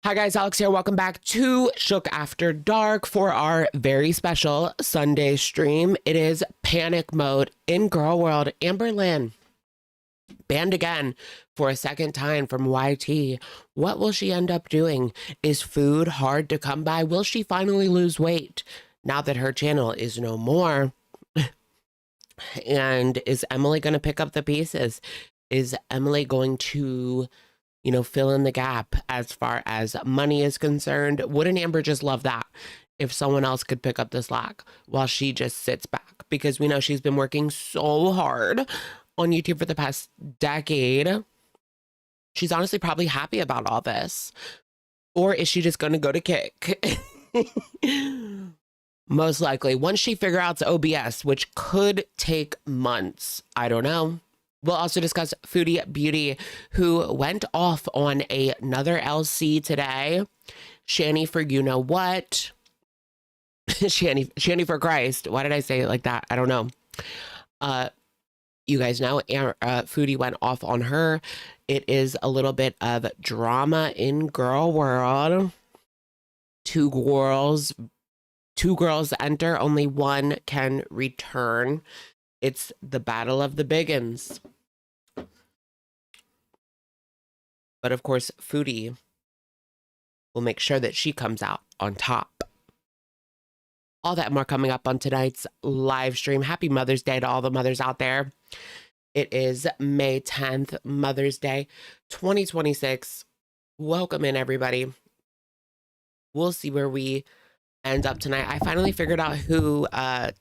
Hi guys, Alex here. Welcome back to Shook After Dark for our very special Sunday stream. It is panic mode in Girl World. Amberlynn banned again for a second time from YT. What will she end up doing? Is food hard to come by? Will she finally lose weight now that her channel is no more? And is Emily going to pick up the pieces? Is Emily going to fill in the gap as far as money is concerned? Wouldn't Amber just love that if someone else could pick up the slack while she just sits back? Because we know she's been working so hard on YouTube for the past decade. She's honestly probably happy about all this. Or is she just going to go to kick? Most likely. Once she figures out OBS, which could take months. I don't know. We'll also discuss Foodie Beauty, who went off on another LC today. Shanny for you know what. Shanny for Christ. Why did I say it like that? I don't know. You guys know Foodie went off on her. It is a little bit of drama in Girl World. Two girls enter, only one can return. It's the battle of the biggins. But of course, Foodie will make sure that she comes out on top. All that and more coming up on tonight's live stream. Happy Mother's Day to all the mothers out there. It is May 10th, Mother's Day, 2026. Welcome in, everybody. We'll see where we end up tonight. I finally figured out who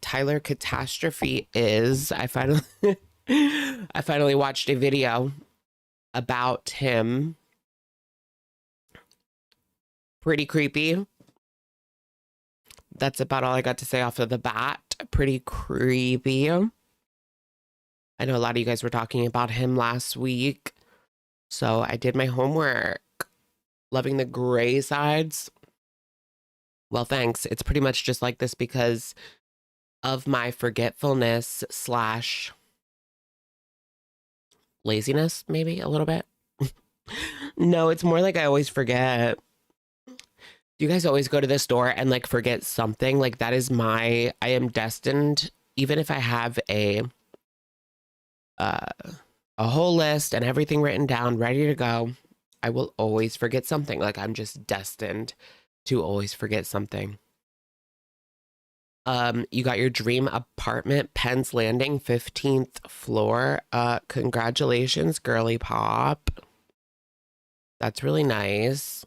Tyler Catastrophe is. I finally watched a video about him. Pretty creepy. That's about all I got to say off of the bat. Pretty creepy. I know a lot of you guys were talking about him last week, so I did my homework. Loving the gray sides. Well, thanks. It's pretty much just like this because of my forgetfulness / laziness, maybe a little bit. No, it's more like I always forget. You guys always go to the store and like forget something. Like that is I am destined, even if I have a whole list and everything written down, ready to go, I will always forget something. Like I'm just destined to always forget something. You got your dream apartment, Penn's Landing, 15th floor. Congratulations, girly pop. That's really nice.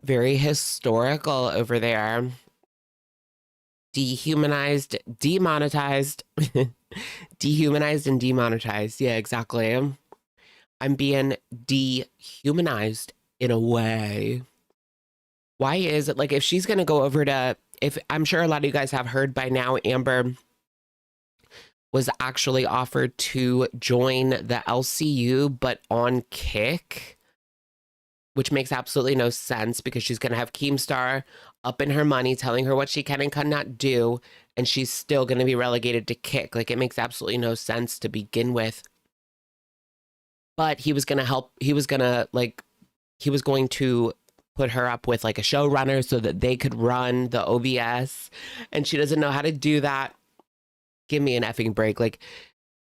Very historical over there. Dehumanized, demonetized. Dehumanized and demonetized. Yeah, exactly. I'm being dehumanized in a way. Why is it like if she's going to go over to, if I'm sure a lot of you guys have heard by now, Amber was actually offered to join the LCU, but on Kick, which makes absolutely no sense because she's going to have Keemstar up in her money, telling her what she can and cannot do, and she's still going to be relegated to Kick. Like, it makes absolutely no sense to begin with. But he was going to help, he was going to put her up with like a showrunner so that they could run the OBS, and she doesn't know how to do that. Give me an effing break. Like,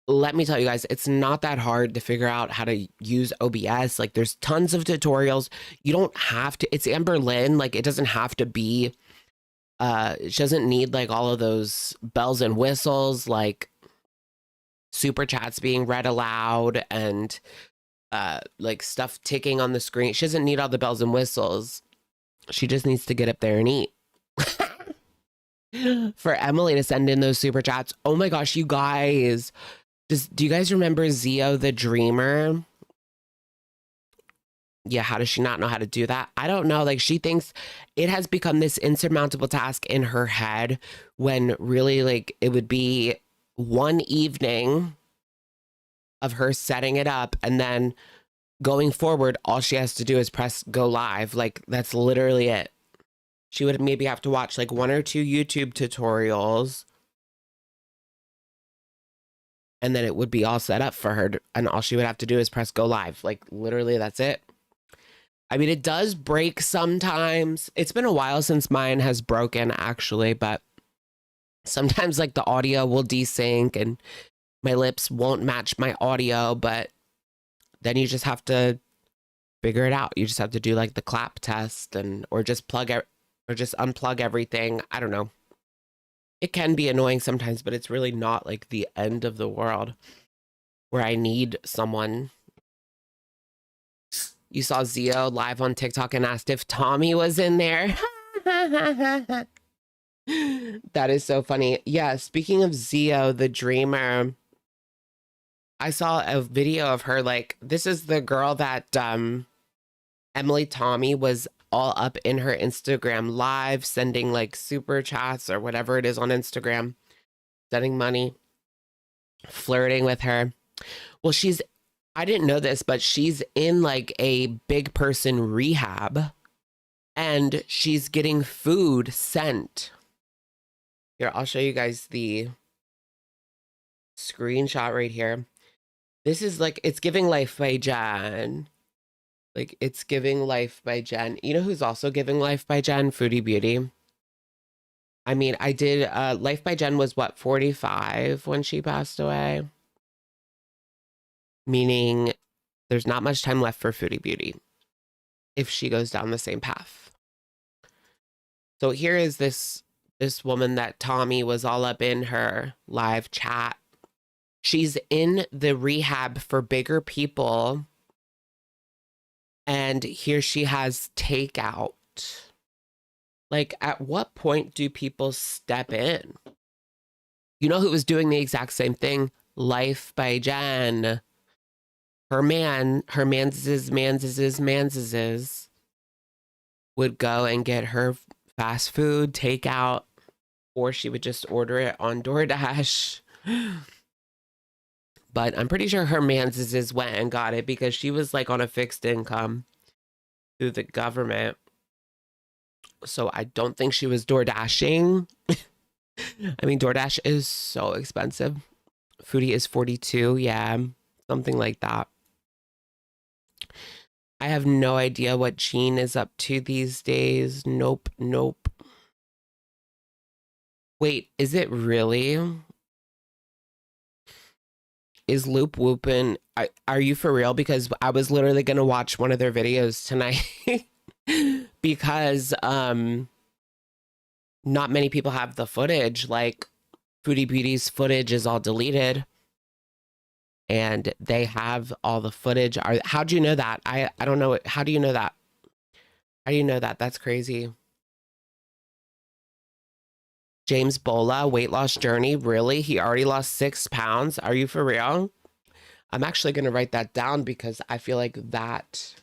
let me tell you guys, it's not that hard to figure out how to use OBS. Like, there's tons of tutorials. You don't have to, it's Amberlynn. Like, it doesn't have to be, she doesn't need like all of those bells and whistles, like super chats being read aloud and like stuff ticking on the screen. She doesn't need all the bells and whistles. She just needs to get up there and eat. For Emily to send in those super chats. Oh my gosh, you guys. Do you guys remember Zio the Dreamer? Yeah, how does she not know how to do that? I don't know. Like, she thinks it has become this insurmountable task in her head when really like it would be one evening of her setting it up, and then going forward, all she has to do is press go live. Like, that's literally it. She would maybe have to watch like 1 or 2 YouTube tutorials, and then it would be all set up for her. And all she would have to do is press go live. Like, literally, that's it. I mean, it does break sometimes. It's been a while since mine has broken, actually, but sometimes like the audio will desync and my lips won't match my audio, but then you just have to figure it out. You just have to do like the clap test and or just or just unplug everything. I don't know. It can be annoying sometimes, but it's really not like the end of the world where I need someone. You saw Zio live on TikTok and asked if Tommy was in there. That is so funny. Yeah, speaking of Zio, the dreamer, I saw a video of her. Like, this is the girl that Emily Tommy was all up in her Instagram live, sending like super chats or whatever it is on Instagram, sending money, flirting with her. Well, I didn't know this, but she's in like a big person rehab and she's getting food sent. Here, I'll show you guys the screenshot right here. This is like, it's Giving Life by Jen. Like, it's Giving Life by Jen. You know who's also Giving Life by Jen? Foodie Beauty. I mean, I did, Life by Jen was what, 45 when she passed away? Meaning there's not much time left for Foodie Beauty if she goes down the same path. So here is this woman that Tommy was all up in her live chat. She's in the rehab for bigger people. And here she has takeout. Like, at what point do people step in? You know who was doing the exact same thing? Life by Jen. Her manses would go and get her fast food, takeout, or she would just order it on DoorDash. But I'm pretty sure her manses went and got it because she was like on a fixed income through the government. So I don't think she was door dashing. I mean, DoorDash is so expensive. Foodie is 42. Yeah, something like that. I have no idea what Jean is up to these days. Nope. Wait, is it really? Is Loop Whoopin'? Are you for real? Because I was literally going to watch one of their videos tonight. Because not many people have the footage. Like, Foodie Beauty's footage is all deleted. And they have all the footage. How do you know that? I don't know. How do you know that? How do you know that? That's crazy. James Bola, weight loss journey. Really? He already lost 6 pounds? Are you for real? I'm actually going to write that down because I feel like that...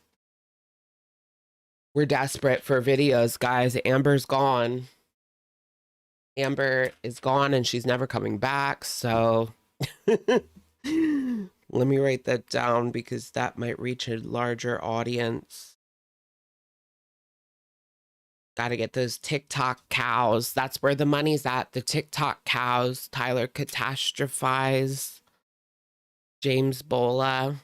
We're desperate for videos, guys. Amber's gone. Amber is gone and she's never coming back. So let me write that down because that might reach a larger audience. Got to get those TikTok cows. That's where the money's at. The TikTok cows. Tyler Catastrophize. James Bola.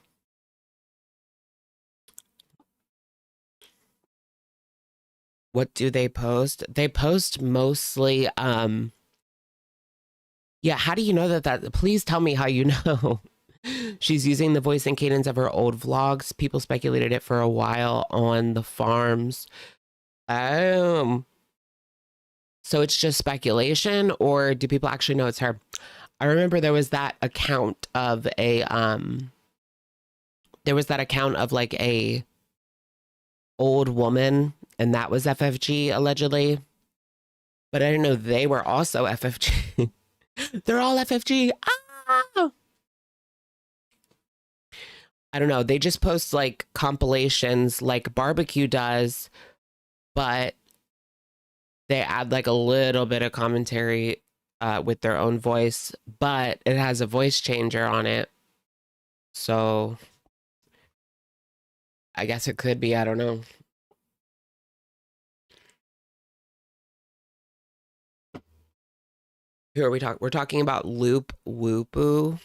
What do they post? They post mostly, yeah, how do you know that? Please tell me how you know. She's using the voice and cadence of her old vlogs. People speculated it for a while on the farms. So it's just speculation, or do people actually know it's her? I remember there was that account of like a old woman, and that was FFG allegedly. But I didn't know they were also FFG. They're all FFG. Ah! I don't know. They just post like compilations like Barbecue does, but they add like a little bit of commentary with their own voice, but it has a voice changer on it. So I guess it could be. I don't know. Who are we talking? We're talking about Loop Whoopoo.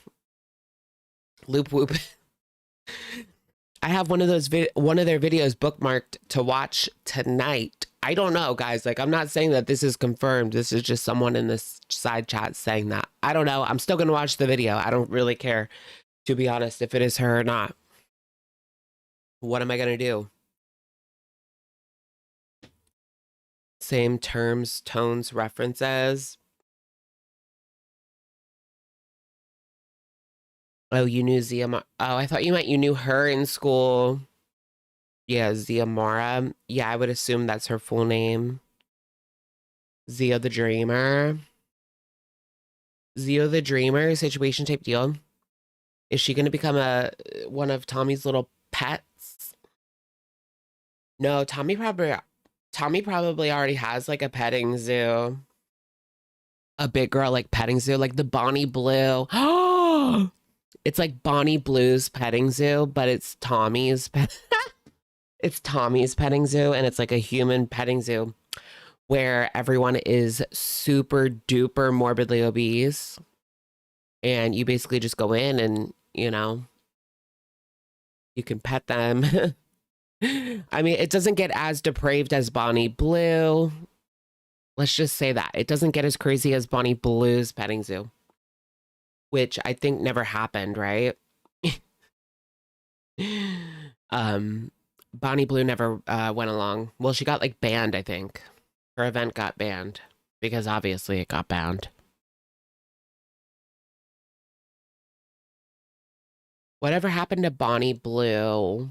Loop Whoop. I have one of those one of their videos bookmarked to watch tonight. I don't know, guys. Like, I'm not saying that this is confirmed. This is just someone in this side chat saying that. I don't know. I'm still gonna watch the video. I don't really care, to be honest, if it is her or not. What am I gonna do? Same terms, tones, references. Oh, you knew Zia. Oh, I thought you meant you knew her in school. Yeah, Zia Mara. Yeah, I would assume that's her full name. Zia the Dreamer. Zia the Dreamer, situation type deal. Is she going to become one of Tommy's little pets? No, Tommy probably already has like a petting zoo. A big girl like petting zoo, like the Bonnie Blue. It's like Bonnie Blue's petting zoo, but it's Tommy's it's Tommy's petting zoo, and it's like a human petting zoo where everyone is super duper morbidly obese. And you basically just go in and, you can pet them. I mean, it doesn't get as depraved as Bonnie Blue. Let's just say that. It doesn't get as crazy as Bonnie Blue's petting zoo, which I think never happened, right? Bonnie Blue never went along. Well, she got like banned, I think. Her event got banned because obviously it got banned. Whatever happened to Bonnie Blue?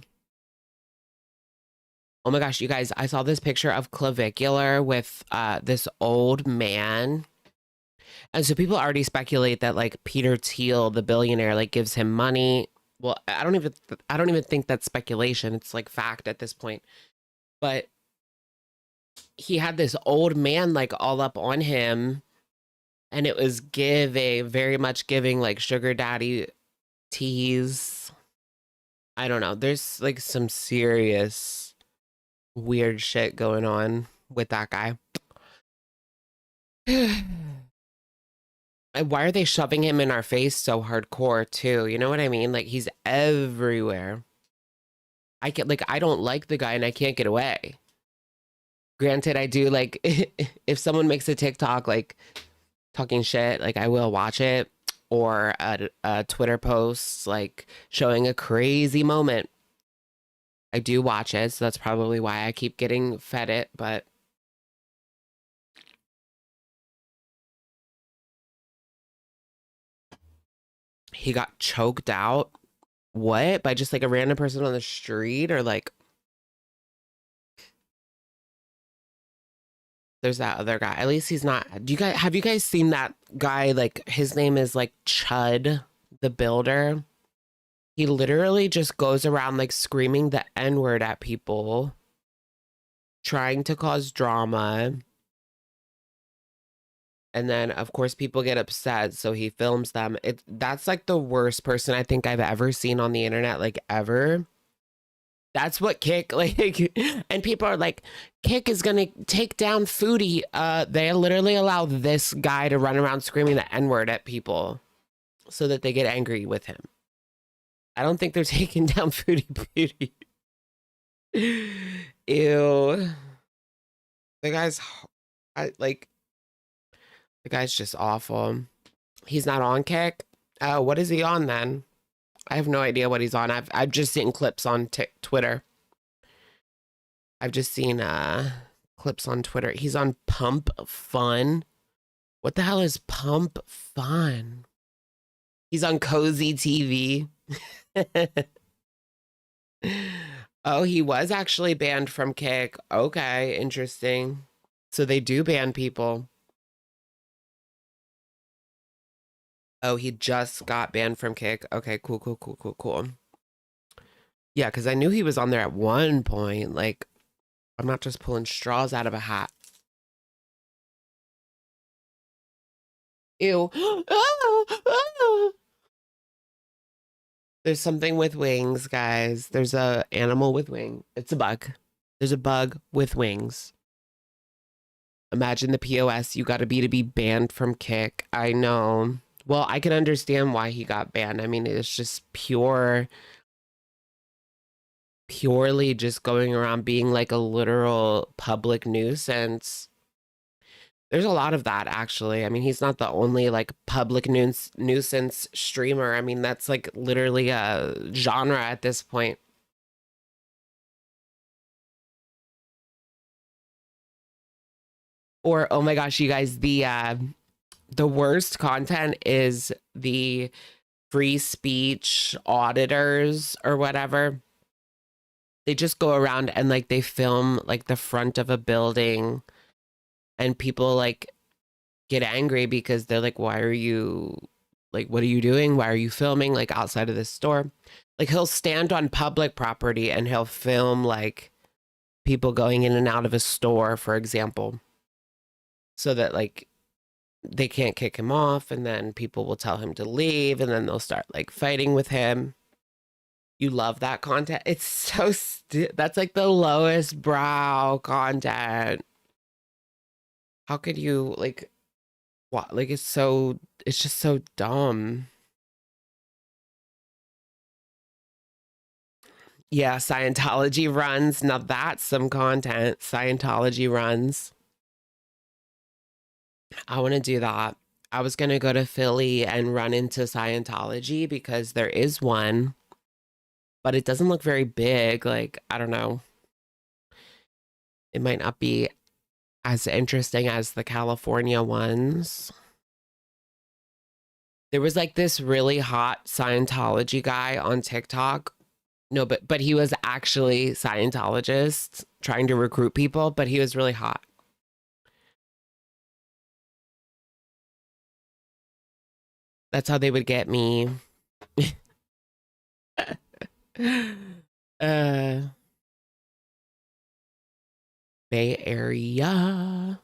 Oh my gosh, you guys, I saw this picture of Clavicular with this old man. And so people already speculate that like Peter Thiel, the billionaire, like gives him money. Well, I don't even think that's speculation. It's like fact at this point. But he had this old man like all up on him, and it was very much giving like sugar daddy tease. I don't know. There's like some serious weird shit going on with that guy. Why are they shoving him in our face so hardcore too? You know what I mean? Like he's everywhere. I don't like the guy and I can't get away. Granted, I do like if someone makes a TikTok like talking shit, like I will watch it, or a Twitter post like showing a crazy moment. I do watch it, so that's probably why I keep getting fed it, but he got choked out. What? By just like a random person on the street, or like there's that other guy. At least he's not. Have you guys seen that guy? Like his name is like Chud the Builder. He literally just goes around like screaming the N-word at people, trying to cause drama. And then of course people get upset, so he films them. That's like the worst person I think I've ever seen on the internet, like ever. That's what Kick like, and people are like, Kick is gonna take down Foodie. They literally allow this guy to run around screaming the N-word at people so that they get angry with him. I don't think they're taking down Foodie Beauty. Ew. The guy's, the guy's just awful. He's not on Kick. Oh, what is he on then? I have no idea what he's on. I've just seen clips on Twitter. I've just seen clips on Twitter. He's on Pump Fun. What the hell is Pump Fun? He's on Cozy TV. Oh, he was actually banned from Kick. Okay, interesting. So they do ban people. Oh, he just got banned from Kick. Okay, cool. Yeah, because I knew he was on there at one point. Like, I'm not just pulling straws out of a hat. Ew. There's something with wings, guys. There's a animal with wings. It's a bug. There's a bug with wings. Imagine the POS. You got to be banned from Kick. I know. Well, I can understand why he got banned. I mean, it's just pure purely just going around being like a literal public nuisance. There's a lot of that actually. I mean, he's not the only like public nuisance streamer. I mean, that's like literally a genre at this point. Or oh my gosh, you guys, the worst content is the free speech auditors or whatever. They just go around and like they film like the front of a building and people like get angry because they're like, why are you like, what are you doing? Why are you filming like outside of this store? Like he'll stand on public property and he'll film like people going in and out of a store, for example, so that like they can't kick him off, and then people will tell him to leave, and then they'll start like fighting with him. You love that content. It's so that's like the lowest brow content. How could you like what, like it's just so dumb. Yeah, Scientology runs. Now that's some content. Scientology runs. I want to do that. I was going to go to Philly and run into Scientology because there is one, but it doesn't look very big. Like, I don't know. It might not be as interesting as the California ones. There was like this really hot Scientology guy on TikTok. No, but he was actually Scientologist trying to recruit people, but he was really hot. That's how they would get me. uh Bay Area.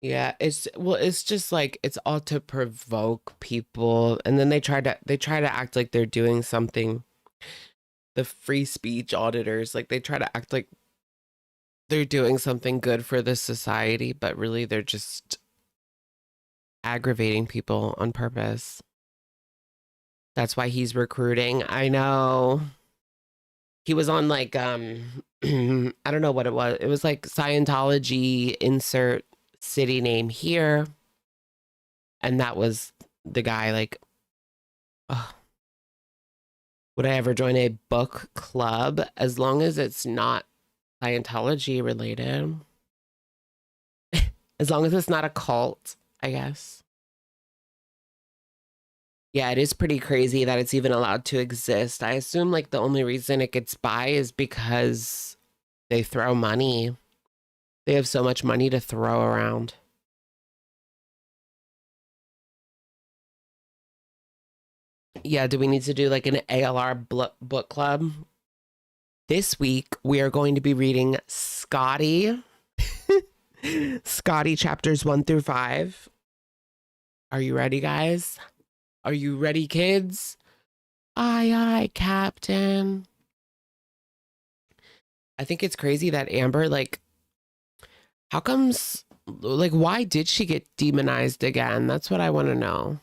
Yeah, it's just like it's all to provoke people, and then they try to act like they're doing something. The free speech auditors, like they try to act like they're doing something good for the society, but really they're just aggravating people on purpose. That's why he's recruiting. I know. He was on like I don't know what it was. It was like Scientology insert city name here. And that was the guy like, oh, would I ever join a book club as long as it's not Scientology related? As long as it's not a cult, I guess. Yeah, it is pretty crazy that it's even allowed to exist. I assume like the only reason it gets by is because they throw money. They have so much money to throw around. Yeah, do we need to do like an ALR book club? This week, we are going to be reading Scotty. Scotty chapters 1 through 5. Are you ready, guys? Are you ready, kids? Aye, aye, Captain. I think it's crazy that Amber, like, how comes, like, why did she get demonized again? That's what I want to know.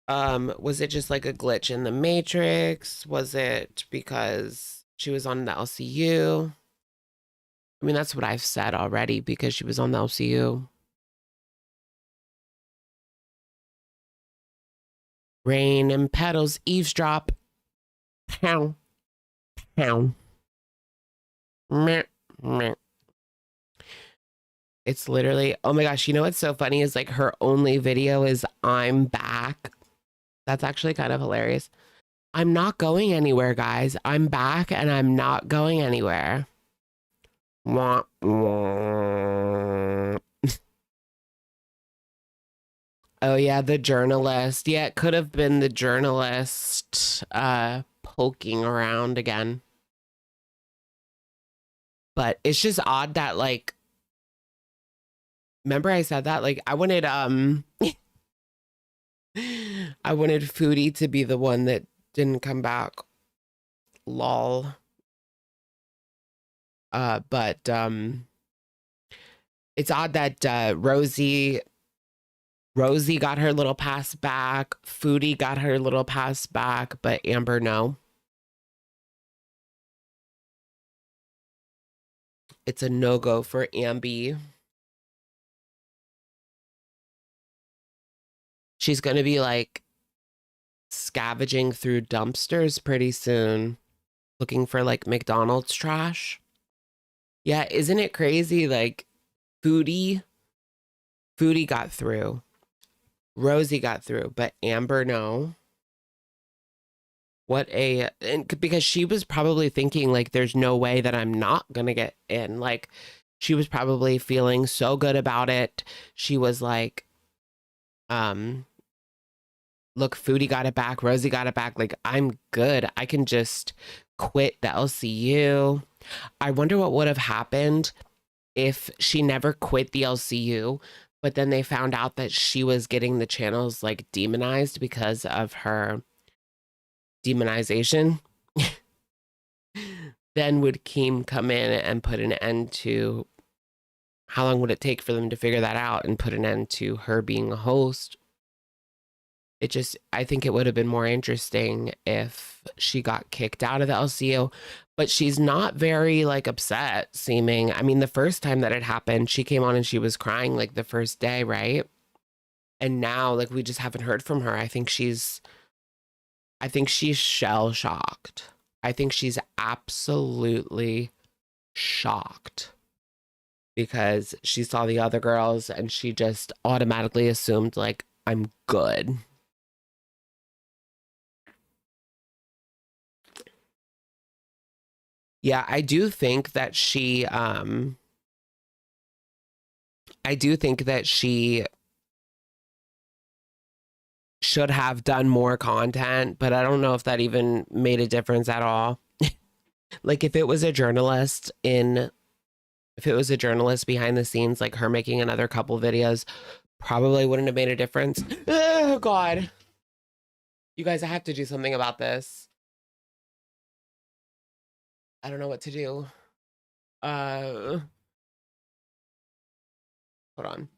Was it just like a glitch in the Matrix? Was it because she was on the LCU? I mean, that's what I've said already, because she was on the LCU. Rain and petals eavesdrop. Pow. Pow. Meh, meh. It's literally, oh my gosh, you know what's so funny is like her only video is I'm back. That's actually kind of hilarious. I'm not going anywhere, guys. I'm back and I'm not going anywhere. Wah, wah. Oh yeah, the journalist. Yeah, it could have been the journalist poking around again. But it's just odd that like, remember I said that like I wanted I wanted Foodie to be the one that didn't come back. Lol. But it's odd that Rosie Rosie got her little pass back. Foodie got her little pass back, but Amber, no. It's a no-go for Ambi. She's going to be like scavenging through dumpsters pretty soon, looking for like McDonald's trash. Yeah, isn't it crazy? Like Foodie got through. Rosie got through, but Amber, no. And because she was probably thinking like there's no way that I'm not gonna get in. Like she was probably feeling so good about it. She was like, look, Foodie got it back, Rosie got it back. Like, I'm good. I can just quit the LCU. I wonder what would have happened if she never quit the LCU, but then they found out that she was getting the channels like demonized because of her demonization. Then would Keem come in and put an end to, how long would it take for them to figure that out and put an end to her being a host? I think it would have been more interesting if she got kicked out of the LCU, but she's not very like upset seeming. I mean, the first time that it happened, she came on and she was crying like the first day, right? And now like we just haven't heard from her. I think she's shell shocked. I think she's absolutely shocked because she saw the other girls and she just automatically assumed like, I'm good. Yeah, I do think that she should have done more content, but I don't know if that even made a difference at all. Like if it was a journalist behind the scenes, like her making another couple videos, probably wouldn't have made a difference. Oh God. You guys, I have to do something about this. I don't know what to do. Hold on.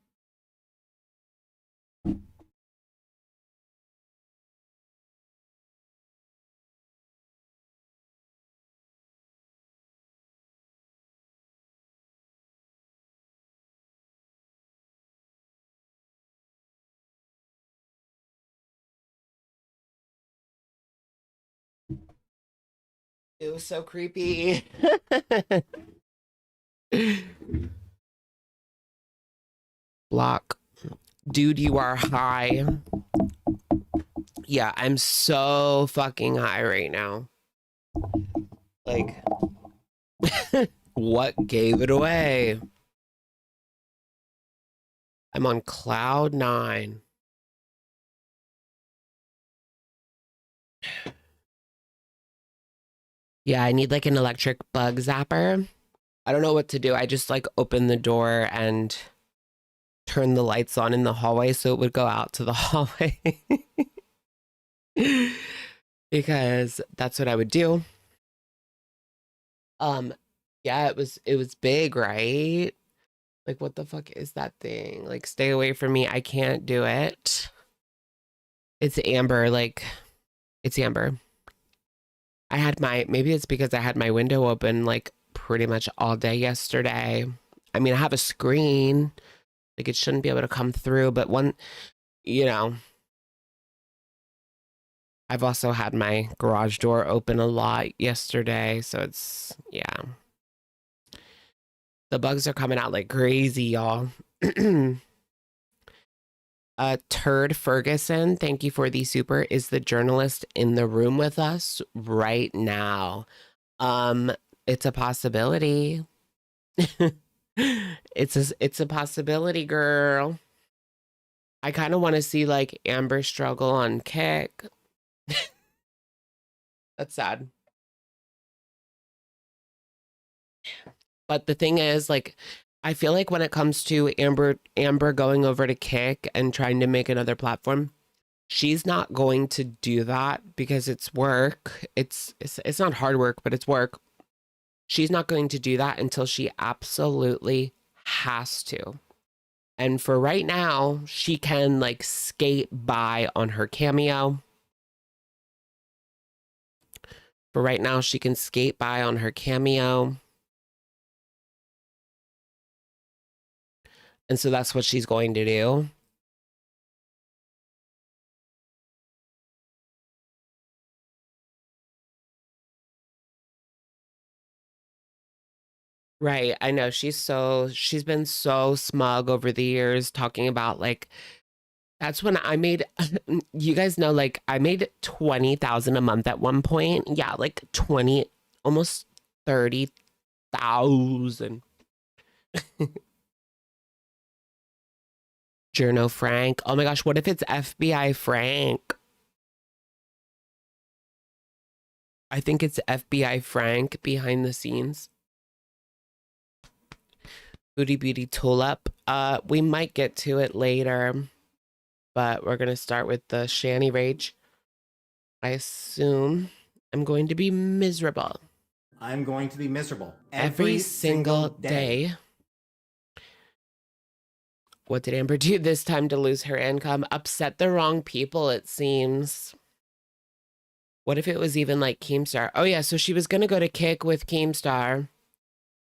It was so creepy. Block. Dude, you are high. Yeah, I'm so fucking high right now. Like, what gave it away? I'm on cloud 9. Yeah, I need like an electric bug zapper. I don't know what to do. I just like open the door and turn the lights on in the hallway so it would go out to the hallway. Because that's what I would do. Yeah, it was big, right? Like what the fuck is that thing? Like stay away from me. I can't do it. It's Amber, like it's Amber. Maybe it's because I had my window open like pretty much all day yesterday. I mean, I have a screen. Like it shouldn't be able to come through, but you know, I've also had my garage door open a lot yesterday, so yeah. The bugs are coming out like crazy, y'all. Turd Ferguson, thank you for the super. Is the journalist in the room with us right now? It's a possibility. It's a possibility, girl. I kind of want to see like Amber struggle on Kick. That's sad. But the thing is, like, I feel like when it comes to Amber going over to Kick and trying to make another platform, she's not going to do that because it's work. It's not hard work, but it's work. She's not going to do that until she absolutely has to. And for right now, she can like skate by on her cameo. For right now, she can skate by on her cameo. And so that's what she's going to do. Right. I know she's been so smug over the years talking about like that's when I made you guys know like I made 20,000 a month at one point. Yeah, like 20 almost 30,000. Journo Frank. Oh my gosh, what if it's FBI Frank? I think it's FBI Frank behind the scenes. Foodie Beauty Tulip. We might get to it later, but we're gonna start with the Shanny Rage. I assume I'm going to be miserable. I'm going to be miserable Every single day. What did Amber do this time to lose her income? Upset the wrong people, it seems. What if it was even like Keemstar? Oh yeah, so she was gonna go to Kick with Keemstar.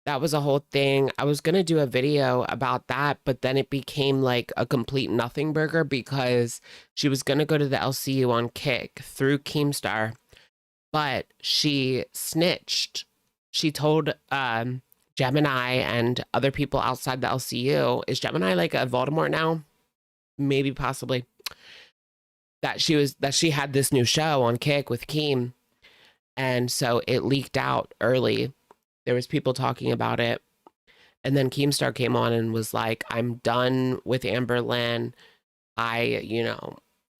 That was a whole thing. I was gonna do a video about that, but then it became like a complete nothing burger because she was gonna go to the LCU on Kick through Keemstar, but she snitched. She told Gemini and other people outside the LCU. Is Gemini like a Voldemort now? Maybe, possibly. That she had this new show on Kick with Keem, and so it leaked out early. There was people talking about it, and then Keemstar came on and was like, "I'm done with Amberlynn. I,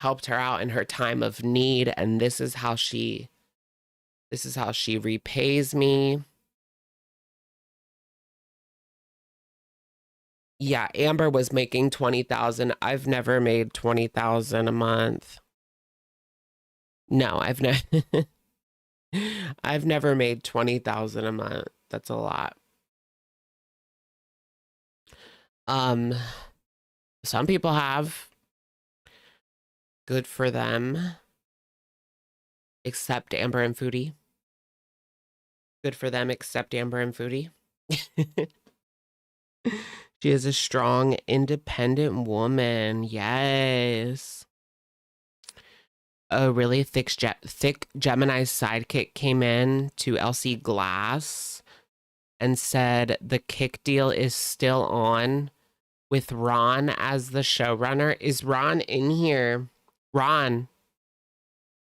helped her out in her time of need, and this is how she repays me." Yeah, Amber was making 20,000. I've never made 20,000 a month. No, I've never made 20,000 a month. That's a lot. Some people have. Good for them. Except Amber and Foodie. Good for them, except Amber and Foodie. She is a strong, independent woman. Yes. A really thick Gemini sidekick came in to LC Glass and said the Kick deal is still on with Ron as the showrunner. Is Ron in here? Ron.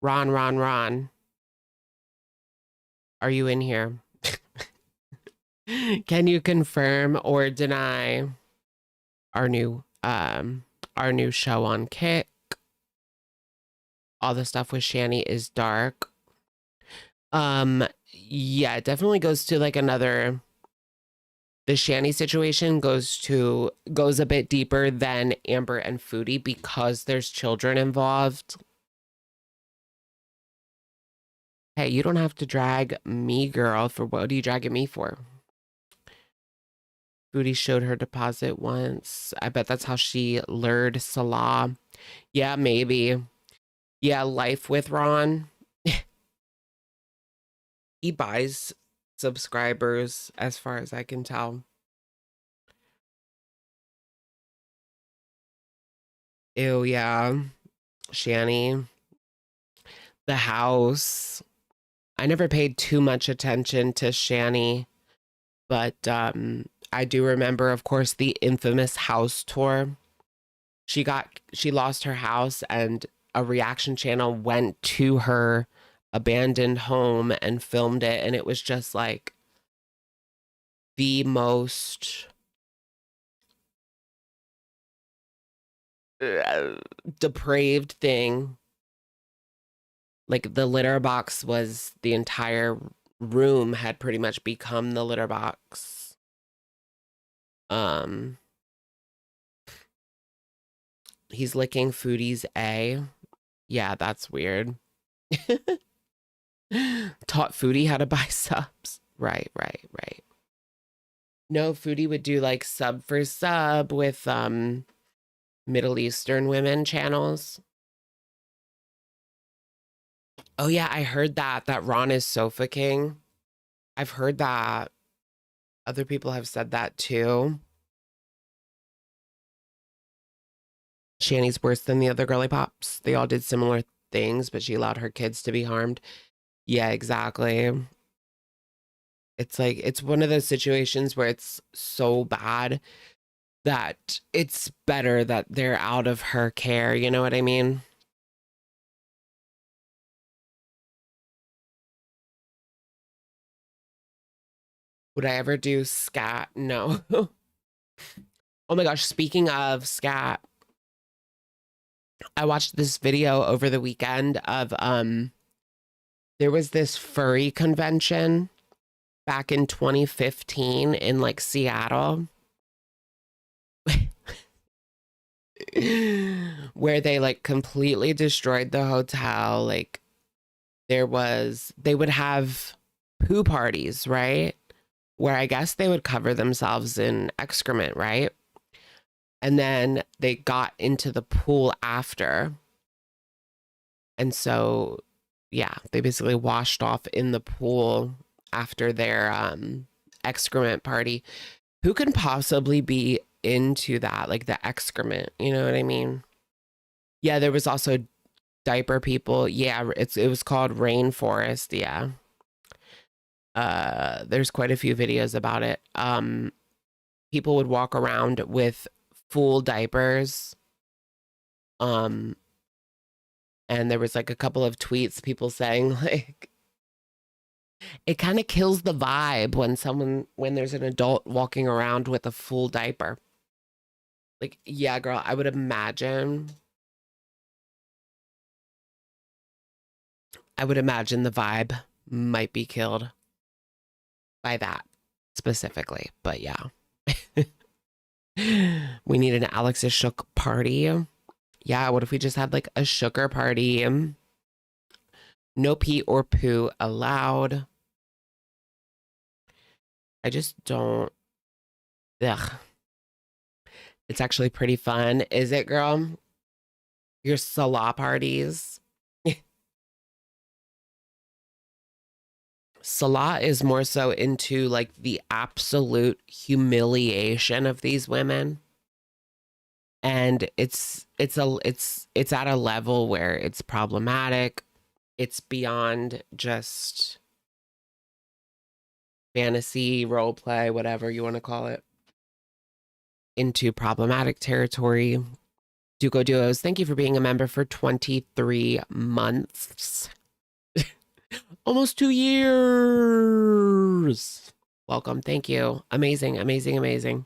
Ron. Are you in here? Can you confirm or deny our new show on Kick? All the stuff with Shanny is dark. Yeah, it definitely goes to like another. The Shanny situation goes a bit deeper than Amber and Foodie because there's children involved. Hey, you don't have to drag me, girl. For what are you dragging me for? Foodie showed her deposit once. I bet that's how she lured Salah. Yeah, maybe. Yeah, life with Ron. He buys subscribers, as far as I can tell. Ew, yeah. Shanny. The house. I never paid too much attention to Shanny, but I do remember, of course, the infamous house tour. She lost her house, and a reaction channel went to her abandoned home and filmed it, and it was just like the most depraved thing. Like, the litter box was the entire room had pretty much become the litter box. He's licking Foodie's A. Yeah, that's weird. Taught Foodie how to buy subs. Right. No, Foodie would do like sub for sub with Middle Eastern women channels. Oh yeah, I heard that Ron is Sofa King. I've heard that. Other people have said that too. Shanny's worse than the other girly pops. They all did similar things, but she allowed her kids to be harmed. Yeah, exactly. It's like, it's one of those situations where it's so bad that it's better that they're out of her care. You know what I mean? Would I ever do scat? No. Oh my gosh, speaking of scat, I watched this video over the weekend of there was this furry convention back in 2015 in like Seattle where they like completely destroyed the hotel. Like they would have poo parties, right? Where I guess they would cover themselves in excrement, right? And then they got into the pool after. And so, yeah, they basically washed off in the pool after their excrement party. Who can possibly be into that? Like the excrement, you know what I mean? Yeah, there was also diaper people. Yeah, it was called Rainforest. Yeah. There's quite a few videos about it. People would walk around with full diapers. And there was like a couple of tweets, people saying like, it kind of kills the vibe when there's an adult walking around with a full diaper. Like, yeah, girl, I would imagine the vibe might be killed by that specifically. But yeah. We need an Alex is shook party. Yeah, what if we just had like a sugar party? No pee or poo allowed. I just don't. Ugh. It's actually pretty fun. Is it, girl? Your Salah parties. Salah is more so into like the absolute humiliation of these women. And it's at a level where it's problematic. It's beyond just fantasy, role play, whatever you want to call it, into problematic territory. Duco Duos, thank you for being a member for 23 months. Almost 2 years. Welcome. Thank you. Amazing, amazing, amazing.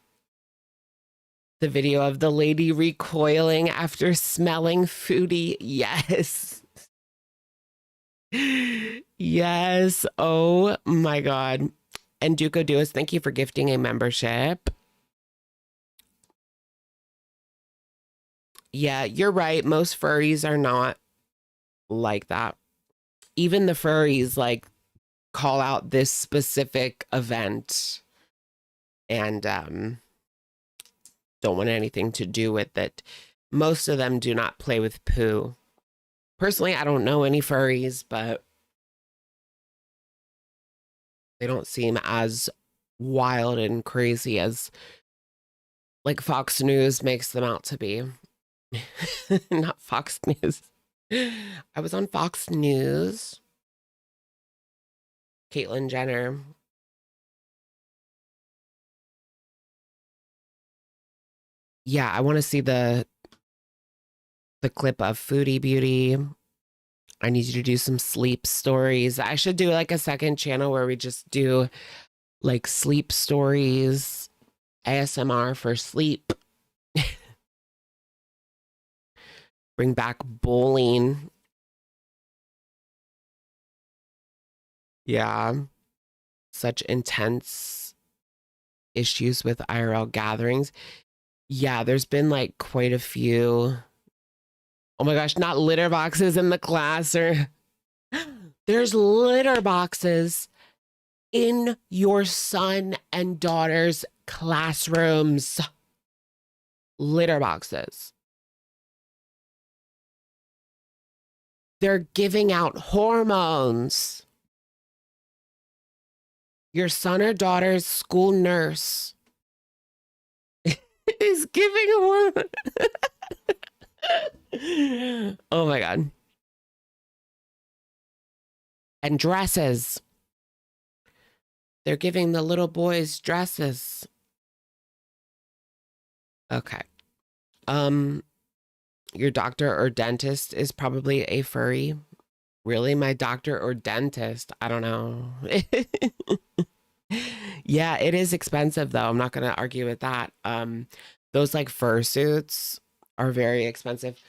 The video of the lady recoiling after smelling Foodie. Yes. Yes. Oh my God. And Duco Duos, thank you for gifting a membership. Yeah, you're right. Most furries are not like that. Even the furries like call out this specific event and don't want anything to do with it. Most of them do not play with poo. Personally, I don't know any furries, but they don't seem as wild and crazy as like Fox News makes them out to be. Not Fox News. I was on Fox News. Caitlyn Jenner. Yeah, I want to see the clip of Foodie Beauty. I need you to do some sleep stories. I should do like a second channel where we just do like sleep stories, ASMR for sleep. Bring back bowling. Yeah. Such intense issues with IRL gatherings. Yeah, there's been like quite a few. Oh my gosh, not litter boxes in the class or there's litter boxes in your son and daughter's classrooms. Litter boxes. They're giving out hormones. Your son or daughter's school nurse is giving hormones. Oh my God. And dresses. They're giving the little boys dresses. Okay. Your doctor or dentist is probably a furry. Really? My doctor or dentist? I don't know. Yeah, it is expensive though. I'm not going to argue with that. Those like fursuits are very expensive.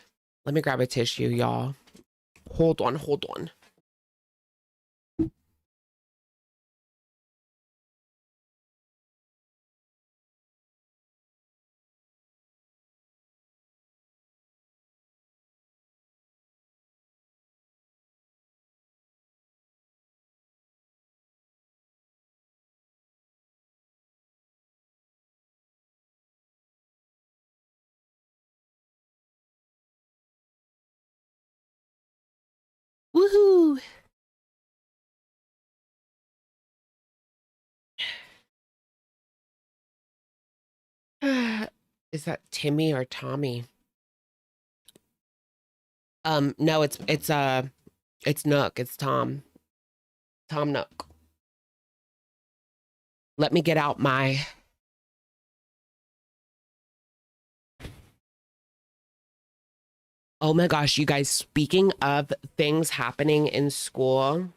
Let me grab a tissue, y'all. Hold on, hold on. Woohoo! Is that Timmy or Tommy? No, it's Nook. It's Tom. Tom Nook. Let me get out my Oh my gosh, you guys, speaking of things happening in school.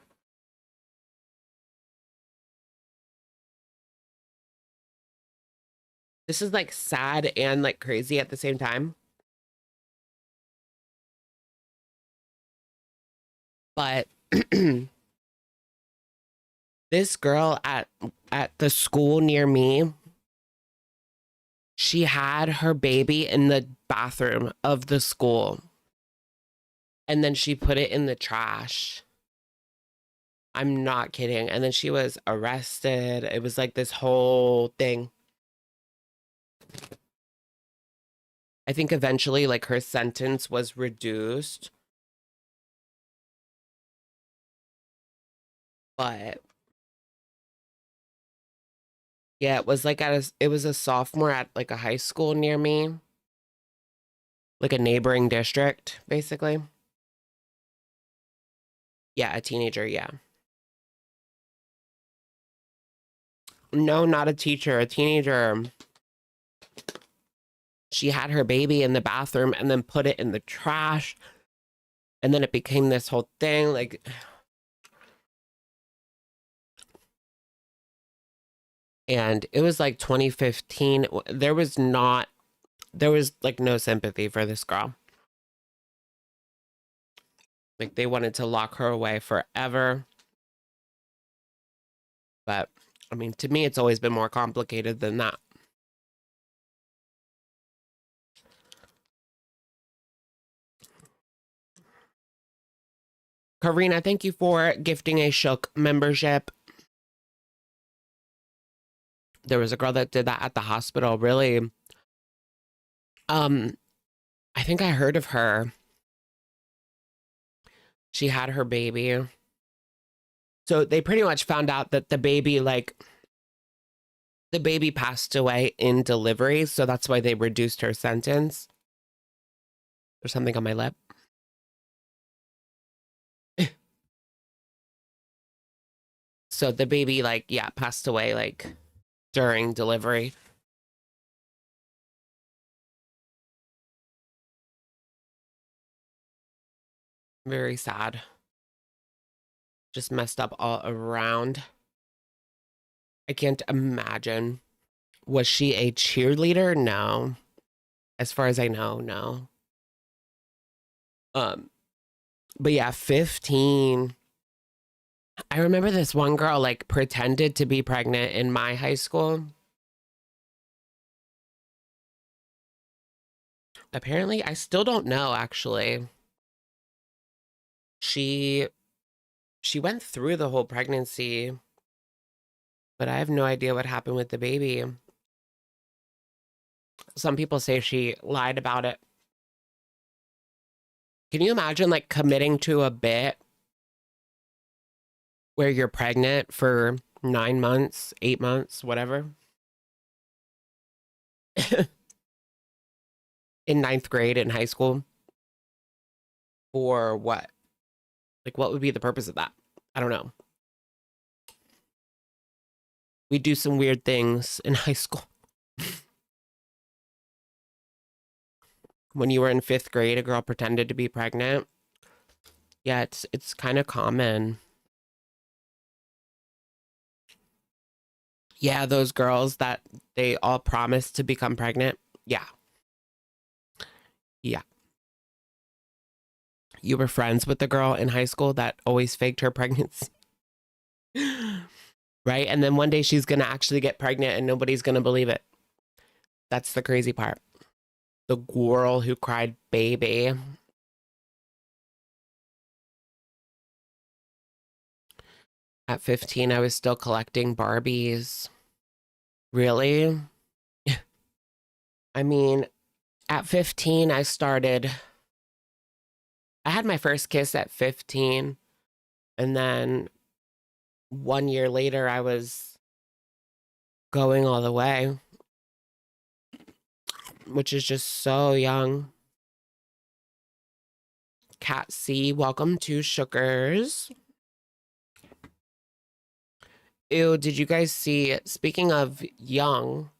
This is like sad and like crazy at the same time. But this girl at the school near me, she had her baby in the bathroom of the school. And then she put it in the trash. I'm not kidding. And then she was arrested. It was like this whole thing. I think eventually like her sentence was reduced. But yeah, it was like it was a sophomore at like a high school near me. Like a neighboring district, basically. Yeah, a teenager, yeah. No, not a teacher, a teenager. She had her baby in the bathroom and then put it in the trash. And then it became this whole thing. Like, and it was like 2015. There was like no sympathy for this girl. Like they wanted to lock her away forever. But I mean, to me, it's always been more complicated than that. Karina, thank you for gifting a Shook membership. There was a girl that did that at the hospital. Really, I think I heard of her. She had her baby. So they pretty much found out that the baby passed away in delivery. So that's why they reduced her sentence. There's something on my lip. So the baby passed away during delivery. Very sad. Just messed up all around. I can't imagine. Was she a cheerleader? No. As far as I know, no. But yeah, 15. I remember this one girl pretended to be pregnant in my high school. Apparently, I still don't know actually. She went through the whole pregnancy. but I have no idea what happened with the baby. Some people say she lied about it. Can you imagine like committing to a bit where you're pregnant for 9 months, 8 months, whatever? In ninth grade in high school? For what? Like, what would be the purpose of that? I don't know. We do some weird things in high school. When you were in 5th grade, a girl pretended to be pregnant. Yeah, it's kind of common. Yeah, those girls that they all promised to become pregnant. Yeah. Yeah. You were friends with the girl in high school that always faked her pregnancy. Right? And then one day she's going to actually get pregnant and nobody's going to believe it. That's the crazy part. The girl who cried baby. At 15, I was still collecting Barbies. Really? I mean, at 15, I had my first kiss at 15. And then 1 year later, I was going all the way, which is just so young. Cat C, welcome to Shookers. Ew, did you guys see, speaking of young,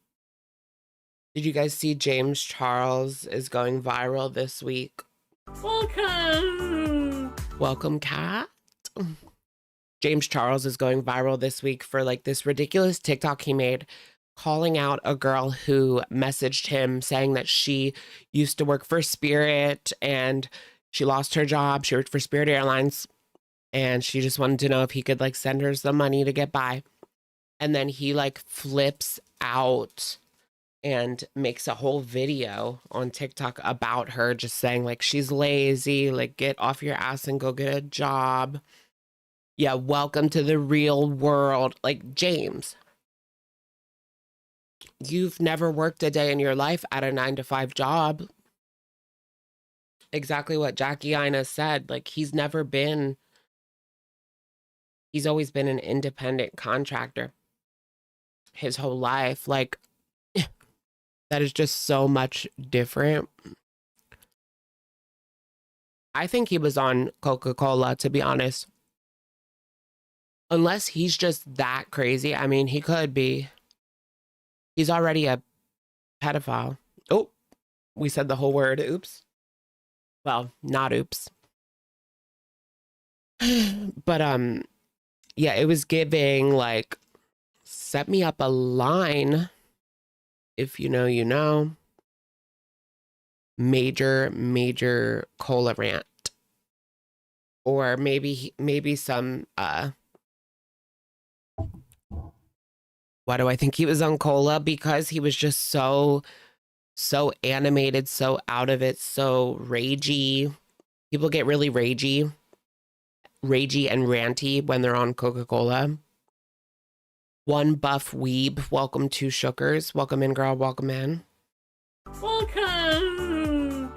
did you guys see James Charles is going viral this week? Welcome! Welcome, Cat. James Charles is going viral this week for like this ridiculous TikTok he made calling out a girl who messaged him saying that she used to work for Spirit and she lost her job. She worked for Spirit Airlines and she just wanted to know if he could like send her some money to get by. And then he like flips out and makes a whole video on TikTok about her, just saying like she's lazy, like get off your ass and go get a job. Yeah, welcome to the real world. Like, James, you've never worked a day in your life at a 9-to-5 job. Exactly what Jackie Ina said. Like, he's always been an independent contractor his whole life. Like, that is just so much different. I think he was on Coca-Cola, to be honest. Unless he's just that crazy. I mean, he could be. He's already a pedophile. Oh, we said the whole word. Oops. Well, not oops. But yeah, it was giving like set me up a line. If you know, you know. Major cola rant. Or maybe some why do I think he was on cola? Because he was just so animated, so out of it, so ragey. People get really ragey and ranty when they're on Coca-Cola. One buff weeb, welcome to Shookers. Welcome in, girl, welcome in. Welcome!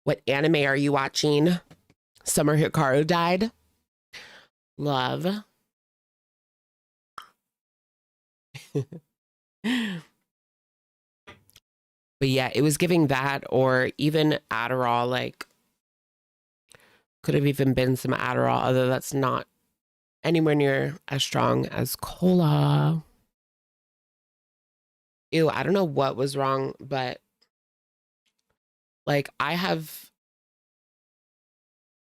What anime are you watching? Summer Hikaru died. Love. But yeah, it was giving that, or even Adderall, like could have even been some Adderall, although that's not anywhere near as strong as cola. Ew, I don't know what was wrong, but like I have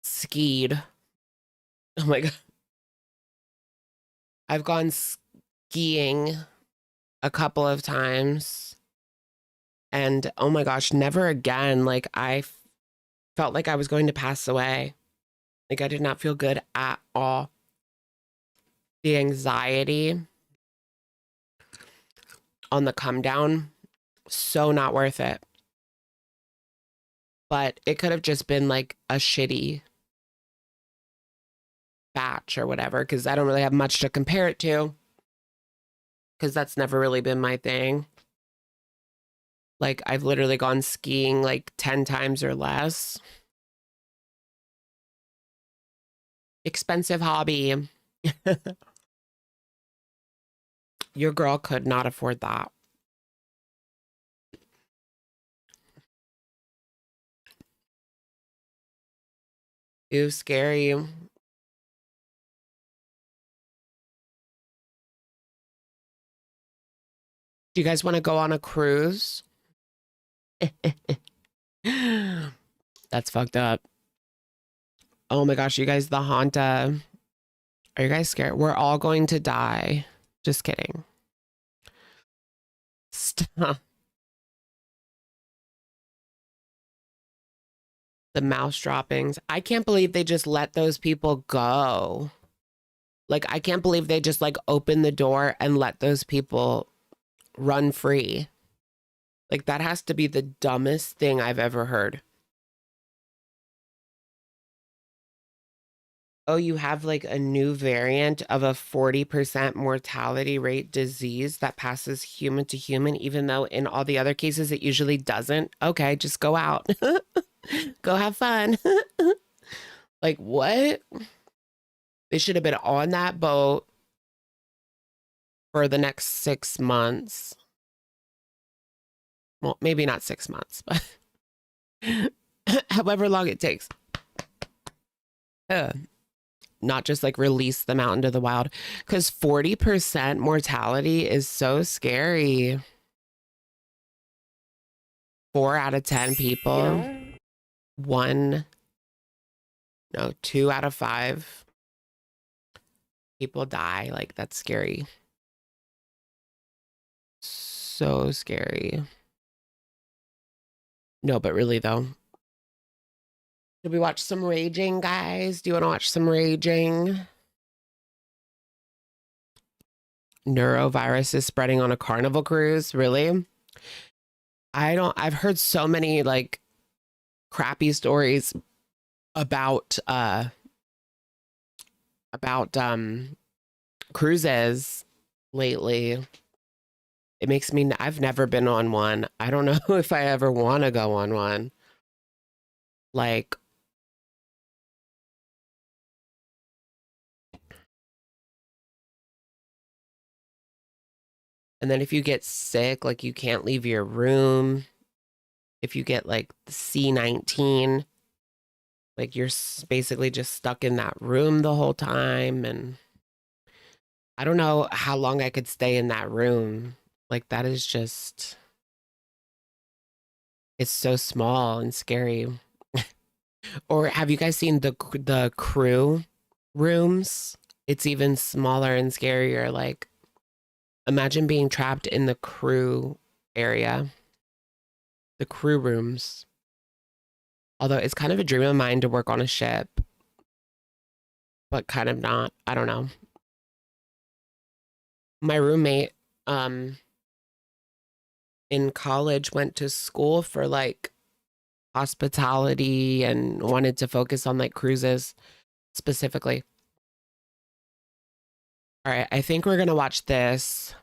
skied. Oh my God. I've gone skiing a couple of times and oh my gosh, never again. Like I felt like I was going to pass away. Like I did not feel good at all. The anxiety on the come down, so not worth it. But it could have just been like a shitty batch or whatever, because I don't really have much to compare it to. because that's never really been my thing. Like, I've literally gone skiing like 10 times or less. Expensive hobby. Your girl could not afford that. Ew, scary. Do you guys want to go on a cruise? That's fucked up. Oh my gosh, you guys, the Hanta. Are you guys scared? We're all going to die. Just kidding. Stop. The mouse droppings. I can't believe they just let those people go. Like, I can't believe they just like open the door and let those people run free. Like, that has to be the dumbest thing I've ever heard. Oh, you have like a new variant of a 40% mortality rate disease that passes human to human, even though in all the other cases it usually doesn't. Okay, just go out. Go have fun. Like, what? They should have been on that boat for the next 6 months. Well, maybe not 6 months, but however long it takes. Not just like release them out into the wild, because 40% mortality is so scary. 4 out of 10 people, 2 out of 5 people die. Like, that's scary. So scary. No, but really though. Did we watch some Raging, guys? Do you want to watch some Raging? Neurovirus is spreading on a Carnival cruise. Really? I've heard so many like crappy stories about cruises lately. It makes me, I've never been on one. I don't know if I ever want to go on one. Like, and then if you get sick, like you can't leave your room. If you get like the C-19, like you're basically just stuck in that room the whole time. And I don't know how long I could stay in that room. Like, that is just, it's so small and scary. Or have you guys seen the crew rooms? It's even smaller and scarier. Like, imagine being trapped in the crew area, the crew rooms. Although it's kind of a dream of mine to work on a ship, but kind of not. I don't know. My roommate in college went to school for like hospitality and wanted to focus on like cruises specifically. All right, I think we're gonna watch this.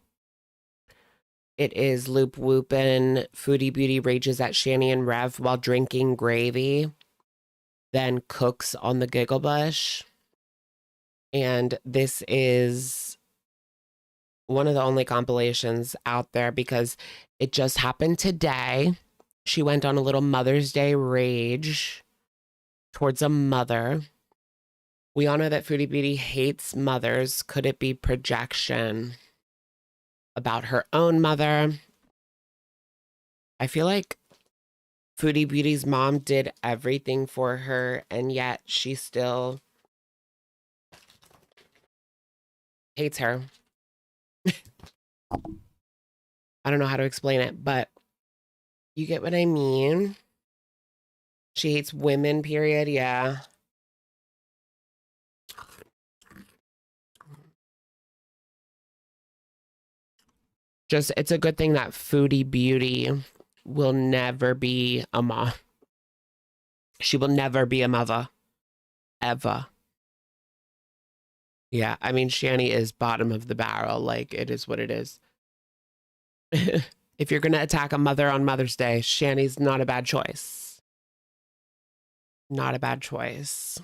It is Loop Whoopin', Foodie Beauty rages at Shanny and Rev while drinking gravy, then cooks on the Giggle Bush. And this is one of the only compilations out there because it just happened today. She went on a little Mother's Day rage towards a mother. We all know that Foodie Beauty hates mothers. Could it be projection about her own mother? I feel like Foodie Beauty's mom did everything for her, and yet she still hates her. I don't know how to explain it, but you get what I mean? She hates women, period. Yeah. Just, it's a good thing that Foodie Beauty will never be a mom. She will never be a mother. Ever. Yeah, I mean, Shanny is bottom of the barrel. Like, it is what it is. If you're going to attack a mother on Mother's Day, Shanny's not a bad choice. Not a bad choice.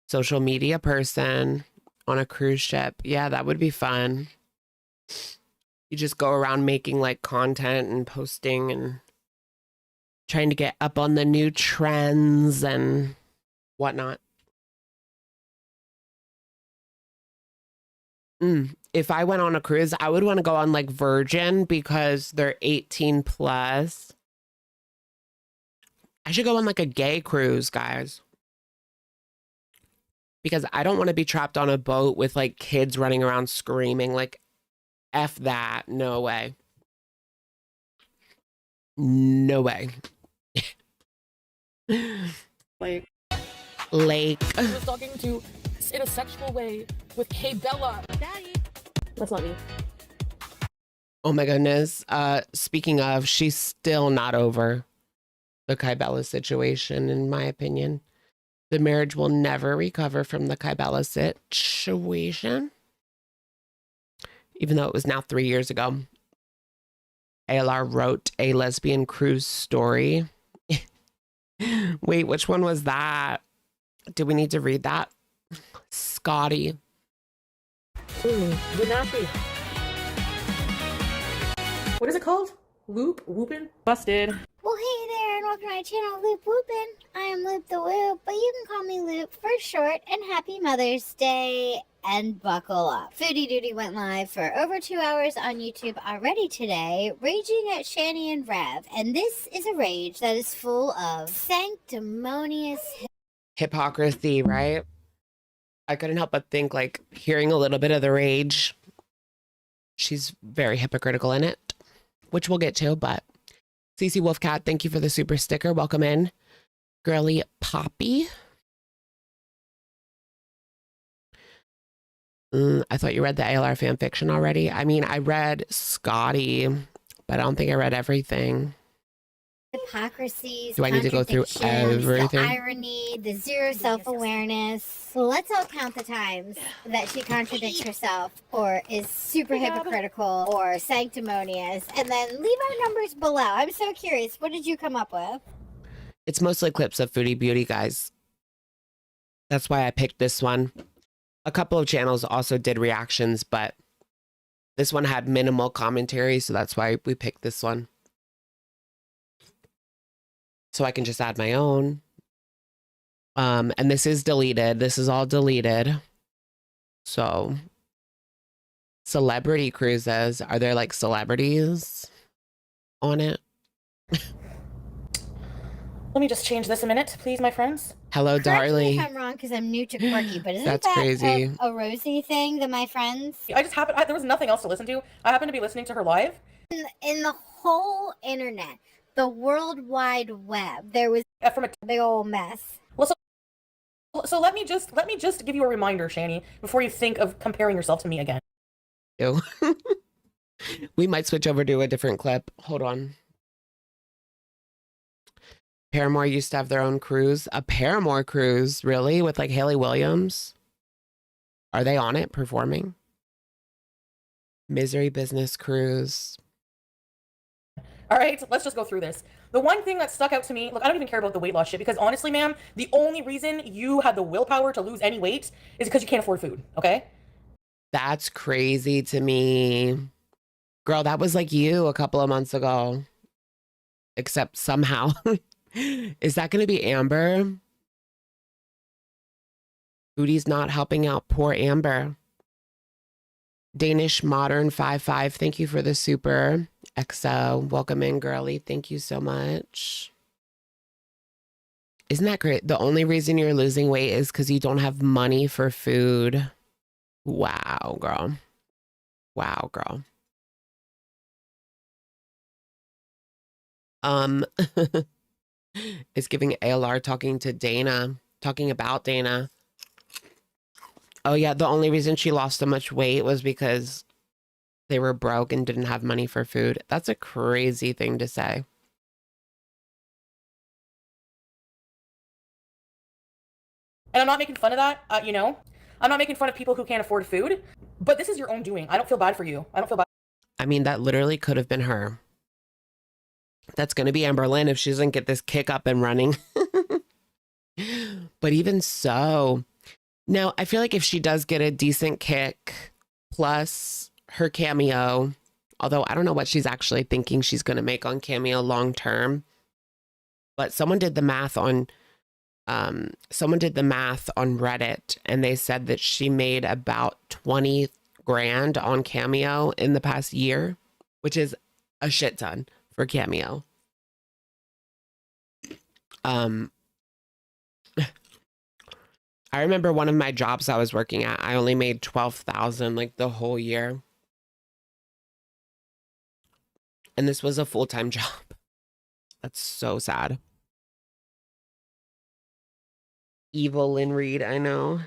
Social media person on a cruise ship. Yeah, that would be fun. You just go around making like content and posting and trying to get up on the new trends and whatnot. If I went on a cruise, I would want to go on like Virgin because they're 18 plus. I should go on like a gay cruise, guys. Because I don't want to be trapped on a boat with like kids running around screaming. Like, F that. No way. No way. Like, I was talking to in a sexual way with Hey Bella. Daddy. That's not me. Oh my goodness. Speaking of, she's still not over the Kybella situation, in my opinion. The marriage will never recover from the Kybella situation. Even though it was now 3 years ago. ALR wrote a lesbian cruise story. Wait, which one was that? Do we need to read that? Scotty. Good nasty. What is it called? Loop? Whoopin'? Busted. Well, hey there, and welcome to my channel, Loop Whoopin'. I am Loop the Whoop, but you can call me Loop for short, and happy Mother's Day, and buckle up. Foodie Duty went live for over 2 hours on YouTube already today, raging at Shanny and Rev, and this is a rage that is full of sanctimonious Hypocrisy, right? I couldn't help but think, like, hearing a little bit of the rage, she's very hypocritical in it, which we'll get to, but CC Wolfcat, thank you for the super sticker. Welcome in. Girly Poppy. I thought you read the ALR fan fiction already. I mean, I read Scotty, but I don't think I read everything. hypocrisies, Do I need to go through everything? The irony, the zero self-awareness. Let's all count the times that she contradicts herself or is super hypocritical or sanctimonious, and then leave our numbers below. I'm so curious. What did you come up with? It's mostly clips of Foodie Beauty, guys. That's why I picked this one. A couple of channels also did reactions, but this one had minimal commentary, so that's why we picked this one. So I can just add my own. And this is deleted. This is all deleted. So celebrity cruises. Are there like celebrities on it? Let me just change this a minute, please, my friends. Hello, Correct me Darlie. if I'm wrong, because I'm new to quirky, but isn't That's that crazy. a Rosie thing that my friends? I just happened, there was nothing else to listen to. I happened to be listening to her live. In the whole internet, the World Wide Web, there was From a big old mess. Well, so let me just give you a reminder, Shanny, before you think of comparing yourself to me again. Ew. We might switch over to a different clip. Hold on. Paramore used to have their own cruise. A Paramore cruise, really? With like Hayley Williams? Are they on it performing? Misery Business Cruise. All right, let's just go through this. The one thing that stuck out to me, look, I don't even care about the weight loss shit because honestly, ma'am, the only reason you had the willpower to lose any weight is because you can't afford food, okay? That's crazy to me. Girl, that was like you a couple of months ago. Except somehow. Is that going to be Amber? Foodie's not helping out poor Amber. Danish Modern 55, thank you for the super. XO, welcome in, girly. Thank you so much. Isn't that great? The only reason you're losing weight is because you don't have money for food. Wow, girl. Wow, girl. It's giving ALR talking to Dana, talking about Dana. Oh yeah, the only reason she lost so much weight was because they were broke and didn't have money for food. That's a crazy thing to say. And I'm not making fun of that, you know? I'm not making fun of people who can't afford food, but this is your own doing. I don't feel bad for you. I don't feel bad. I mean, that literally could have been her. That's going to be Amberlynn if she doesn't get this kick up and running. But even so, now I feel like if she does get a decent kick plus her cameo, although I don't know what she's actually thinking she's going to make on cameo long term, but someone did the math on Reddit, and they said that she made about 20 grand on cameo in the past year, which is a shit ton for cameo. I remember one of my jobs I was working at, I only made 12,000 like the whole year. And this was a full-time job. That's so sad. Evil Lynn Reid, I know.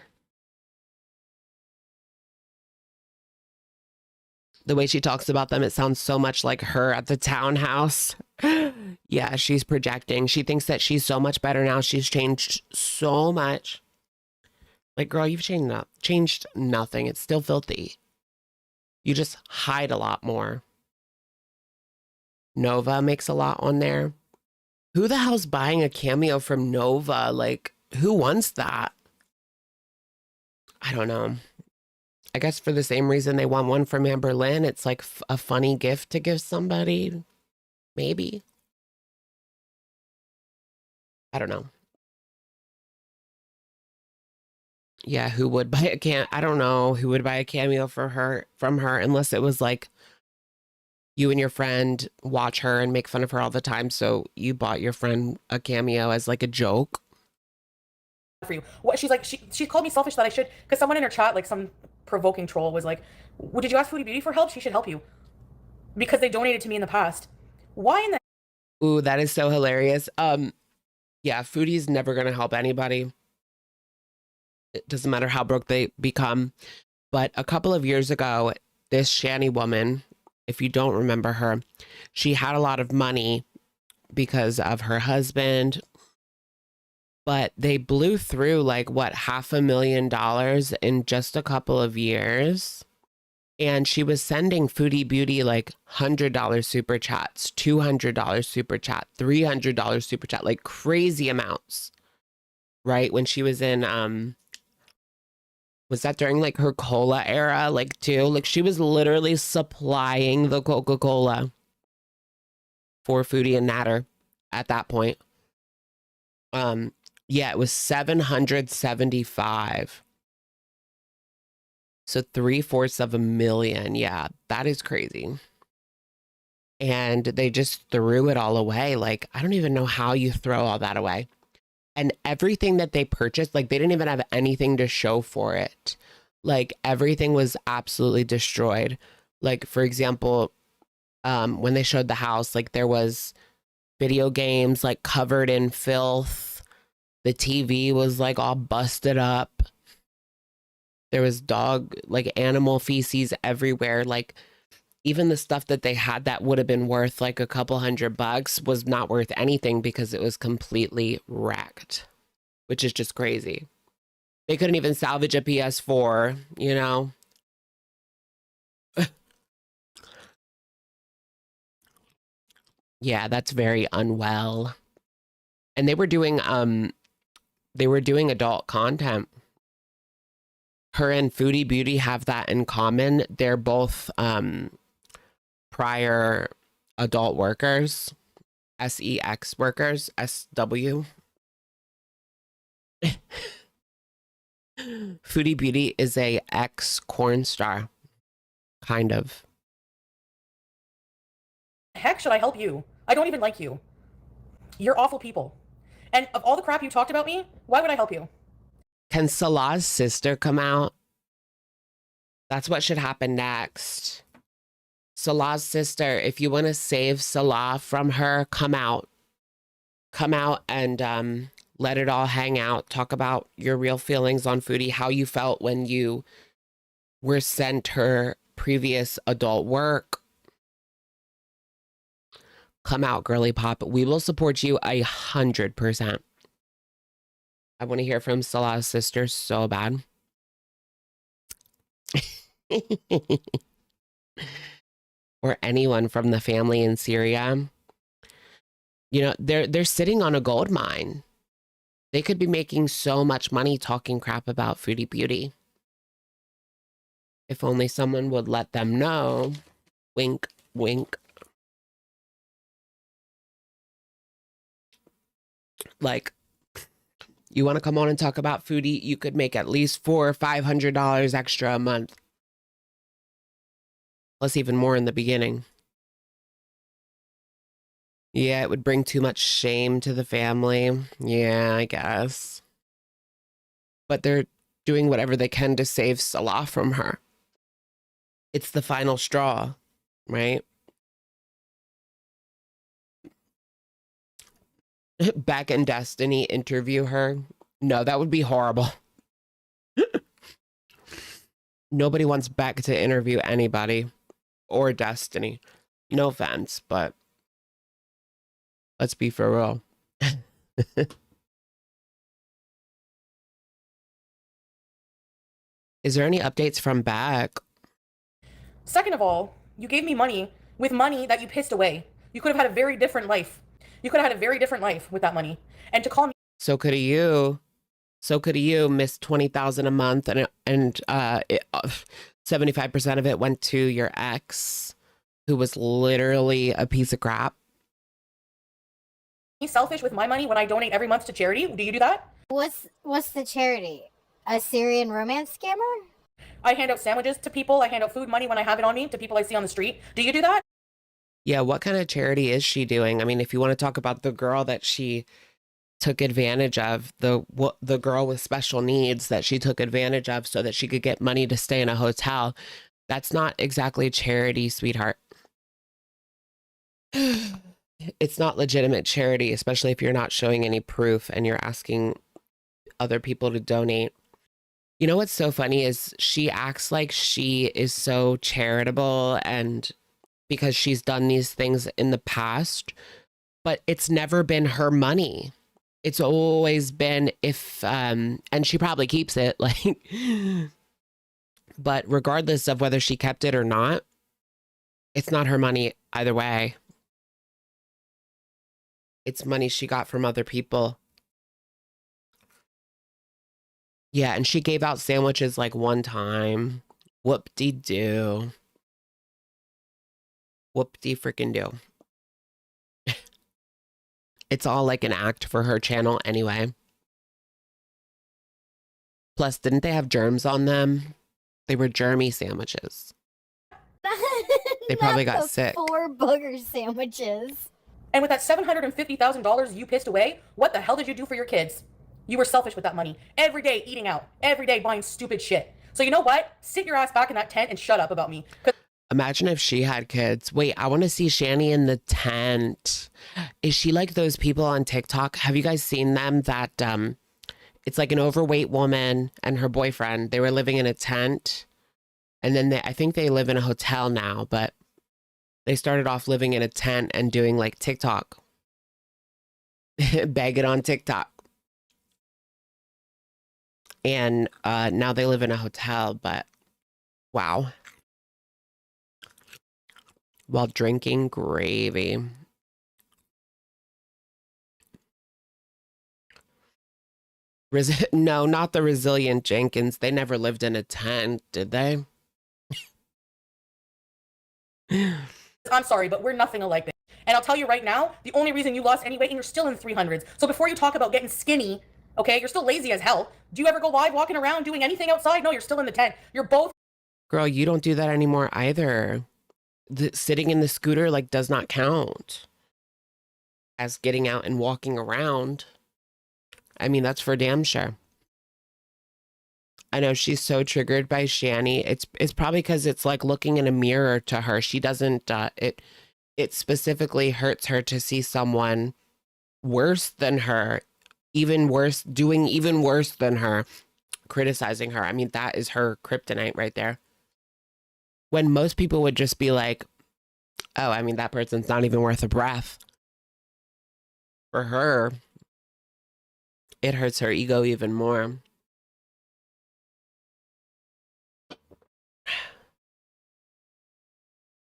The way she talks about them, it sounds so much like her at the townhouse. Yeah, she's projecting. She thinks that she's so much better now. She's changed so much. Like, girl, you've changed nothing. It's still filthy. You just hide a lot more. Nova makes a lot on there. Who the hell's buying a cameo from Nova? Like, who wants that? I don't know. I guess for the same reason they want one from Amberlynn. It's like a funny gift to give somebody. Maybe. I don't know. Yeah, who would buy a I don't know who would buy a cameo from her unless it was like you and your friend watch her and make fun of her all the time, so you bought your friend a cameo as like a joke. For you. What she's like, she called me selfish that I should, because someone in her chat, like some provoking troll, was like, well, did you ask Foodie Beauty for help? She should help you because they donated to me in the past. Why in the Ooh, that is so hilarious. Yeah, Foodie's never gonna help anybody. It doesn't matter how broke they become. But a couple of years ago, this Shanny woman, if you don't remember her, she had a lot of money because of her husband, but they blew through like what, $500,000 in just a couple of years. And she was sending Foodie Beauty like $100 super chats, $200 super chat, $300 super chat, like crazy amounts, right? When she was in, was that during like her cola era, like too? Like she was literally supplying the Coca-Cola for Foodie and Natter at that point. Yeah, it was 775. So 750,000. Yeah, that is crazy. And they just threw it all away. Like, I don't even know how you throw all that away. And everything that they purchased, like they didn't even have anything to show for it. Like everything was absolutely destroyed. Like, for example, when they showed the house, like there was video games like covered in filth. The TV was like all busted up. There was like animal feces everywhere. Like even the stuff that they had that would have been worth like a couple $100 was not worth anything because it was completely wrecked, which is just crazy. They couldn't even salvage a PS4, you know? Yeah, that's very unwell. And they were doing adult content. Her and Foodie Beauty have that in common. They're both prior adult workers, SEX workers, SW. Foodie Beauty is a ex-corn star, kind of. heck should I help you? I don't even like you. You're awful people. And of all the crap you talked about me, why would I help you? Can Salah's sister come out? That's what should happen next. Salah's sister, if you want to save Salah from her, come out. Come out and let it all hang out. Talk about your real feelings on Foodie, how you felt when you were sent her previous adult work. Come out, girly pop. We will support you 100%. I want to hear from Salah's sister so bad. or anyone from the family in Syria. You know, they're sitting on a gold mine. They could be making so much money talking crap about Foodie Beauty. If only someone would let them know. Wink, wink. Like, you want to come on and talk about Foodie? You could make at least $400 or $500 extra a month. Plus even more in the beginning. Yeah, it would bring too much shame to the family. Yeah, I guess. But they're doing whatever they can to save Salah from her. It's the final straw, right? Beck and Destiny interview her. No, that would be horrible. Nobody wants Beck to interview anybody or Destiny. No offense, but let's be for real. Is there any updates from Beck? Second of all, you gave me money with money that you pissed away. You could have had a very different life. You could have had a very different life with that money. And to call me So could have you. So could have you missed $20,000 a month, and 75% of it went to your ex, who was literally a piece of crap. selfish with my money when I donate every month to charity. Do you do that? What's the charity? A Syrian romance scammer? I hand out sandwiches to people. I hand out food money when I have it on me to people I see on the street. Do you do that? Yeah, what kind of charity is she doing? I mean, if you want to talk about the girl that she took advantage of, the girl with special needs that she took advantage of so that she could get money to stay in a hotel, that's not exactly charity, sweetheart. It's not legitimate charity, especially if you're not showing any proof and you're asking other people to donate. You know what's so funny is she acts like she is so charitable and because she's done these things in the past, but it's never been her money. It's always been and she probably keeps it, like, but regardless of whether she kept it or not, it's not her money either way. It's money she got from other people. Yeah, and she gave out sandwiches like one time. Whoop-de-doo. Whoop-de-freaking-do. It's all like an act for her channel anyway. Plus, didn't they have germs on them? They were germy sandwiches. They probably got sick. 4 booger sandwiches. And with that $750,000 you pissed away, what the hell did you do for your kids? You were selfish with that money. Every day eating out. Every day buying stupid shit. So you know what? Sit your ass back in that tent and shut up about me. Imagine if she had kids. Wait, I want to see Shanny in the tent. Is she like those people on TikTok? Have you guys seen them that it's like an overweight woman and her boyfriend. They were living in a tent. And then I think they live in a hotel now, but they started off living in a tent and doing like TikTok. Begging on TikTok. And now they live in a hotel, but wow. While drinking gravy. No, not the Resilient Jenkins. They never lived in a tent, did they? I'm sorry, but we're nothing alike, bitch. And I'll tell you right now, the only reason you lost any weight and you're still in the 300s. So before you talk about getting skinny, okay, you're still lazy as hell. Do you ever go live walking around doing anything outside? No, you're still in the tent. You're both. Girl, you don't do that anymore either. Sitting in the scooter like does not count as getting out and walking around. I mean, that's for damn sure. I know she's so triggered by Shanny. It's probably because it's like looking in a mirror to her. She doesn't, it specifically hurts her to see someone worse than her, even worse, doing even worse than her, criticizing her. I mean, that is her kryptonite right there. When most people would just be like, oh, I mean, that person's not even worth a breath. For her, it hurts her ego even more.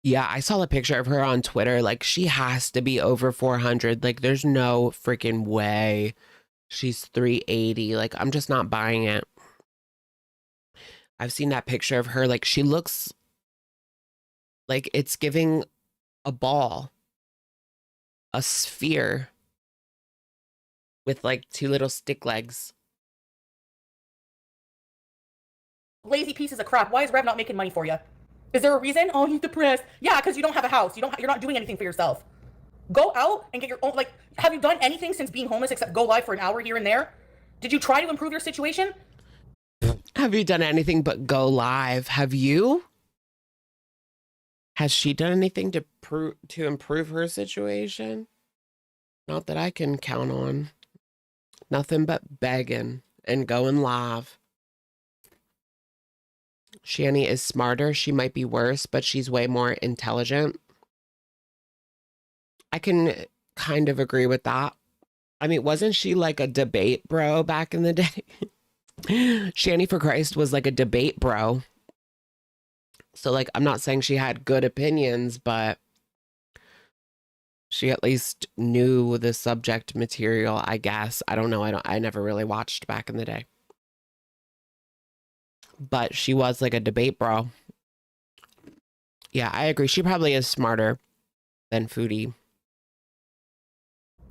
Yeah, I saw a picture of her on Twitter. Like, she has to be over 400. Like, there's no freaking way she's 380. Like, I'm just not buying it. I've seen that picture of her. Like, she looks like it's giving a ball, a sphere with like two little stick legs. Lazy pieces of crap. Why is Rev not making money for you? Is there a reason? Oh, he's depressed. Yeah, because you don't have a house. You're not doing anything for yourself. Go out and get your own. Like, have you done anything since being homeless except go live for an hour here and there? Did you try to improve your situation? Have you done anything but go live? Have you? Has she done anything to improve her situation? Not that I can count on. Nothing but begging and going live. Shanny is smarter. She might be worse, but she's way more intelligent. I can kind of agree with that. I mean, wasn't she like a debate bro back in the day? Shanny for Christ was like a debate bro. So like, I'm not saying she had good opinions, but she at least knew the subject material, I guess. I don't know. I never really watched back in the day. But she was like a debate bro. Yeah, I agree. She probably is smarter than Foodie.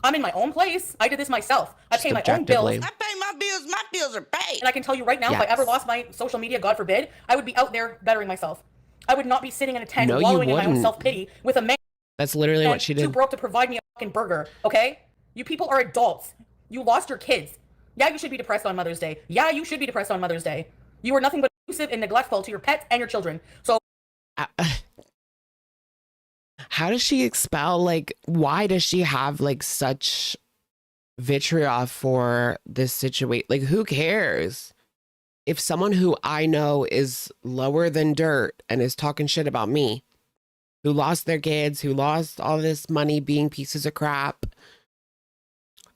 I'm in my own place. I did this myself. I pay my own bills. Objectively. I pay my bills. My bills are paid. And I can tell you right now, if I ever Yes. lost my social media, God forbid, I would be out there bettering myself. I would not be sitting in a tent No, you wallowing in my own wouldn't. self-pity with a man That's literally what she too did. broke to provide me a fucking burger, okay? You people are adults. You lost your kids. Yeah, you should be depressed on Mother's Day. Yeah, you should be depressed on Mother's Day. You are nothing but abusive and neglectful to your pets and your children. So How does she expel, like, why does she have like such vitriol for this situation? Like, who cares? If someone who I know is lower than dirt and is talking shit about me, who lost their kids, who lost all this money being pieces of crap,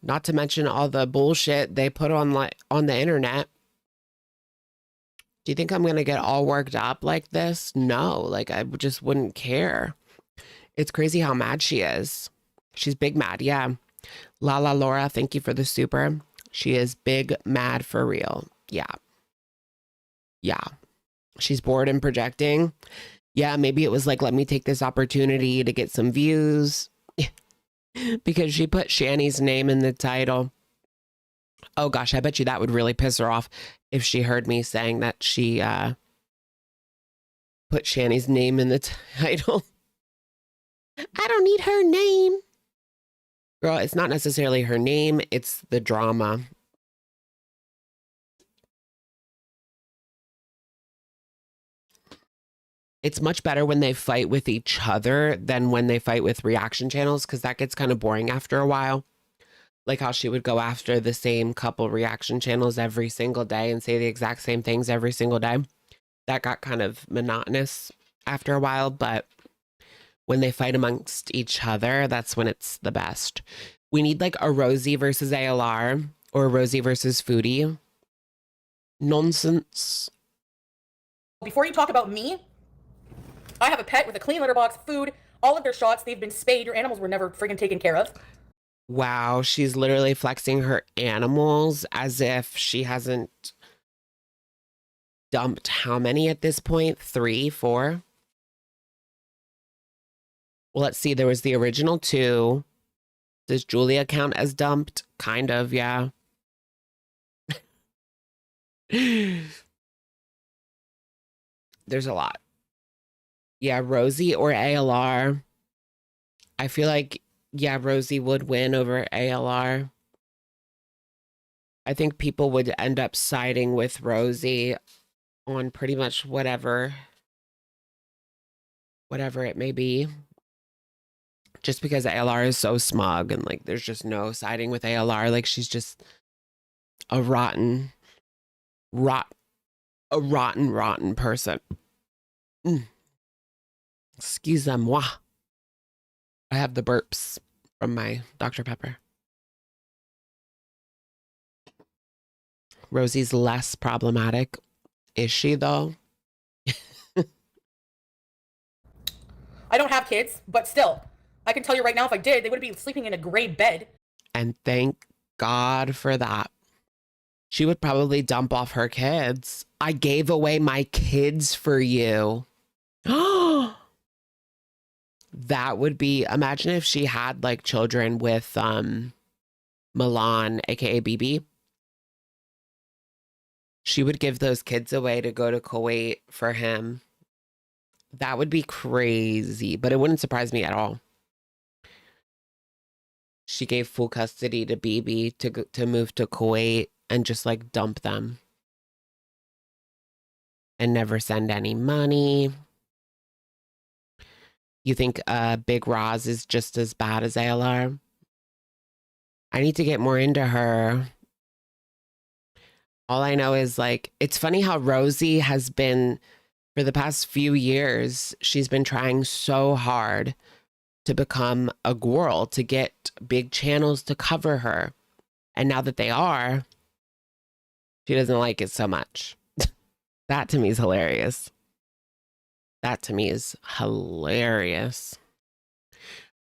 not to mention all the bullshit they put on the internet. Do you think I'm going to get all worked up like this? No, like I just wouldn't care. It's crazy how mad she is. She's big mad, yeah. Lala Laura, thank you for the super. She is big mad for real. Yeah. Yeah. She's bored and projecting. Yeah, maybe it was like, let me take this opportunity to get some views. Because she put Shanny's name in the title. Oh gosh, I bet you that would really piss her off if she heard me saying that she put Shanny's name in the title. I don't need her name. Girl, it's not necessarily her name, it's the drama. It's much better when they fight with each other than when they fight with reaction channels, because that gets kind of boring after a while. Like how she would go after the same couple reaction channels every single day and say the exact same things every single day. That got kind of monotonous after a while, but when they fight amongst each other, that's when it's the best. We need like a Rosie versus ALR or Rosie versus Foodie. Nonsense. before you talk about me, I have a pet with a clean litter box, food, all of their shots, they've been spayed. Your animals were never friggin' taken care of. Wow, she's literally flexing her animals as if she hasn't dumped how many at this point? 3, 4? Well, let's see. There was the original 2. Does Julia count as dumped? Kind of, yeah. There's a lot. Yeah, Rosie or ALR. I feel like, yeah, Rosie would win over ALR. I think people would end up siding with Rosie on pretty much whatever it may be. Just because ALR is so smug and like there's just no siding with ALR. Like she's just a rotten person. Excuse-moi. I have the burps from my Dr. Pepper. Rosie's less problematic. Is she though? I don't have kids, but still, I can tell you right now, if I did, they would be sleeping in a gray bed. And thank God for that. She would probably dump off her kids. I gave away my kids for you. That would be, imagine if she had like children with Milan, aka BB. She would give those kids away to go to Kuwait for him. That would be crazy, but it wouldn't surprise me at all. She gave full custody to BB to move to Kuwait and just like dump them and never send any money. You think Big Roz is just as bad as ALR? I need to get more into her. All I know is like, it's funny how Rosie has been, for the past few years, she's been trying so hard to become a gorl, to get big channels to cover her. And now that they are, she doesn't like it so much. That to me is hilarious. That to me is hilarious.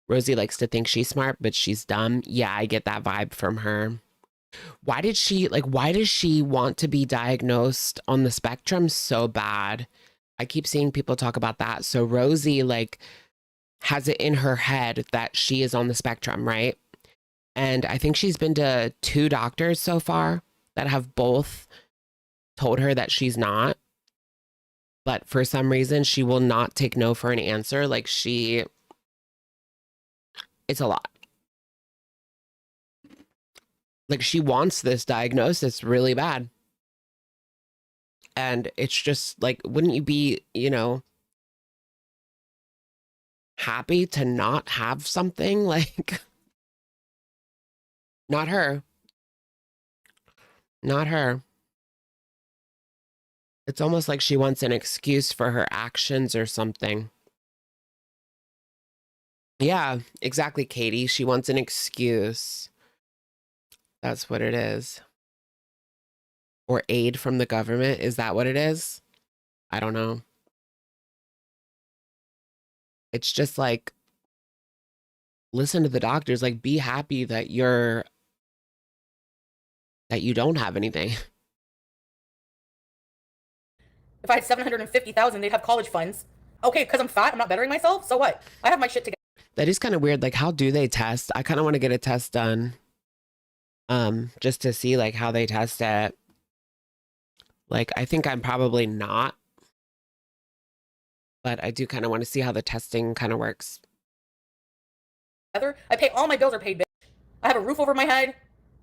Rosie likes to think she's smart, but she's dumb. Yeah, I get that vibe from her. Why does she want to be diagnosed on the spectrum so bad? I keep seeing people talk about that. So Rosie like has it in her head that she is on the spectrum, right? And I think she's been to 2 doctors so far that have both told her that she's not. But for some reason, she will not take no for an answer. Like it's a lot. Like she wants this diagnosis really bad. And it's just like, wouldn't you be, happy to not have something? Like, not her. Not her. It's almost like she wants an excuse for her actions or something. Yeah, exactly, Katie. She wants an excuse. That's what it is. Or aid from the government. Is that what it is? I don't know. It's just like, listen to the doctors. Like, be happy that you don't have anything. If I had 750,000, they'd have college funds. Okay, because I'm fat, I'm not bettering myself. So what? I have my shit together. That is kind of weird. Like, how do they test? I kind of want to get a test done. Just to see like how they test it. Like, I think I'm probably not. But I do kind of want to see how the testing kind of works. I pay, all my bills are paid, bitch. I have a roof over my head.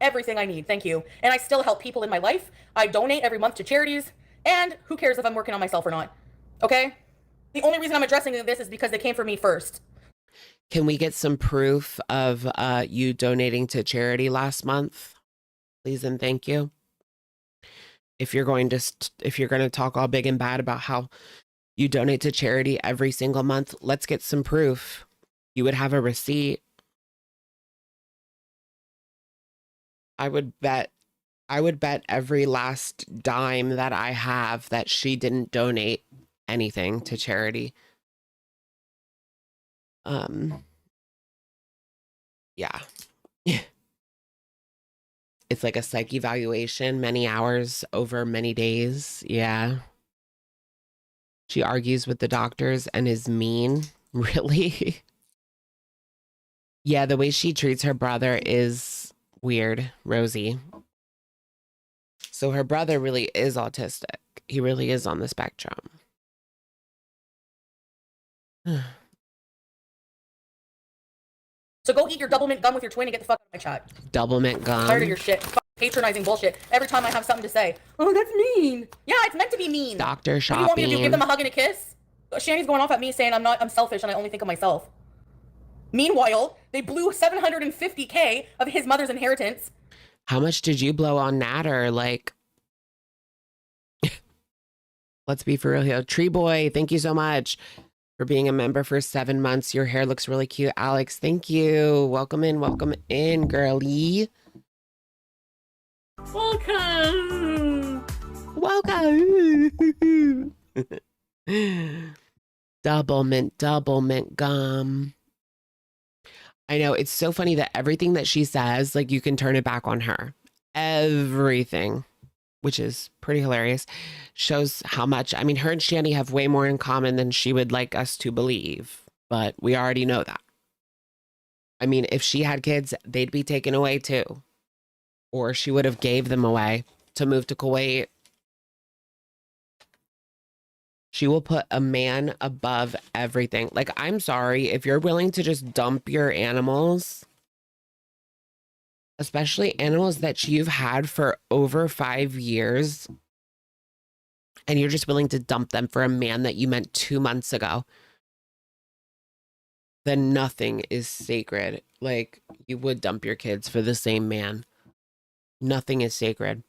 Everything I need, thank you. And I still help people in my life. I donate every month to charities. And who cares if I'm working on myself or not? Okay? The only reason I'm addressing this is because they came for me first. Can we get some proof of you donating to charity last month? Please and thank you. If you're going to talk all big and bad about how you donate to charity every single month, let's get some proof. You would have a receipt. I would bet every last dime that I have that she didn't donate anything to charity. Yeah. It's like a psych evaluation, many hours over many days. Yeah. She argues with the doctors and is mean. Really? Yeah, the way she treats her brother is weird, Rosie. So her brother really is autistic. He really is on the spectrum. So go eat your double mint gum with your twin and get the fuck out of my chat. Double mint gum. I'm tired of your shit. Fuck patronizing bullshit. Every time I have something to say, oh, that's mean. Yeah, it's meant to be mean. Doctor What do you want me to do? shopping. Give them a hug and a kiss? Shanny's going off at me saying I'm selfish and I only think of myself. Meanwhile, they blew 750K of his mother's inheritance. How much did you blow on Natter? Like, let's be for real here. Tree Boy, thank you so much for being a member for 7 months. Your hair looks really cute. Alex, thank you. Welcome in, girlie. Welcome. Welcome. Double mint gum. I know, it's so funny that everything that she says, like, you can turn it back on her. Everything, which is pretty hilarious. Shows how much, I mean, her and Shanny have way more in common than she would like us to believe, but we already know that. I mean, if she had kids, they'd be taken away too. Or she would have gave them away to move to Kuwait. She will put a man above everything. Like, I'm sorry, if you're willing to just dump your animals, especially animals that you've had for over 5 years, and you're just willing to dump them for a man that you met 2 months ago, then nothing is sacred. Like, you would dump your kids for the same man. Nothing is sacred.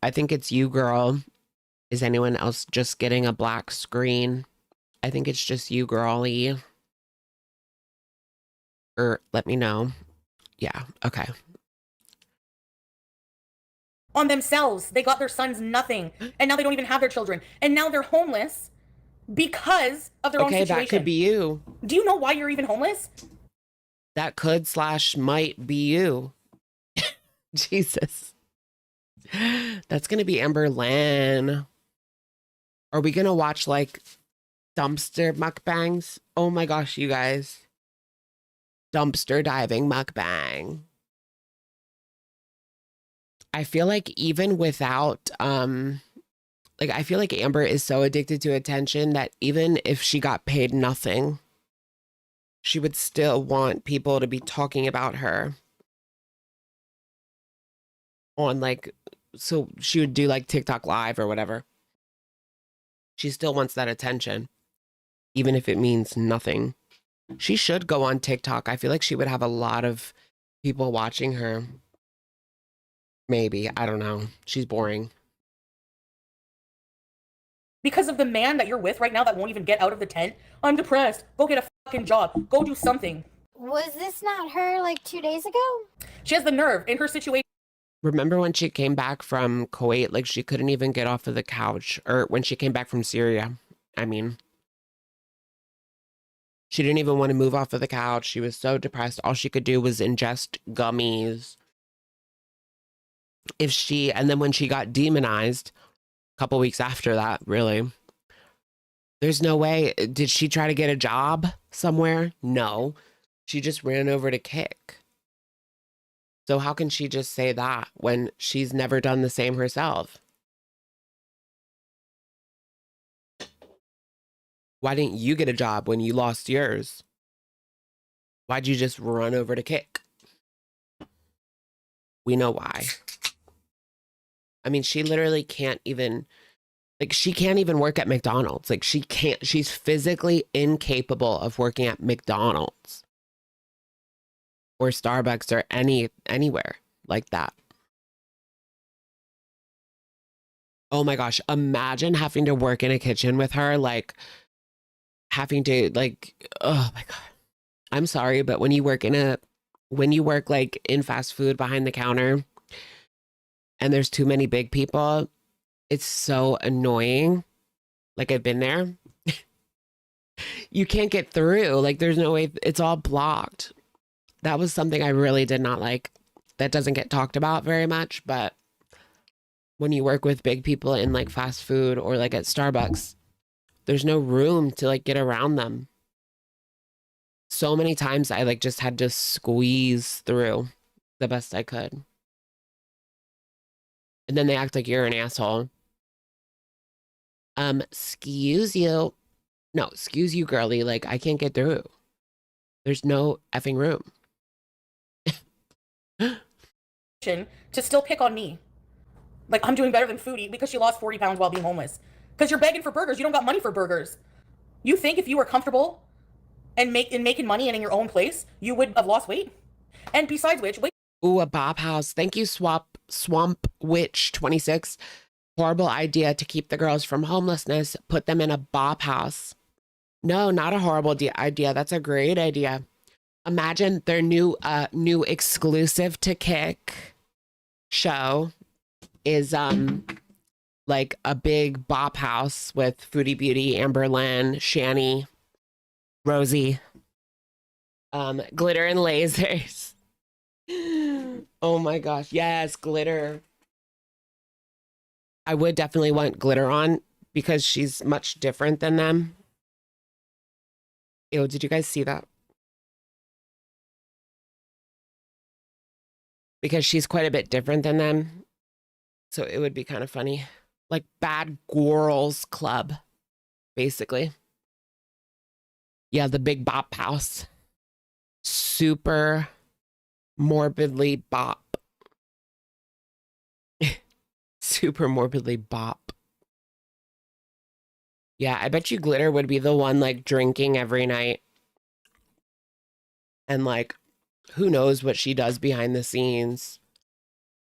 I think it's you, girl. Is anyone else just getting a black screen? I think it's just you, girlie. Or let me know. Yeah, okay. On themselves. They got their sons nothing. And now they don't even have their children. And now they're homeless because of their own situation. Okay, that could be you. Do you know why you're even homeless? That could / might be you. Jesus. That's going to be Amberlynn. Are we going to watch like dumpster mukbangs? Oh my gosh, you guys. Dumpster diving mukbang. I feel like even without, like, I feel like Amber is so addicted to attention that even if she got paid nothing, she would still want people to be talking about her on, like, so she would do like TikTok live or whatever. She still wants that attention, even if it means nothing. She should go on TikTok. I feel like she would have a lot of people watching her. Maybe. I don't know. She's boring. Because of the man that you're with right now that won't even get out of the tent. I'm depressed. Go get a fucking job. Go do something. Was this not her like 2 days ago? She has the nerve in her situation. Remember when she came back from Kuwait, like she couldn't even get off of the couch, or when she came back from Syria, I mean, she didn't even want to move off of the couch. She was so depressed. All she could do was ingest gummies. And then when she got demonized, a couple weeks after that, really, there's no way. Did she try to get a job somewhere? No, she just ran over to kick. So how can she just say that when she's never done the same herself? Why didn't you get a job when you lost yours? Why'd you just run over to kick? We know why. I mean, she literally can't even, like, she can't even work at McDonald's. Like, she's physically incapable of working at McDonald's or Starbucks or anywhere like that. Oh my gosh, imagine having to work in a kitchen with her, like having to, like, oh my God. I'm sorry, but when you work like in fast food behind the counter and there's too many big people, it's so annoying. Like, I've been there. You can't get through. Like, there's no way, it's all blocked. That was something I really did not like. That doesn't get talked about very much, but when you work with big people in like fast food or like at Starbucks, there's no room to like get around them. So many times I like just had to squeeze through the best I could. And then they act like you're an asshole. Excuse you. No, excuse you, girly. Like, I can't get through. There's no effing room. To still pick on me. Like, I'm doing better than Foodie because she lost 40 pounds while being homeless. Because you're begging for burgers. You don't got money for burgers. You think if you were comfortable and making money and in your own place, you would have lost weight? And besides which, wait. Ooh, a Bob house. Thank you, Swamp Witch 26. Horrible idea to keep the girls from homelessness. Put them in a Bob house. No, not a horrible idea. That's a great idea. Imagine their new exclusive to Kick show is like a big bop house with Foodie Beauty, Amberlynn, Shanny, Rosie, glitter and lasers. Oh my gosh. Yes, glitter. I would definitely want glitter on because she's much different than them. Ew, did you guys see that? Because she's quite a bit different than them. So it would be kind of funny. Like Bad Girls Club, basically. Yeah, the big bop house. Super morbidly bop. Super morbidly bop. Yeah, I bet you Glitter would be the one like drinking every night. And like, who knows what she does behind the scenes.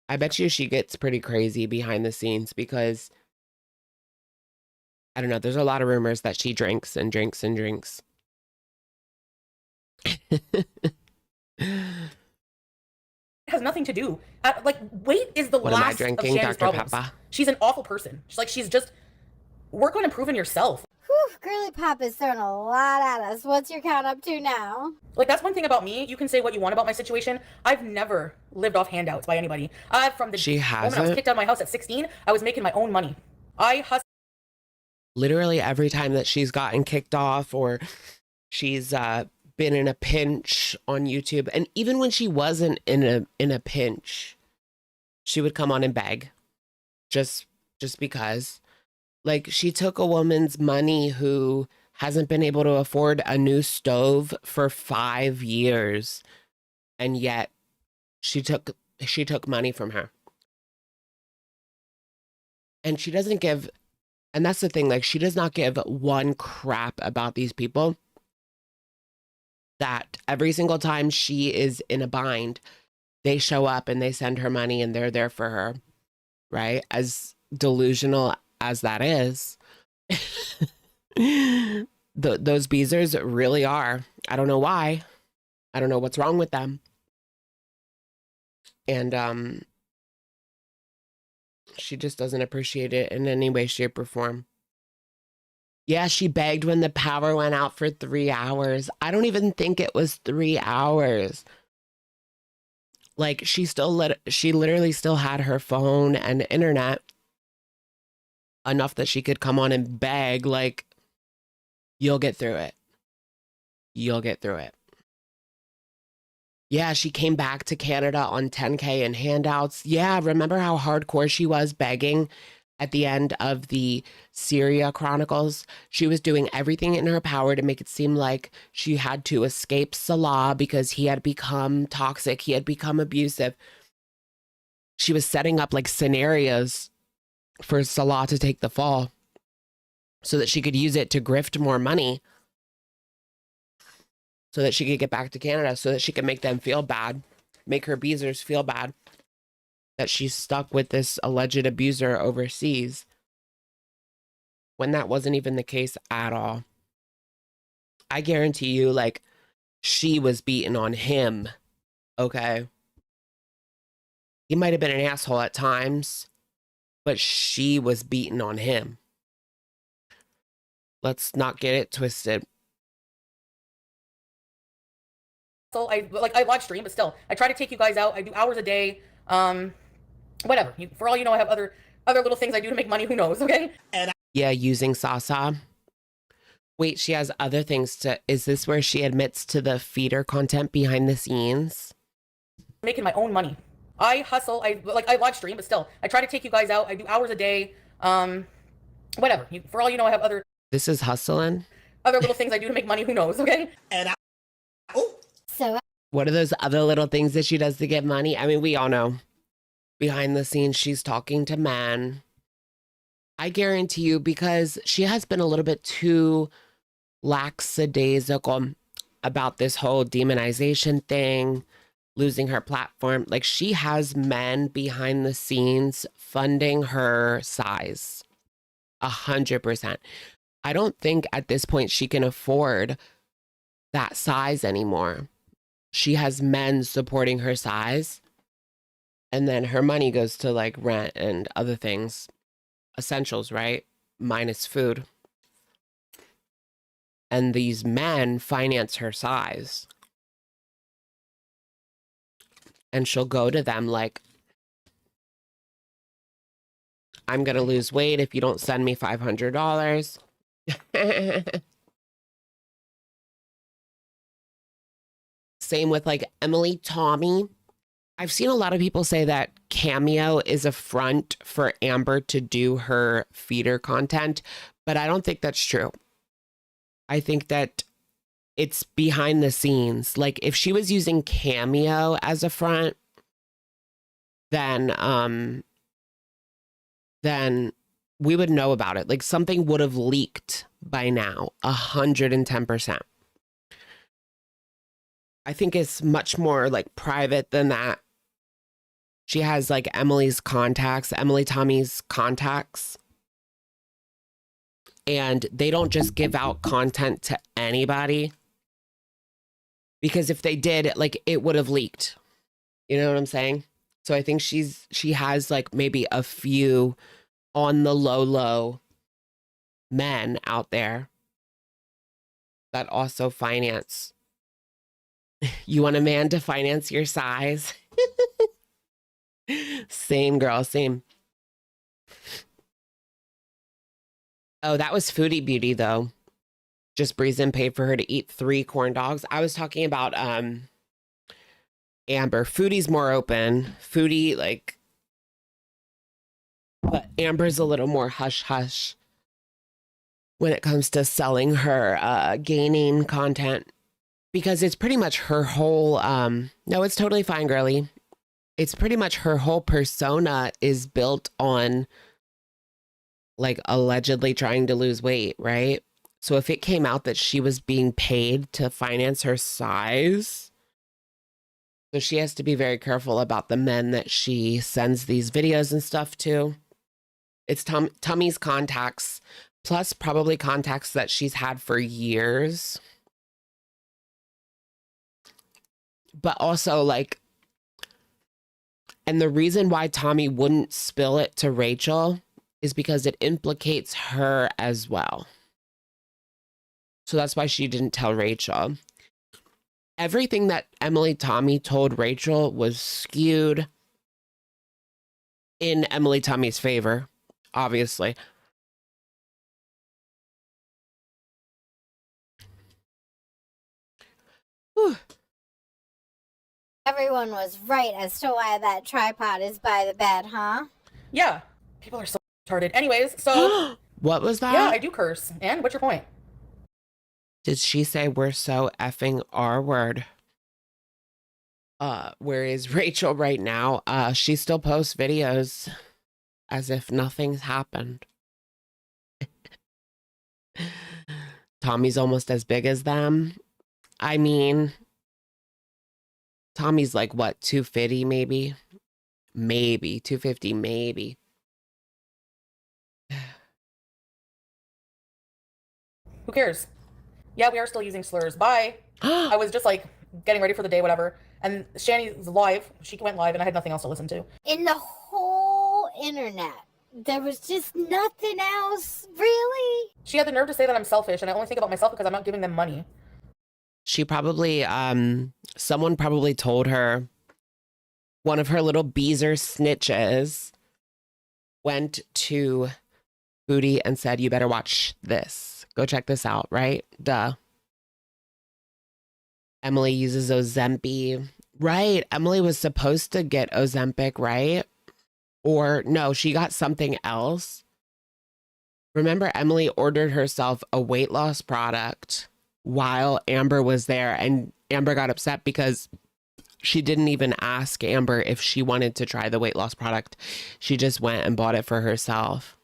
I bet you she gets pretty crazy behind the scenes because, I don't know, there's a lot of rumors that she drinks and drinks and drinks. Has nothing to do. Like, weight is the What am I last of drinking, Shanny's Dr. problems. Peppa? She's an awful person. She's just work on improving yourself. Whew, Girly Pop is throwing a lot at us. What's your count up to now? Like, that's one thing about me. You can say what you want about my situation. I've never lived off handouts by anybody. From the She moment I was hasn't? kicked out of my house at 16, I was making my own money. I hustled. Literally every time that she's gotten kicked off or she's been in a pinch on YouTube, and even when she wasn't in a pinch, she would come on and beg just because. Like, she took a woman's money who hasn't been able to afford a new stove for 5 years, and yet she took money from her. And she doesn't give, and that's the thing, like, she does not give one crap about these people. That every single time she is in a bind, they show up and they send her money and they're there for her, right? As delusional as that is, those Beezers really are. I don't know why. I don't know what's wrong with them. And she just doesn't appreciate it in any way, shape, or form. Yeah, she begged when the power went out for 3 hours. I don't even think it was 3 hours. Like, she literally still had her phone and internet enough that she could come on and beg, like, you'll get through it. You'll get through it. Yeah, she came back to Canada on 10K and handouts. Yeah, remember how hardcore she was begging at the end of the Syria Chronicles? She was doing everything in her power to make it seem like she had to escape Salah because he had become toxic. He had become abusive. She was setting up like scenarios for Salah to take the fall so that she could use it to grift more money so that she could get back to Canada, so that she could make them feel bad, make her Beezers feel bad that she's stuck with this alleged abuser overseas when that wasn't even the case at all. I guarantee you, like, she was beating on him, okay? He might have been an asshole at times, but she was beating on him. Let's not get it twisted. So I live stream, but still, I try to take you guys out. I do hours a day. Whatever. For all you know, I have other little things I do to make money. Who knows? Okay. Yeah, using Sasa. Wait, she has other things to. Is this where she admits to the feeder content behind the scenes? Making my own money. I hustle. I live stream, but still, I try to take you guys out. I do hours a day. Whatever. For all you know, I have other This is hustling. little things I do to make money. Who knows? Okay. So What are those other little things that she does to get money? I mean, we all know. Behind the scenes, she's talking to men. I guarantee you, because she has been a little bit too lackadaisical about this whole demonization thing, losing her platform. Like, she has men behind the scenes funding her size. 100%. I don't think at this point she can afford that size anymore. She has men supporting her size, and then her money goes to like rent and other things. essentials, right? Minus food. And these men finance her size. And she'll go to them like, I'm going to lose weight if you don't send me $500. Same with like Emily Tommy. I've seen a lot of people say that Cameo is a front for Amber to do her feeder content, but I don't think that's true. I think that it's behind the scenes. Like if she was using Cameo as a front, then we would know about it. Like something would have leaked by now, 110%. I think it's much more like private than that. She has like Emily Tommy's contacts. And they don't just give out content to anybody. Because if they did, like it would have leaked. You know what I'm saying? So I think she has like maybe a few on the low men out there that also finance. You want a man to finance your size? Same, girl, same. Oh, that was Foodie Beauty, though. Just Breezin paid for her to eat 3 corn dogs. I was talking about Amber. Foodie's more open. Foodie, like... But Amber's a little more hush-hush when it comes to selling her gaining content. Because it's pretty much her whole... No, it's totally fine, girly. It's pretty much her whole persona is built on... like allegedly trying to lose weight, right? So if it came out that she was being paid to finance her size, so she has to be very careful about the men that she sends these videos and stuff to. It's Tummy's contacts, plus probably contacts that she's had for years. But also like, and the reason why Tommy wouldn't spill it to Rachel is because it implicates her as well. So that's why she didn't tell Rachel. Everything that Emily Tommy told Rachel was skewed in Emily Tommy's favor, obviously. Whew. Everyone was right as to why that tripod is by the bed, huh? Yeah. People are so retarded. Anyways, so... What was that? Yeah, I do curse. And what's your point? Did she say we're so effing R-word? Where is Rachel right now? She still posts videos as if nothing's happened. Tommy's almost as big as them. I mean, Tommy's like, what, 250 maybe? Maybe, 250 maybe. Who cares? Yeah, we are still using slurs. Bye. I was just like getting ready for the day, whatever. And Shanny's live. She went live and I had nothing else to listen to. In the whole internet, there was just nothing else, really? She had the nerve to say that I'm selfish and I only think about myself because I'm not giving them money. She probably, someone probably told her, one of her little Beezer snitches went to Foodie and said, you better watch this. Go check this out, right? Duh. Emily uses Ozempic. Right. Emily was supposed to get Ozempic, right? Or no, she got something else. Remember, Emily ordered herself a weight loss product while Amber was there, and Amber got upset because she didn't even ask Amber if she wanted to try the weight loss product. She just went and bought it for herself.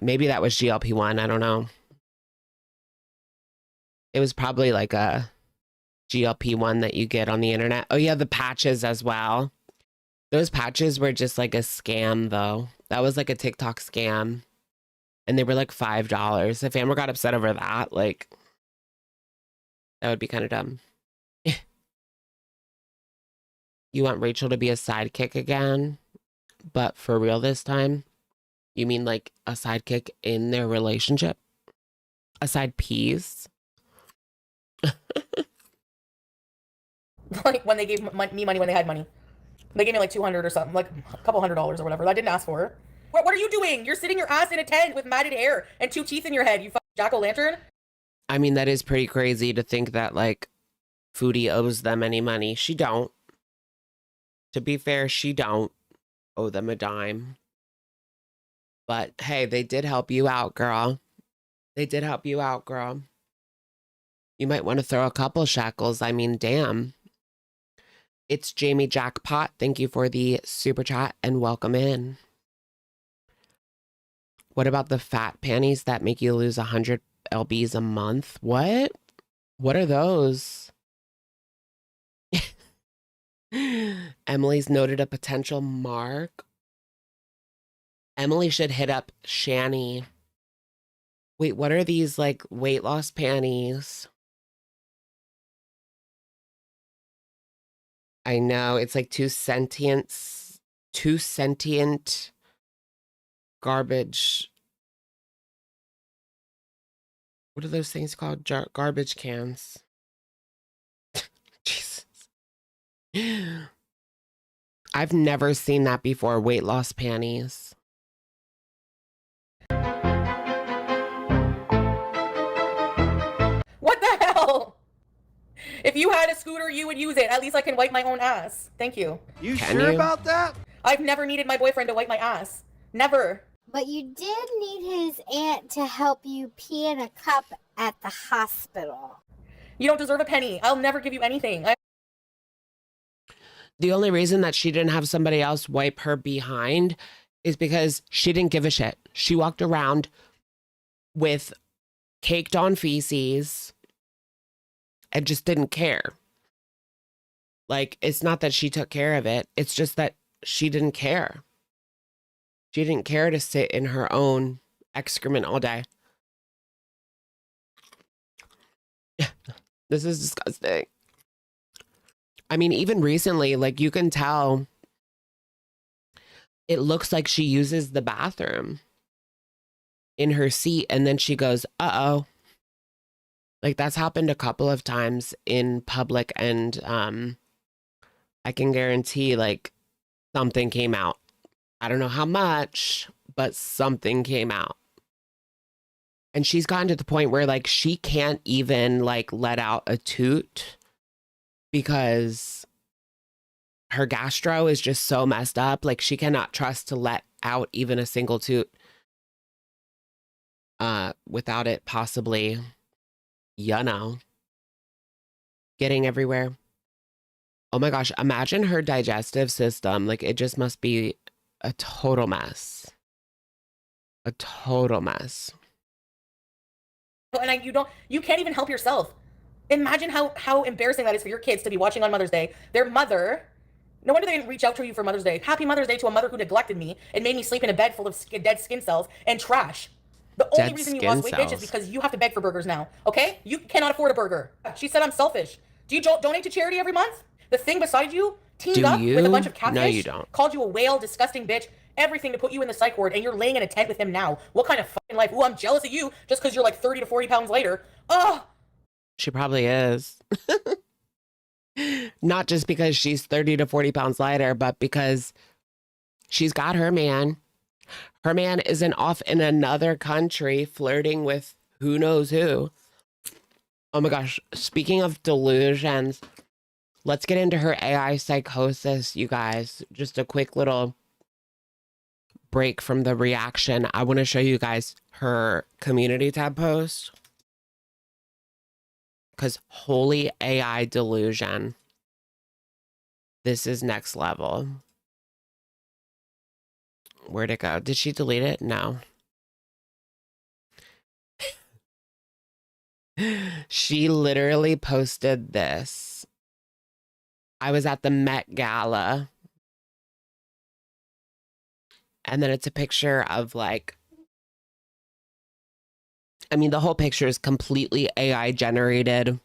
Maybe that was GLP-1. I don't know. It was probably like a GLP-1 that you get on the internet. Oh, yeah, the patches as well. Those patches were just like a scam, though. That was like a TikTok scam. And they were like $5. If Amber got upset over that, like, that would be kind of dumb. You want Rachel to be a sidekick again? But for real this time? You mean like a sidekick in their relationship? A side piece? Like when they gave me money when they had money. They gave me like 200 or something, like a couple $100s or whatever. I didn't ask for. What are you doing? You're sitting your ass in a tent with matted hair and 2 teeth in your head, you fucking jack-o'-lantern. I mean, that is pretty crazy to think that like Foodie owes them any money. She don't. To be fair, she don't owe them a dime. But hey, they did help you out, girl. They did help you out, girl. You might want to throw a couple shackles. I mean, damn. It's Jamie Jackpot. Thank you for the super chat and welcome in. What about the fat panties that make you lose 100 lbs a month? What? What are those? Emily's noted a potential mark. Emily should hit up Shanny. Wait, what are these like weight loss panties? I know, it's like two sentient garbage. What are those things called? Garbage cans. Jesus. I've never seen that before. Weight loss panties. What the hell? If you had a scooter, you would use it. At least I can wipe my own ass. Thank you. You Can sure you? about that? I've never needed my boyfriend to wipe my ass. Never. But you did need his aunt to help you pee in a cup at the hospital. You don't deserve a penny. I'll never give you anything. The only reason that she didn't have somebody else wipe her behind is because she didn't give a shit. She walked around with caked on feces and just didn't care. Like, it's not that she took care of it. It's just that she didn't care. She didn't care to sit in her own excrement all day. This is disgusting. I mean, even recently, like, you can tell it looks like she uses the bathroom in her seat and then she goes, uh-oh. Like, that's happened a couple of times in public, and I can guarantee, like, something came out. I don't know how much, but something came out. And she's gotten to the point where, like, she can't even, like, let out a toot because her gastro is just so messed up. Like, she cannot trust to let out even a single toot without it possibly, you know, getting everywhere. Oh my gosh, imagine her digestive system. Like, it just must be a total mess. A total mess. And you can't even help yourself. Imagine how embarrassing that is for your kids to be watching on Mother's Day. Their mother, no wonder they didn't reach out to you for Mother's Day. Happy Mother's Day to a mother who neglected me and made me sleep in a bed full of dead skin cells and trash. The only reason you lost weight, bitch, is because you have to beg for burgers now, okay? You cannot afford a burger. She said I'm selfish. Do you donate to charity every month? The thing beside you teamed up with a bunch of catfish. No, you don't. Called you a whale, disgusting bitch, everything to put you in the psych ward, and you're laying in a tent with him now. What kind of fucking life? Ooh, I'm jealous of you just because you're like 30 to 40 pounds lighter. Oh! She probably is. Not just because she's 30 to 40 pounds lighter, but because she's got her man. Her man isn't off in another country flirting with who knows who. Oh my gosh. Speaking of delusions, let's get into her AI psychosis, you guys. Just a quick little break from the reaction. I want to show you guys her community tab post. Because holy AI delusion. This is next level. Where'd it go? Did she delete it? No. She literally posted this. I was at the Met Gala. And then it's a picture of like, I mean, the whole picture is completely AI generated.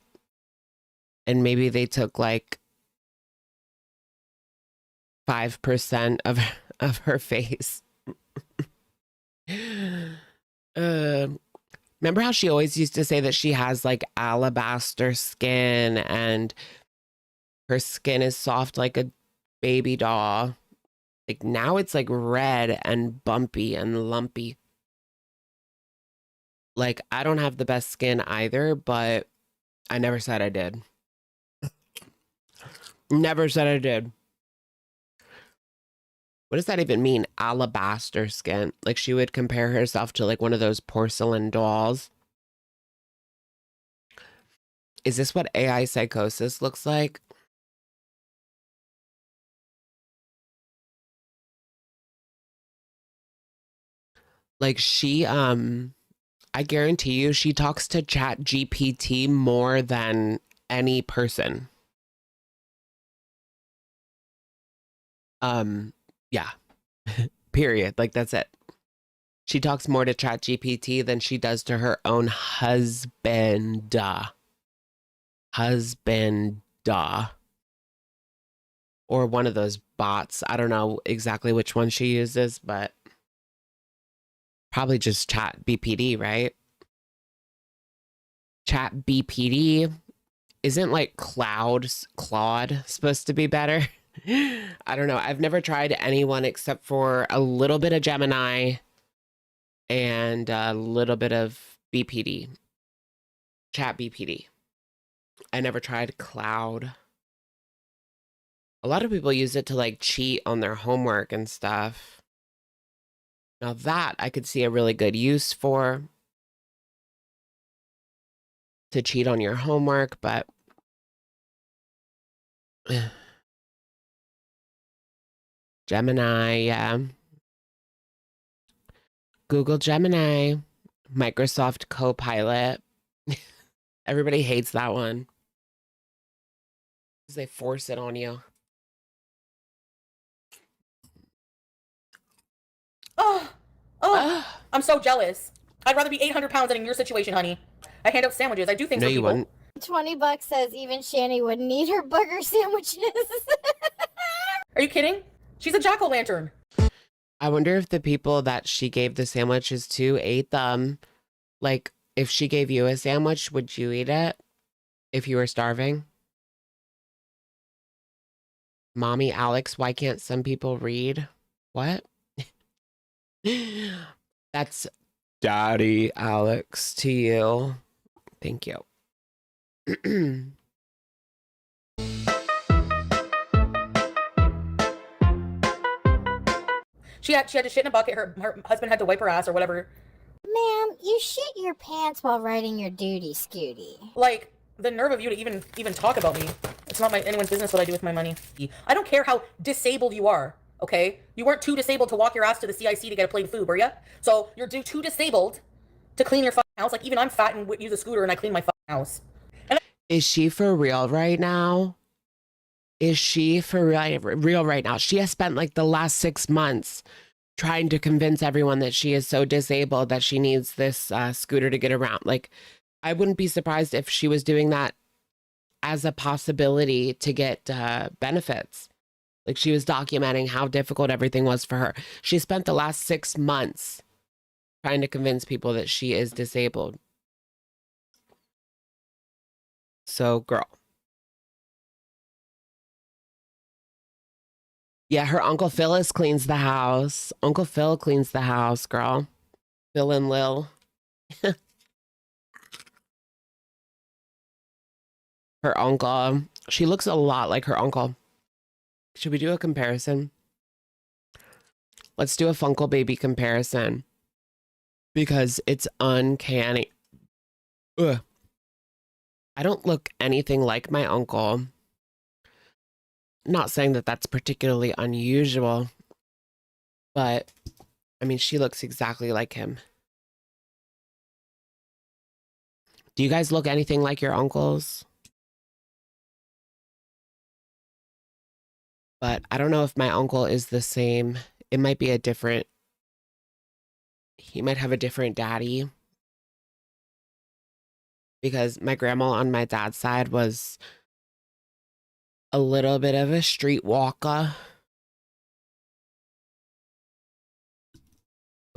And maybe they took like 5% of her face. Remember how she always used to say that she has like alabaster skin and her skin is soft like a baby doll? Like now it's like red and bumpy and lumpy. Like I don't have the best skin either, but I never said I did. Never said I did. What does that even mean? Alabaster skin. Like she would compare herself to like one of those porcelain dolls. Is this what AI psychosis looks like? Like she, I guarantee you she talks to Chat GPT more than any person. Yeah. Period. Like that's it. She talks more to Chat GPT than she does to her own husband. Husband. Or one of those bots. I don't know exactly which one she uses, but probably just Chat BPD, right? Chat BPD isn't like Claude supposed to be better? I don't know. I've never tried anyone except for a little bit of Gemini and a little bit of BPD. Chat BPD. I never tried Cloud. A lot of people use it to like cheat on their homework and stuff. Now that I could see a really good use for. To cheat on your homework, but Gemini, yeah. Google Gemini, Microsoft Copilot. Everybody hates that one because they force it on you. Oh, I'm so jealous. I'd rather be 800 pounds than in your situation, honey. I hand out sandwiches. I do things No, for you people. wouldn't. $20 says even Shanny wouldn't eat her booger sandwiches. Are you kidding? She's a jack-o'-lantern. I wonder if the people that she gave the sandwiches to ate them. Like, if she gave you a sandwich, would you eat it if you were starving? Mommy Alex, why can't some people read? What? That's Daddy Alex to you. Thank you. She had to shit in a bucket. Her husband had to wipe her ass or whatever. Ma'am, you shit your pants while riding your duty scooty. Like, the nerve of you to even talk about me. It's not anyone's business what I do with my money. I don't care how disabled you are, okay? You weren't too disabled to walk your ass to the CIC to get a plate of food, were you? So you're too disabled to clean your fucking house. Like, even I'm fat and use a scooter and I clean my fucking house. Is she for real right now? Is she for real right now? She has spent like the last 6 months trying to convince everyone that she is so disabled that she needs this scooter to get around. Like, I wouldn't be surprised if she was doing that as a possibility to get benefits. Like, she was documenting how difficult everything was for her. She spent the last 6 months trying to convince people that she is disabled. So, girl. Yeah, her Uncle Phyllis cleans the house. Uncle Phil cleans the house, girl. Phil and Lil. Her uncle. She looks a lot like her uncle. Should we do a comparison? Let's do a Funkle Baby comparison. Because it's uncanny. Ugh. I don't look anything like my uncle. Not saying that that's particularly unusual. But, I mean, she looks exactly like him. Do you guys look anything like your uncles? But I don't know if my uncle is the same. It might be a different... He might have a different daddy. Because my grandma on my dad's side was a little bit of a streetwalker.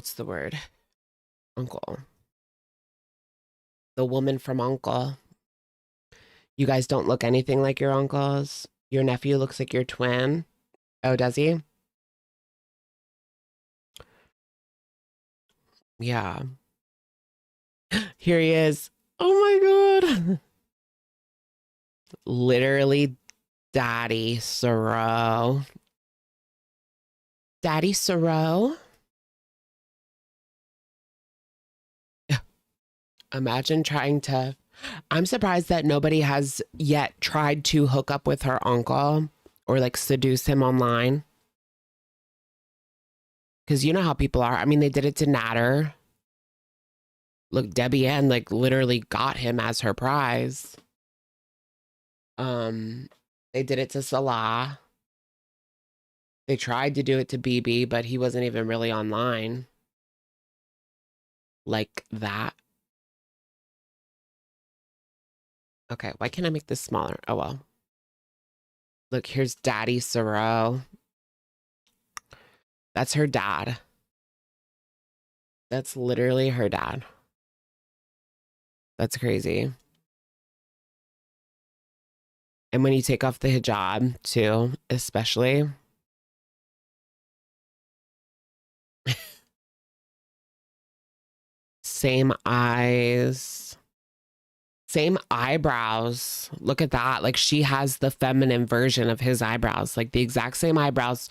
what's the word? Uncle. The woman from Uncle. You guys don't look anything like your uncles. Your nephew looks like your twin. Oh, does he? Yeah. Here he is. Oh my God. Literally Daddy Sorrow. Daddy Sorrow? Imagine trying to... I'm surprised that nobody has yet tried to hook up with her uncle or like seduce him online. Because you know how people are. I mean, they did it to Natter. Look, Debbie Ann like literally got him as her prize. They did it to Salah. They tried to do it to BB, but he wasn't even really online. Like that. Okay, why can't I make this smaller? Oh, well. Look, here's Daddy Sorrow. That's her dad. That's literally her dad. That's crazy. And when you take off the hijab, too, especially. Same eyes. Same eyebrows. Look at that. Like, she has the feminine version of his eyebrows. Like, the exact same eyebrows,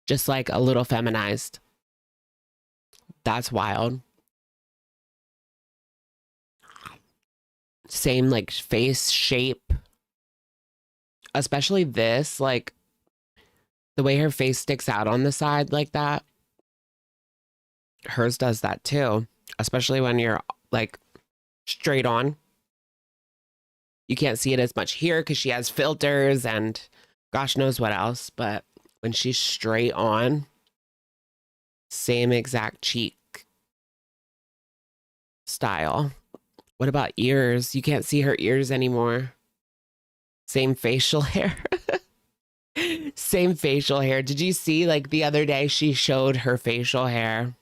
just like a little feminized. That's wild. Same, like, face shape. Especially this, like, the way her face sticks out on the side like that. Hers does that, too. Especially when you're, like, straight on. You can't see it as much here because she has filters and gosh knows what else. But when she's straight on, same exact cheek style. What about ears? You can't see her ears anymore. Same facial hair. Same facial hair. Did you see, like, the other day she showed her facial hair?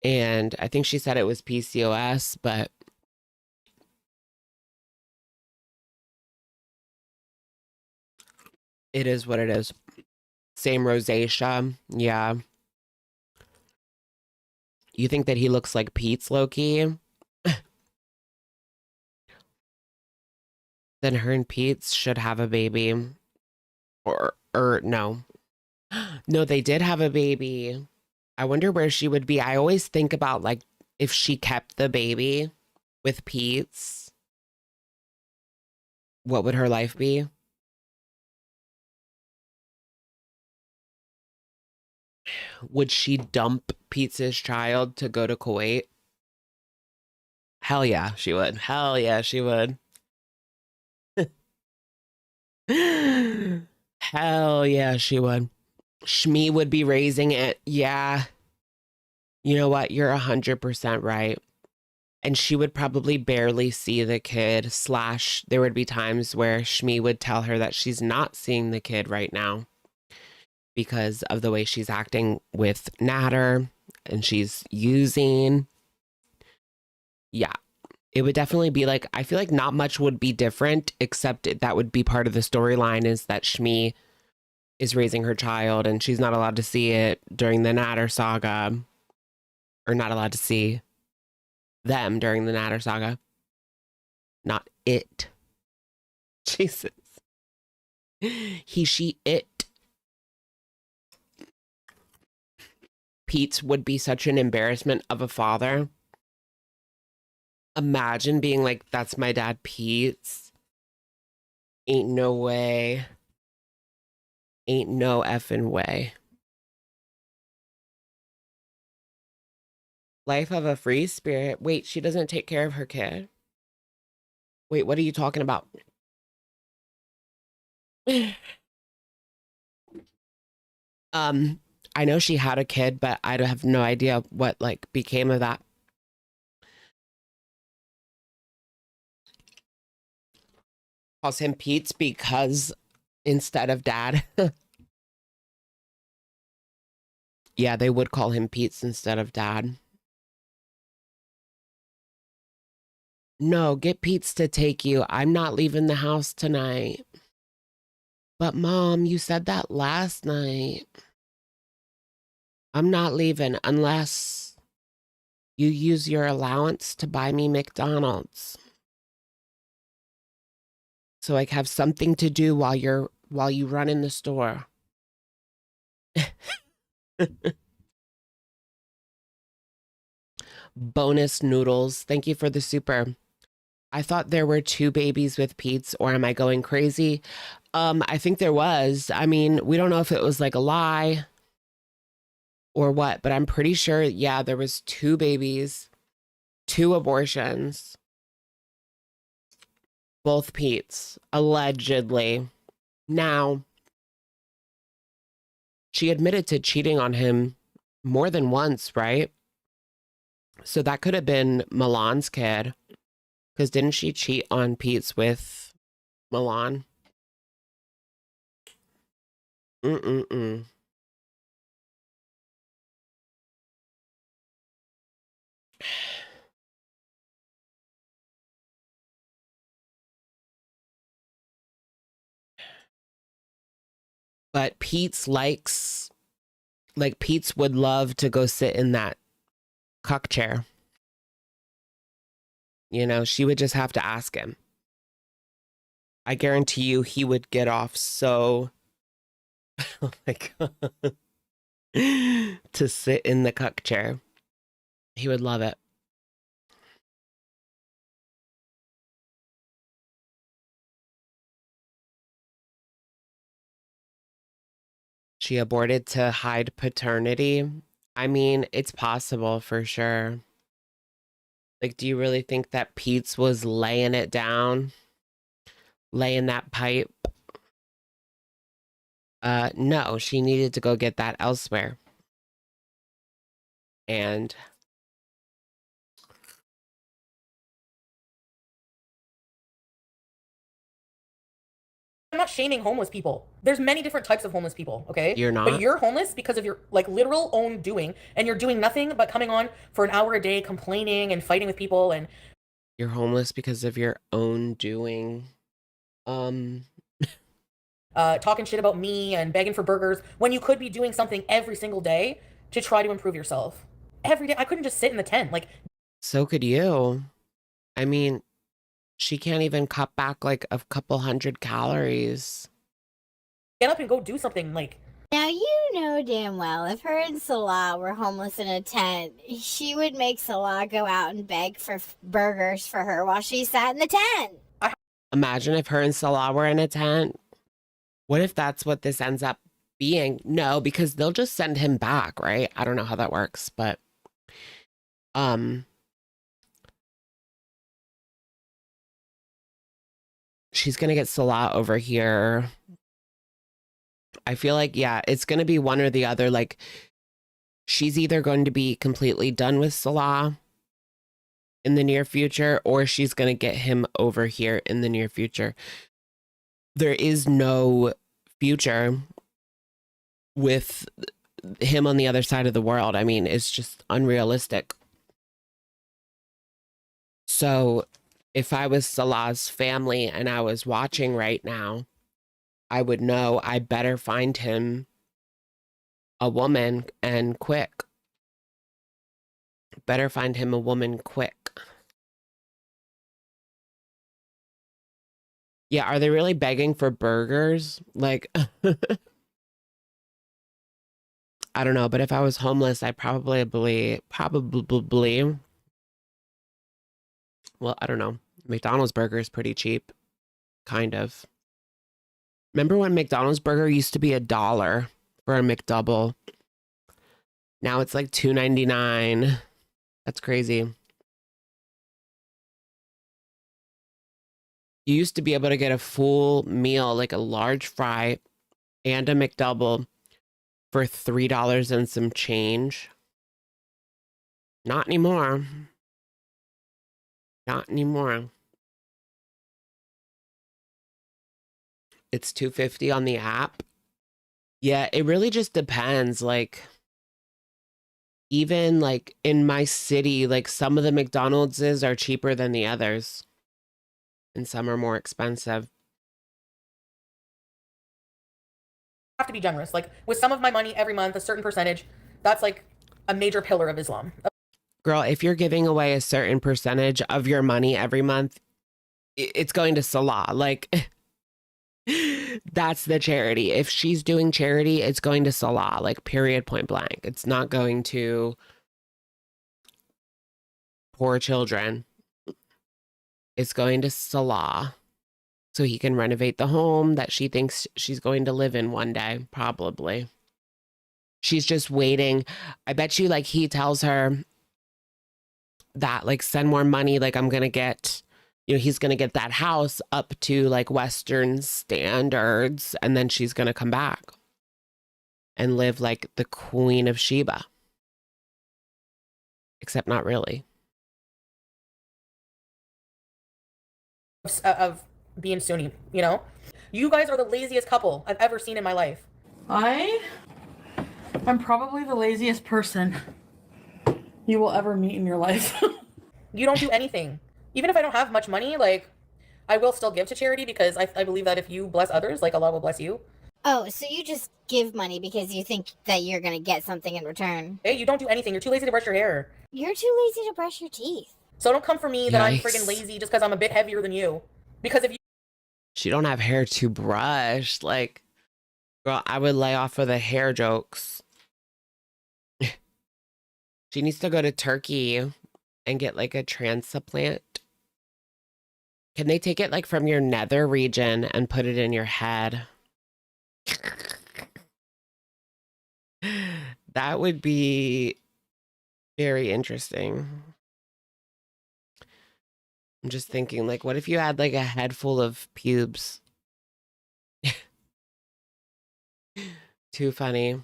And I think she said it was PCOS, but it is what it is. Same rosacea. Yeah. You think that he looks like Pete's Loki? Then her and Pete's should have a baby. Or no. No, they did have a baby. I wonder where she would be. I always think about, like, if she kept the baby with Pete's, what would her life be? Would she dump Pete's child to go to Kuwait? Hell yeah, she would. Hell yeah, she would. Hell yeah, she would. Shmi would be raising it. Yeah. You know what? You're 100% right. And she would probably barely see the kid, / there would be times where Shmi would tell her that she's not seeing the kid right now because of the way she's acting with Natter and she's using. Yeah. It would definitely be like, I feel like not much would be different, except that would be part of the storyline is that Shmi is raising her child and she's not allowed to see it during the Natter saga, or not allowed to see them during the Natter saga. Not it. Jesus. He, she, it. Pete's would be such an embarrassment of a father. Imagine being like, that's my dad, Pete's. Ain't no way. Ain't no effing way. Life of a free spirit. Wait, she doesn't take care of her kid? Wait, what are you talking about? I know she had a kid, but I have no idea what, like, became of that. Calls him Pete's because instead of dad. Yeah, they would call him Pete's instead of Dad. No, get Pete's to take you. I'm not leaving the house tonight. But Mom, you said that last night. I'm not leaving unless you use your allowance to buy me McDonald's. So I have something to do while you run in the store. Bonus noodles. Thank you for the super. I thought there were 2 babies with Pete's, or am I going crazy? I think there was. I mean, we don't know if it was like a lie or what, but I'm pretty sure, yeah, there was 2 babies, 2 abortions, both Pete's, allegedly. Now, she admitted to cheating on him more than once, right? So that could have been Milan's kid. Because didn't she cheat on Pete's with Milan? Mm-mm-mm. But Pete's Pete's would love to go sit in that cuck chair. You know, she would just have to ask him. I guarantee you he would get off so... Oh my God. To sit in the cuck chair. He would love it. She aborted to hide paternity. I mean, it's possible for sure. Like, do you really think that Pete's was laying it down? Laying that pipe? No, she needed to go get that elsewhere. And I'm not shaming homeless people. There's many different types of homeless people, okay? You're not? But you're homeless because of your like literal own doing, and you're doing nothing but coming on for an hour a day complaining and fighting with people and you're homeless because of your own doing. talking shit about me and begging for burgers when you could be doing something every single day to try to improve yourself. Every day I couldn't just sit in the tent. Like, So could you. I mean, she can't even cut back like a couple 100 calories. get up and go do something. Like, Now, you know damn well if her and Salah were homeless in a tent, she would make Salah go out and beg for burgers for her while she sat in the tent. Imagine if her and Salah were in a tent. What if that's what this ends up being? No, because they'll just send him back, right? I don't know how that works, but she's gonna get Salah over here. I feel like, yeah, it's gonna be one or the other. Like, she's either going to be completely done with Salah in the near future, or she's gonna get him over here in the near future. There is no future with him on the other side of the world. I mean, it's just unrealistic. So if I was Salah's family and I was watching right now, I would know I better find him a woman and quick. Better find him a woman quick. Yeah, are they really begging for burgers? Like, I don't know, but if I was homeless, I probably, well, I don't know. McDonald's burger is pretty cheap. Kind of. Remember when McDonald's burger used to be $1 for a McDouble? Now it's like $2.99. That's crazy. You used to be able to get a full meal, like a large fry and a McDouble for $3 and some change. Not anymore. Not anymore. It's $2.50 on the app. Yeah, it really just depends. Like, even like in my city, like some of the McDonald's are cheaper than the others and some are more expensive. have to be generous. Like with some of my money every month, a certain percentage, that's like a major pillar of Islam. Girl, if you're giving away a certain percentage of your money every month, it's going to Salah. Like, that's the charity. If she's doing charity, it's going to Salah, like, period, point blank. It's not going to poor children. It's going to Salah so he can renovate the home that she thinks she's going to live in one day, probably. She's just waiting. I bet you, like, he tells her that, like, send more money, like, I'm gonna get, you know, he's gonna get that house up to like Western standards, and then she's gonna come back and live like the Queen of Sheba. Except not really. Of being Sunni, you know? You guys are the laziest couple I've ever seen in my life. I'm probably the laziest person you will ever meet in your life. You don't do anything. Even if I don't have much money, like, I will still give to charity because I believe that if you bless others, like, Allah will bless you. Oh, so you just give money because you think that you're gonna get something in return. Hey, you don't do anything. You're too lazy to brush your hair. You're too lazy to brush your teeth. So don't come for me that I'm Yikes. friggin' lazy just because I'm a bit heavier than you. Because if you She don't have hair to brush. Like, girl, I would lay off of the hair jokes. She needs to go to Turkey and get like a transplant. Can they take it like from your nether region and put it in your head? That would be very interesting. I'm just thinking, like, what if you had like a head full of pubes? Too funny.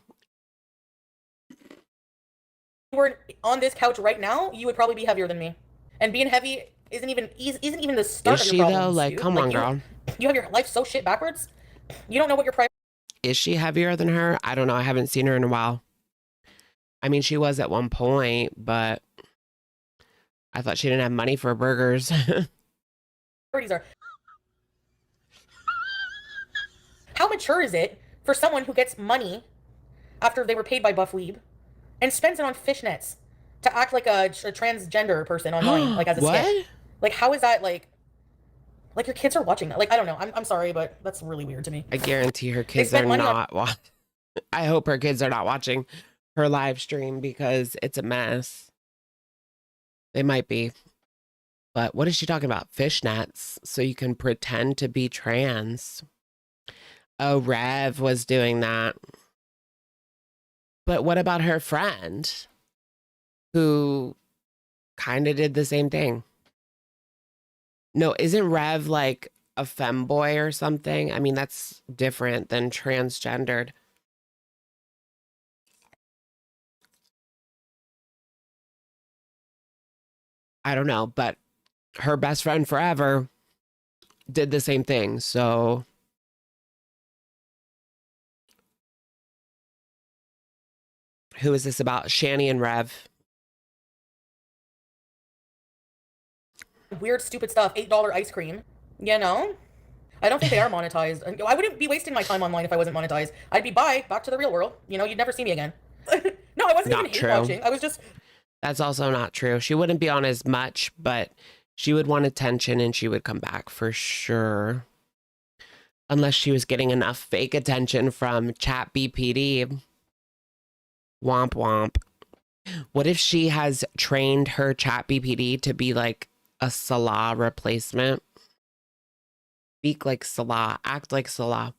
were on this couch right now, you would probably be heavier than me. And being heavy isn't even the start Is of she your though? problems. Like, dude. come on, girl. You have your life so shit backwards. You don't know what your priority. Is she heavier than her? I don't know. I haven't seen her in a while. I mean, she was at one point, but I thought she didn't have money for burgers. Are. How mature is it for someone who gets money after they were paid by Buff Weeb and spends it on fishnets to act like a transgender person online, like as a What? skit? Like, how is that like your kids are watching that? Like, I don't know. I'm sorry, but that's really weird to me. I guarantee her kids spent are money on- not watching. I hope her kids are not watching her live stream because it's a mess. They might be. But what is she talking about? Fishnets, so you can pretend to be trans. Oh, Rev was doing that. But what about her friend who kind of did the same thing? No, isn't Rev like a femboy or something? I mean, that's different than transgendered. I don't know, but her best friend forever did the same thing. So who is this about? Shanny and Rev. Weird, stupid stuff. $8 ice cream. You know? I don't think they are monetized. I wouldn't be wasting my time online if I wasn't monetized. I'd be back to the real world. You know, you'd never see me again. No, I wasn't Not even hate true. watching. I was just. That's also not true. She wouldn't be on as much, but she would want attention and she would come back for sure. Unless she was getting enough fake attention from Chat BPD. Womp womp. What if she has trained her Chat BPD to be like a Salah replacement? Speak like Salah, act like Salah.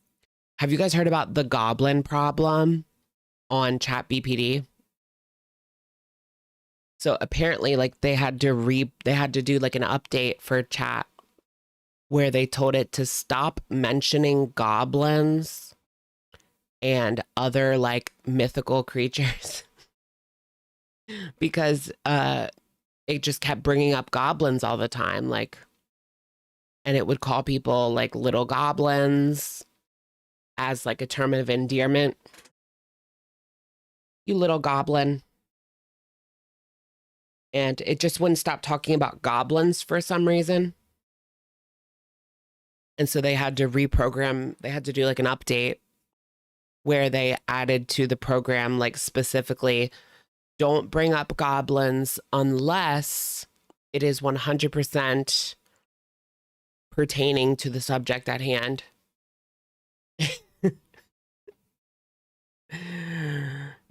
Have you guys heard about the goblin problem on Chat BPD? So apparently, like, they had to do like an update for Chat where they told it to stop mentioning goblins and other like mythical creatures because it just kept bringing up goblins all the time, like, and it would call people like little goblins as like a term of endearment. You little goblin. and it just wouldn't stop talking about goblins for some reason. And so they had to reprogram, they had to do like an update where they added to the program, like specifically, don't bring up goblins unless it is 100% pertaining to the subject at hand.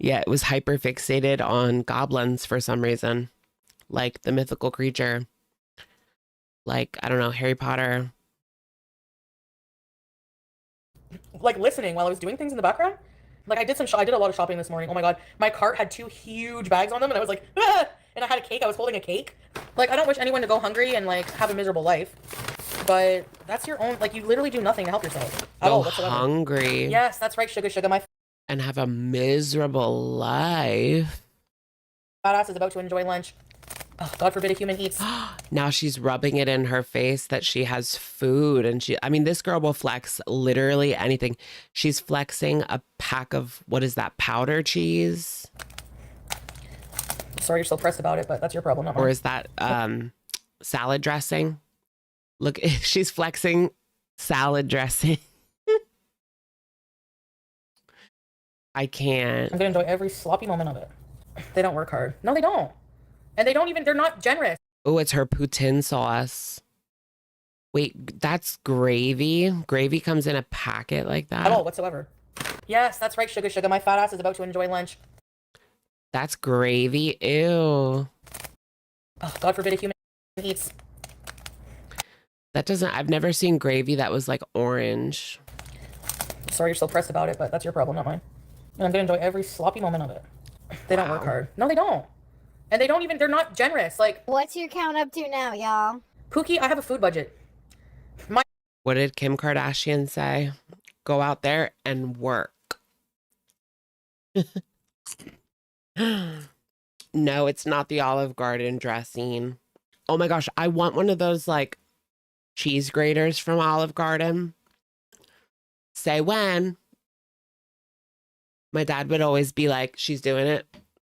Yeah, it was hyper fixated on goblins for some reason, like the mythical creature, like, I don't know, Harry Potter. Like listening while I was doing things in the background. Like I did I did a lot of shopping this morning. Oh my god, my cart had 2 huge bags on them, and I was like, ah! And I had a cake. I was holding a cake. Like I don't wish anyone to go hungry and like have a miserable life, but that's your own. Like you literally do nothing to help yourself at all Go whatsoever. hungry Yes, that's right, sugar. My and have a miserable life. fat ass is about to enjoy lunch. Oh, God forbid a human eats. Now she's rubbing it in her face that she has food, and I mean, this girl will flex literally anything. She's flexing a pack of, what is that, powder cheese? Sorry you're so pressed about it, but that's your problem, not mine. Or is that salad dressing? Look, she's flexing salad dressing. I can't. I'm gonna enjoy every sloppy moment of it. They don't work hard. No, they don't. And they're not generous. Oh, it's her poutine sauce. Wait, that's gravy? Gravy comes in a packet like that? At all whatsoever. Yes, that's right, sugar. My fat ass is about to enjoy lunch. That's gravy? Ew. Oh, God forbid a human eats. That doesn't, I've never seen gravy that was like orange. Sorry you're so pressed about it, but that's your problem, not mine. And I'm gonna enjoy every sloppy moment of it. They don't work hard. No, they don't. And they're not generous. Like, What's your count up to now, y'all? Pookie, I have a food budget. What did Kim Kardashian say? Go out there and work. No, it's not the Olive Garden dressing. Oh my gosh, I want one of those like cheese graters from Olive Garden. Say when. My dad would always be like, she's doing it.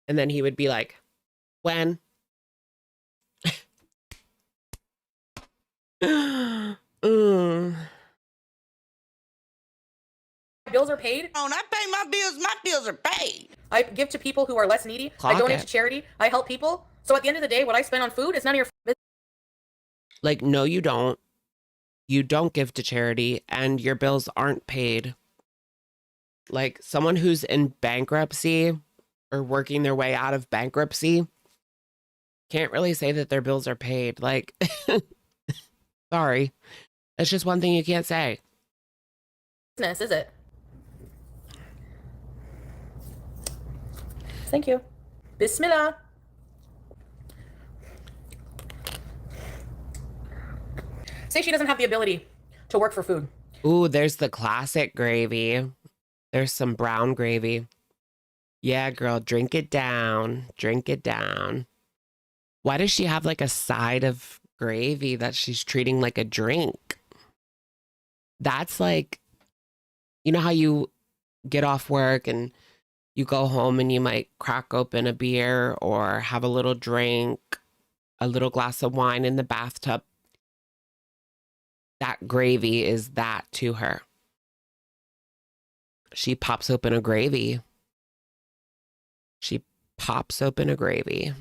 And then he would be like, when? Bills are paid. When I pay my bills are paid. I give to people who are less needy. Clock I donate it. to charity. I help people. So at the end of the day, what I spend on food is none of your business. Like, no, you don't. You don't give to charity and your bills aren't paid. Like, someone who's in bankruptcy or working their way out of bankruptcy can't really say that their bills are paid. Like, sorry. That's just one thing you can't say. Is it? Thank you. Bismillah. Say she doesn't have the ability to work for food. Ooh, there's the classic gravy. There's some brown gravy. Yeah, girl, drink it down. Drink it down. Why does she have like a side of gravy that she's treating like a drink? That's like, you know how you get off work and you go home and you might crack open a beer or have a little drink, a little glass of wine in the bathtub. That gravy is that to her. She pops open a gravy. She pops open a gravy.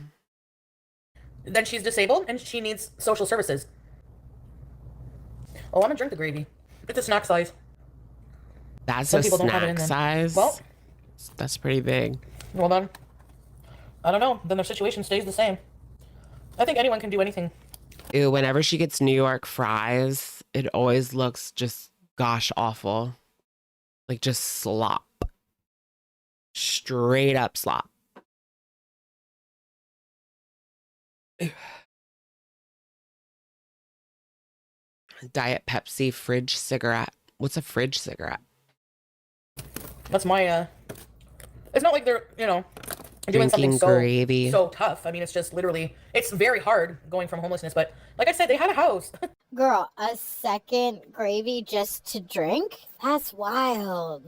Then she's disabled and she needs social services. Oh, I'm gonna drink the gravy. It's a snack size. That's Some a people don't have it in snack them. size. Well, That's pretty big. well then, I don't know. Then their situation stays the same. I think anyone can do anything. Ew, whenever she gets New York fries, it always looks just gosh awful. Like just slop. Straight up slop. Diet Pepsi fridge cigarette. What's a fridge cigarette? That's my it's not like they're, doing Drinking something gravy. so tough. I mean, it's just literally, it's very hard going from homelessness, but like I said, they had a house. Girl, a second gravy just to drink? That's wild.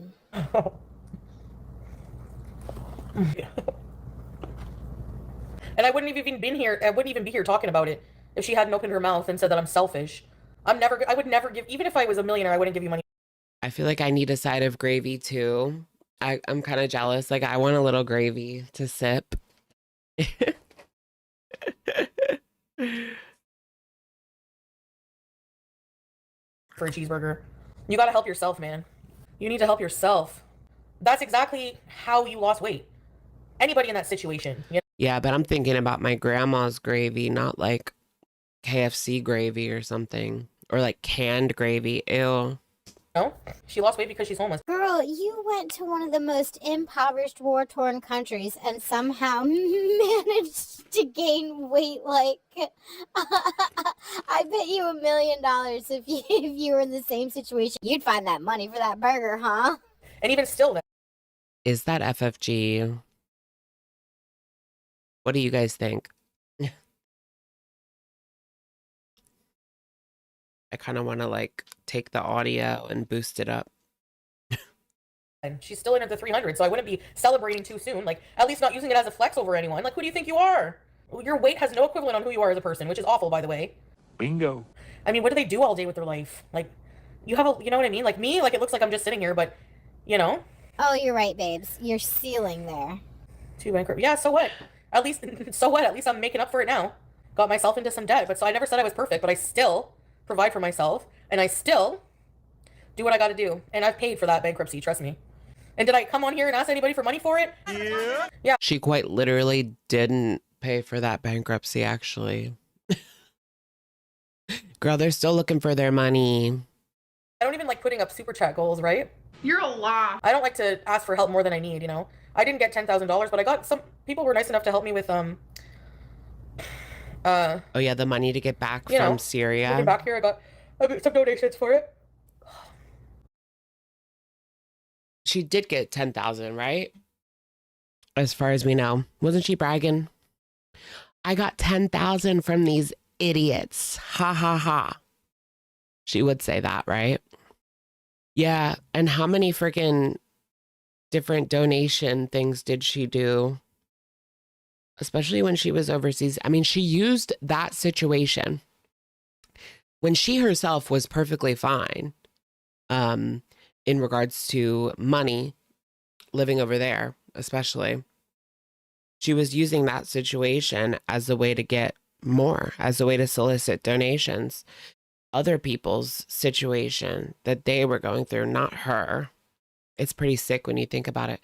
And And I wouldn't have even been here. I wouldn't even be here talking about it if she hadn't opened her mouth and said that I'm selfish. I would never give, even if I was a millionaire, I wouldn't give you money. I feel like I need a side of gravy too. I'm kind of jealous. Like I want a little gravy to sip. For a cheeseburger. You gotta help yourself, man. You need to help yourself. That's exactly how you lost weight. Anybody in that situation. You Yeah, but I'm thinking about my grandma's gravy, not like KFC gravy or something. Or like canned gravy. Ew. know? She lost weight because she's homeless. Girl, you went to one of the most impoverished, war-torn countries and somehow managed to gain weight like... I bet you $1 million if you were in the same situation. You'd find that money for that burger, huh? And even still, Is that FFG? What do you guys think? I kind of want to like take the audio and boost it up. and she's still in at the 300, so I wouldn't be celebrating too soon. Like, at least not using it as a flex over anyone. Like, who do you think you are? Your weight has no equivalent on who you are as a person, which is awful, by the way. Bingo. I mean, what do they do all day with their life? Like, you know what I mean? Like me, like it looks like I'm just sitting here, but, you know? Oh, you're right, babes. You're ceiling there. Too bankrupt. Yeah, so what? At least, so what? At least I'm making up for it now. Got myself into some debt, but so I never said I was perfect, but I still provide for myself, and I still do what I gotta do. And I've paid for that bankruptcy, trust me. And did I come on here and ask anybody for money for it? Yeah. She quite literally didn't pay for that bankruptcy, actually. Girl, they're still looking for their money. I don't even like putting up super chat goals, right? You're a laugh. I don't like to ask for help more than I need, you know? I didn't get $10,000, but I got some people were nice enough to help me with, Oh yeah, the money to get back you from know, Syria. looking back here, I got some donations for it. She did get 10,000, right? As far as we know. Wasn't she bragging? I got 10,000 from these idiots. Ha ha ha. She would say that, right? Yeah, and how many freaking different donation things did she do? Especially when she was overseas. I mean, she used that situation when she herself was perfectly fine in regards to money, living over there, especially. She was using that situation as a way to get more, as a way to solicit donations. Other people's situation that they were going through, not her. It's pretty sick when you think about it.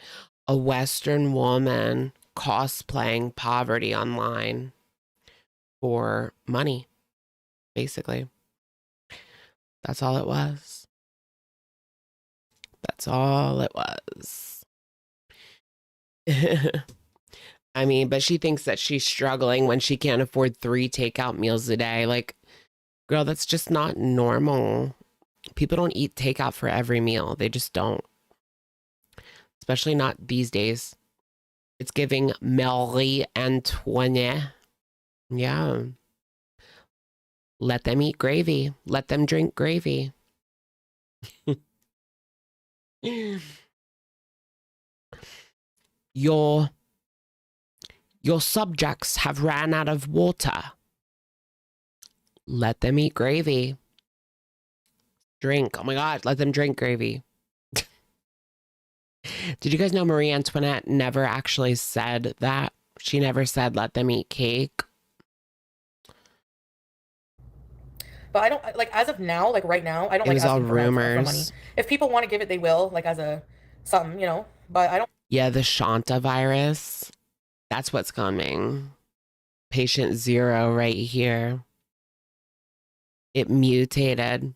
A Western woman cosplaying poverty online for money, basically. That's all it was. That's all it was. I mean, but she thinks that she's struggling when she can't afford 3 takeout meals a day. Like, girl, that's just not normal. People don't eat takeout for every meal. They just don't. Especially not these days. It's giving Marie Antoinette. Yeah. Let them eat gravy. Let them drink gravy. Your subjects have ran out of water. Let them eat gravy. Drink. Oh my God, let them drink gravy. Did you guys know Marie Antoinette never actually said that? She never said let them eat cake. But I don't, like, as of now, like right now, I don't It like was all asking for money. rumors. If people want to give it, they will, like as a something, you know, but I don't. Yeah, the Chantal virus. That's what's coming. Patient 0 right here. It mutated.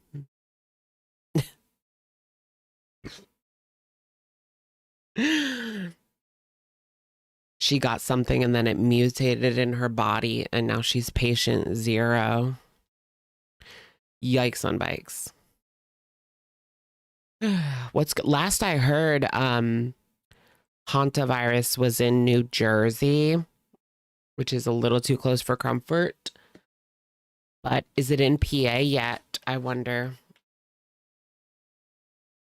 She got something and then it mutated in her body and now she's patient 0. Yikes on bikes. Last I heard, hantavirus was in New Jersey, which is a little too close for comfort. But is it in PA yet? I wonder.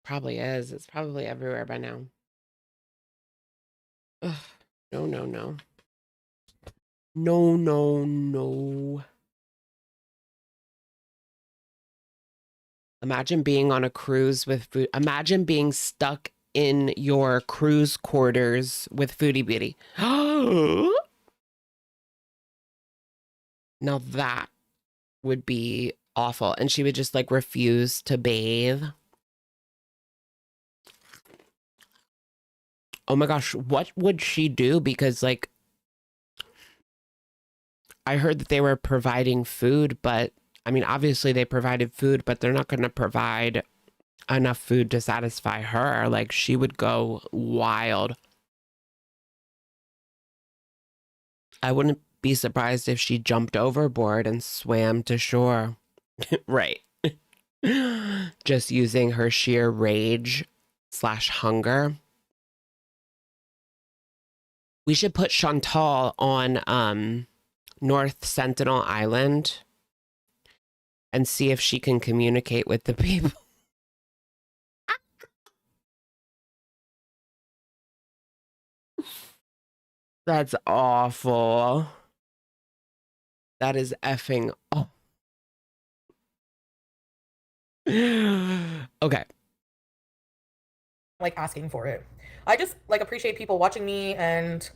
Probably is. It's probably everywhere by now. Ugh. No. No, no, no. Imagine being on a cruise with food. Imagine being stuck in your cruise quarters with Foodie Beauty. Now that would be awful. And she would just like refuse to bathe. Oh my gosh, what would she do? Because like, I heard that they were providing food, but I mean, obviously they provided food, but they're not going to provide enough food to satisfy her. Like, she would go wild. I wouldn't be surprised if she jumped overboard and swam to shore. Right. Just using her sheer rage / hunger. We should put Chantal on North Sentinel Island and see if she can communicate with the people. That's awful. That is effing awful. Okay. Like asking for it. I just like appreciate people watching me and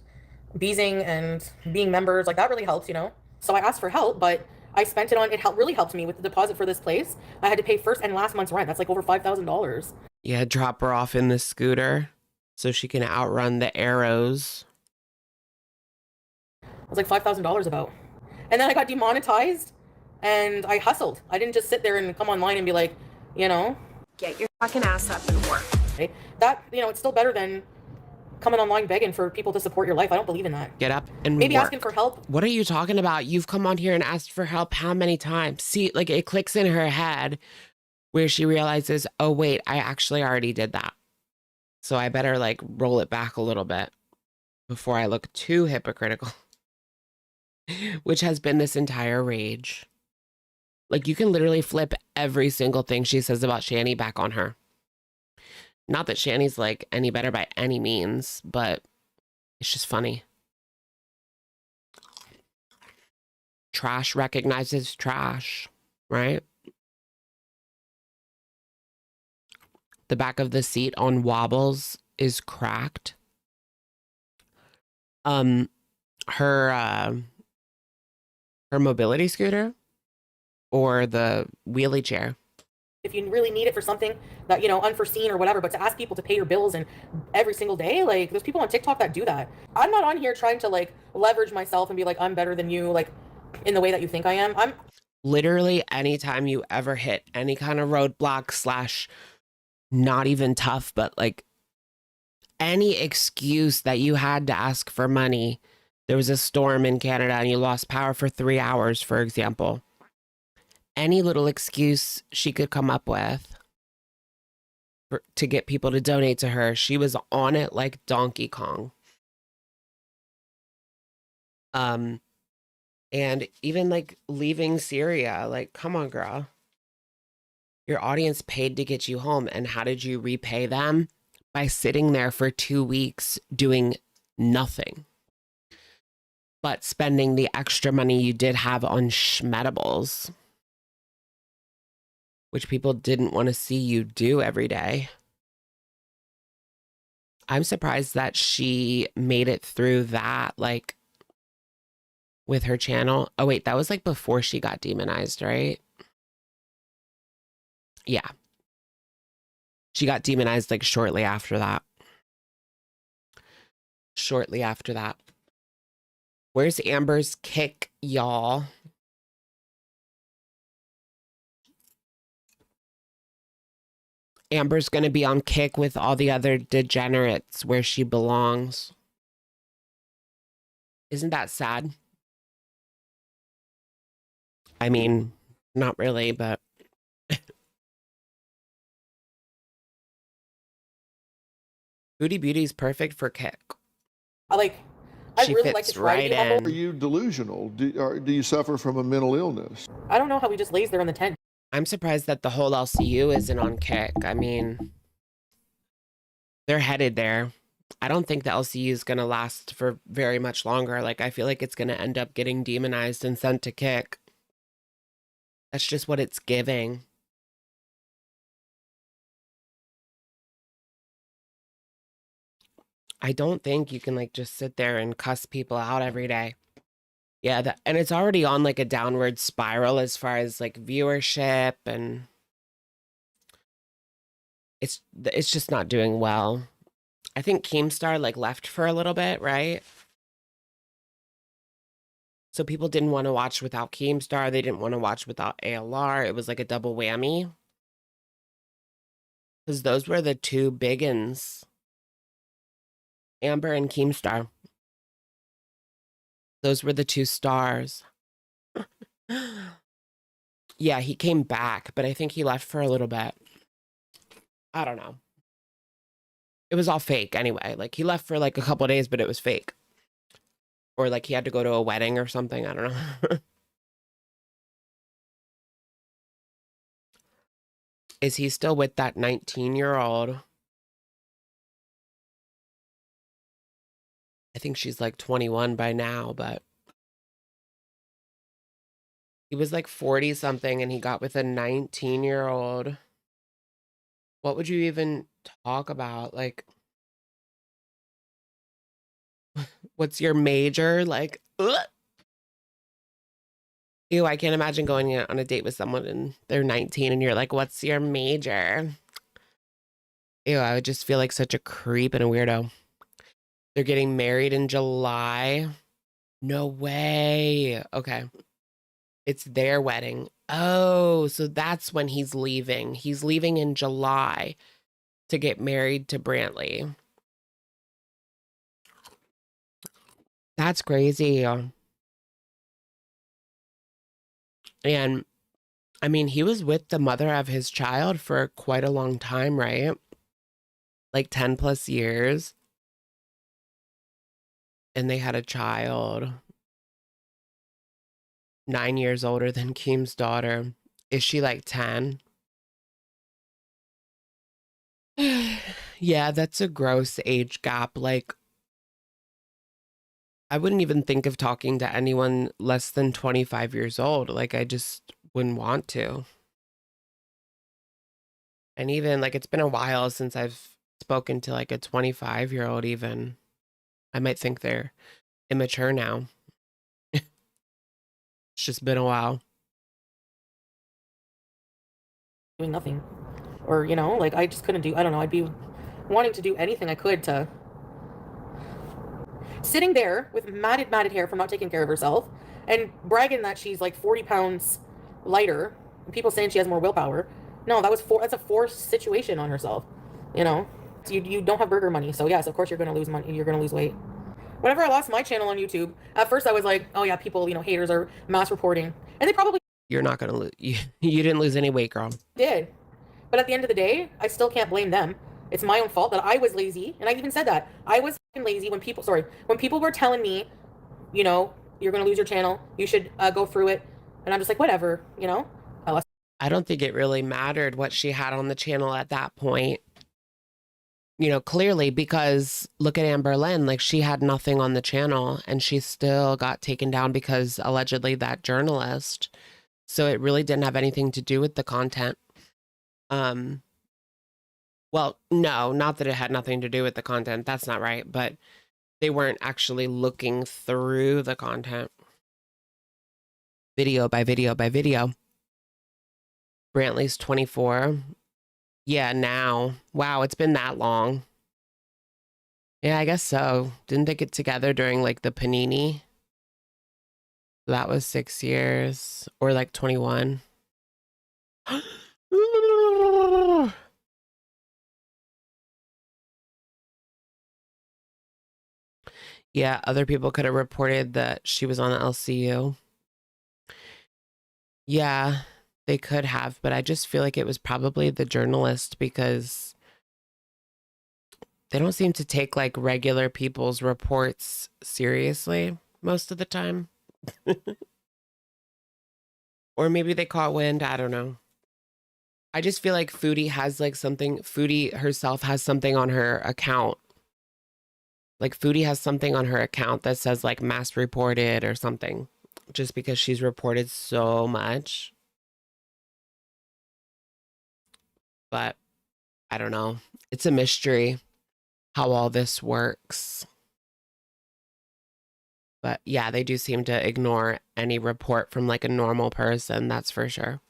beezing and being members. Like that really helps, you know? So I asked for help, but I spent it on, really helped me with the deposit for this place. I had to pay first and last month's rent. That's like over $5,000. Yeah, drop her off in the scooter so she can outrun the arrows. It was like $5,000 about. And then I got demonetized and I hustled. I didn't just sit there and come online and be like, you know, get your fucking ass up and work. That, you know, it's still better than coming online begging for people to support your life. I don't believe in that. Get up and maybe work. Asking for help. What are you talking about? You've come on here and asked for help how many times? See, like it clicks in her head where she realizes, oh wait, I actually already did that. So I better like roll it back a little bit before I look too hypocritical, which has been this entire rage. Like you can literally flip every single thing she says about Shanny back on her. Not that Shanny's like any better by any means, but it's just funny. Trash recognizes trash, right? The back of the seat on wobbles is cracked. Her mobility scooter or the wheelie chair. If you really need it for something that, you know, unforeseen or whatever, but to ask people to pay your bills and every single day, like there's people on TikTok that do that. I'm not on here trying to like leverage myself and be like, I'm better than you, like in the way that you think I am. I'm literally anytime you ever hit any kind of roadblock / not even tough, but like any excuse that you had to ask for money. There was a storm in Canada and you lost power for 3 hours, for example. Any little excuse she could come up with to get people to donate to her, she was on it like Donkey Kong. And even like leaving Syria, like, come on, girl. Your audience paid to get you home. And how did you repay them? By sitting there for 2 weeks doing nothing but spending the extra money you did have on schmedibles, which people didn't want to see you do every day. I'm surprised that she made it through that, like, with her channel. Oh, wait, that was, like, before she got demonized, right? Yeah. She got demonized, like, shortly after that. Shortly after that. Where's Amber's kick, y'all? Amber's going to be on Kick with all the other degenerates where she belongs. Isn't that sad? I mean, not really, but... Foodie Beauty is perfect for Kick. I She really like fits to try to be right humble. in. Are you delusional? Do you suffer from a mental illness? I don't know how he just lays there in the tent. I'm surprised that the whole LCU isn't on Kick. I mean, they're headed there. I don't think the LCU is going to last for very much longer. Like, I feel like it's going to end up getting demonized and sent to kick. That's just what it's giving. I don't think you can like just sit there and cuss people out every day. Yeah, and it's already on like a downward spiral as far as like viewership, and it's just not doing well. I think Keemstar like left for a little bit, right? So people didn't want to watch without Keemstar. They didn't want to watch without ALR. It was like a double whammy. Because those were the two big uns. Amber and Keemstar. Those were the two stars. Yeah, he came back, but I think he left for a little bit. I don't know. It was all fake anyway. Like, he left for like a couple of days, but it was fake. Or like he had to go to a wedding or something. I don't know. Is he still with that 19-year-old? I think she's like 21 by now, but he was like 40 something and he got with a 19-year-old. What would you even talk about? Like, what's your major? Like, ugh. Ew, I can't imagine going on a date with someone and they're 19 and you're like, what's your major? Ew, I would just feel like such a creep and a weirdo. They're getting married in July. No way. Okay. It's their wedding. Oh, so that's when he's leaving. He's leaving in July to get married to Brantley. That's crazy. And I mean, he was with the mother of his child for quite a long time, right? Like 10 plus years. And they had a child 9 years older than Keem's daughter. Is she like 10? Yeah, that's a gross age gap. Like, I wouldn't even think of talking to anyone less than 25 years old. Like, I just wouldn't want to. And even like, it's been a while since I've spoken to like a 25-year-old even. I might think they're immature now. It's just been a while. Doing nothing. Or, you know, like I just couldn't do, I don't know, I'd be wanting to do anything I could to. Sitting there with matted hair from not taking care of herself and bragging that she's like 40 pounds lighter. And people saying she has more willpower. No, that's a forced situation on herself. You know, you don't have burger money. So yes, of course you're going to lose money. You're going to lose weight. Whenever I lost my channel on YouTube, at first I was like, oh yeah, people, you know, haters are mass reporting. And they probably You're not going to lose. You didn't lose any weight, girl. did. But at the end of the day, I still can't blame them. It's my own fault that I was lazy. And I even said that. I was lazy when people were telling me, you know, you're going to lose your channel. You should go through it. And I'm just like, whatever, you know. I don't think it really mattered what she had on the channel at that point. You know, clearly, because look at Amberlynn, like she had nothing on the channel and she still got taken down because allegedly that journalist. So it really didn't have anything to do with the content. Well, no, not that it had nothing to do with the content. That's not right. But they weren't actually looking through the content. Video by video by video. Brantley's 24. Yeah, now. Wow, it's been that long. Yeah, I guess so. Didn't they get together during like the Panini? That was 6 years. Or like 21. Yeah, other people could have reported that she was on the LCU. Yeah, they could have, but I just feel like it was probably the journalist because they don't seem to take like regular people's reports seriously most of the time. Or maybe they caught wind. I don't know. I just feel like Foodie has like something, Foodie herself has something on her account Like Foodie has something on her account that says like mass reported or something, just because she's reported so much. But I don't know. It's a mystery how all this works. But yeah, they do seem to ignore any report from like a normal person, that's for sure.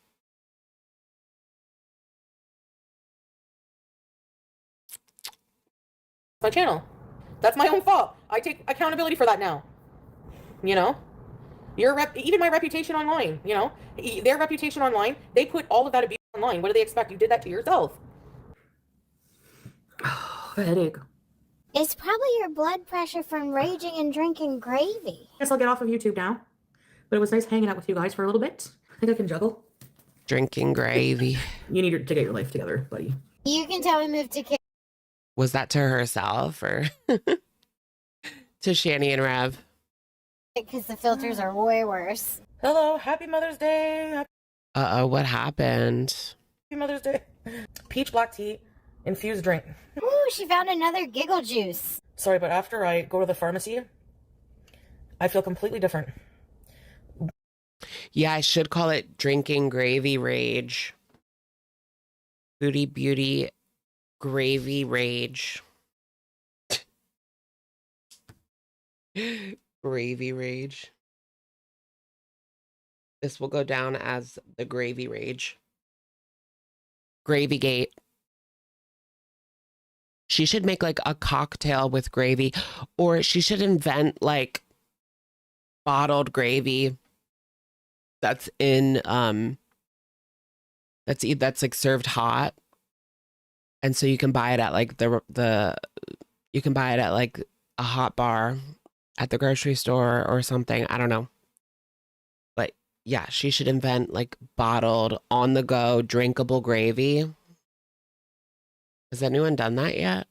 My channel. That's my own fault. I take accountability for that now. You know? Even my reputation online, you know? Their reputation online, they put all of that abuse online. What do they expect? You did that to yourself. A headache. It's probably your blood pressure from raging and drinking gravy. Guess I'll get off of YouTube now. But it was nice hanging out with you guys for a little bit. I think I can juggle. Drinking gravy. You need to get your life together, buddy. You can tell we moved to Was that to herself or to Shanny and Rev? because the filters are way worse. Hello, happy Mother's Day. Happy What happened? Mother's Day. Peach black tea, infused drink. Ooh, she found another giggle juice. Sorry, but after I go to the pharmacy, I feel completely different. Yeah, I should call it drinking gravy rage. Foodie beauty gravy rage. Gravy rage. This will go down as the gravy rage. Gravy gate. She should make like a cocktail with gravy, or she should invent like bottled gravy that's in that's like served hot, and so you can buy it at like you can buy it at like a hot bar at the grocery store or something. I don't know, but yeah, she should invent like bottled on the go drinkable gravy. Has anyone done that yet?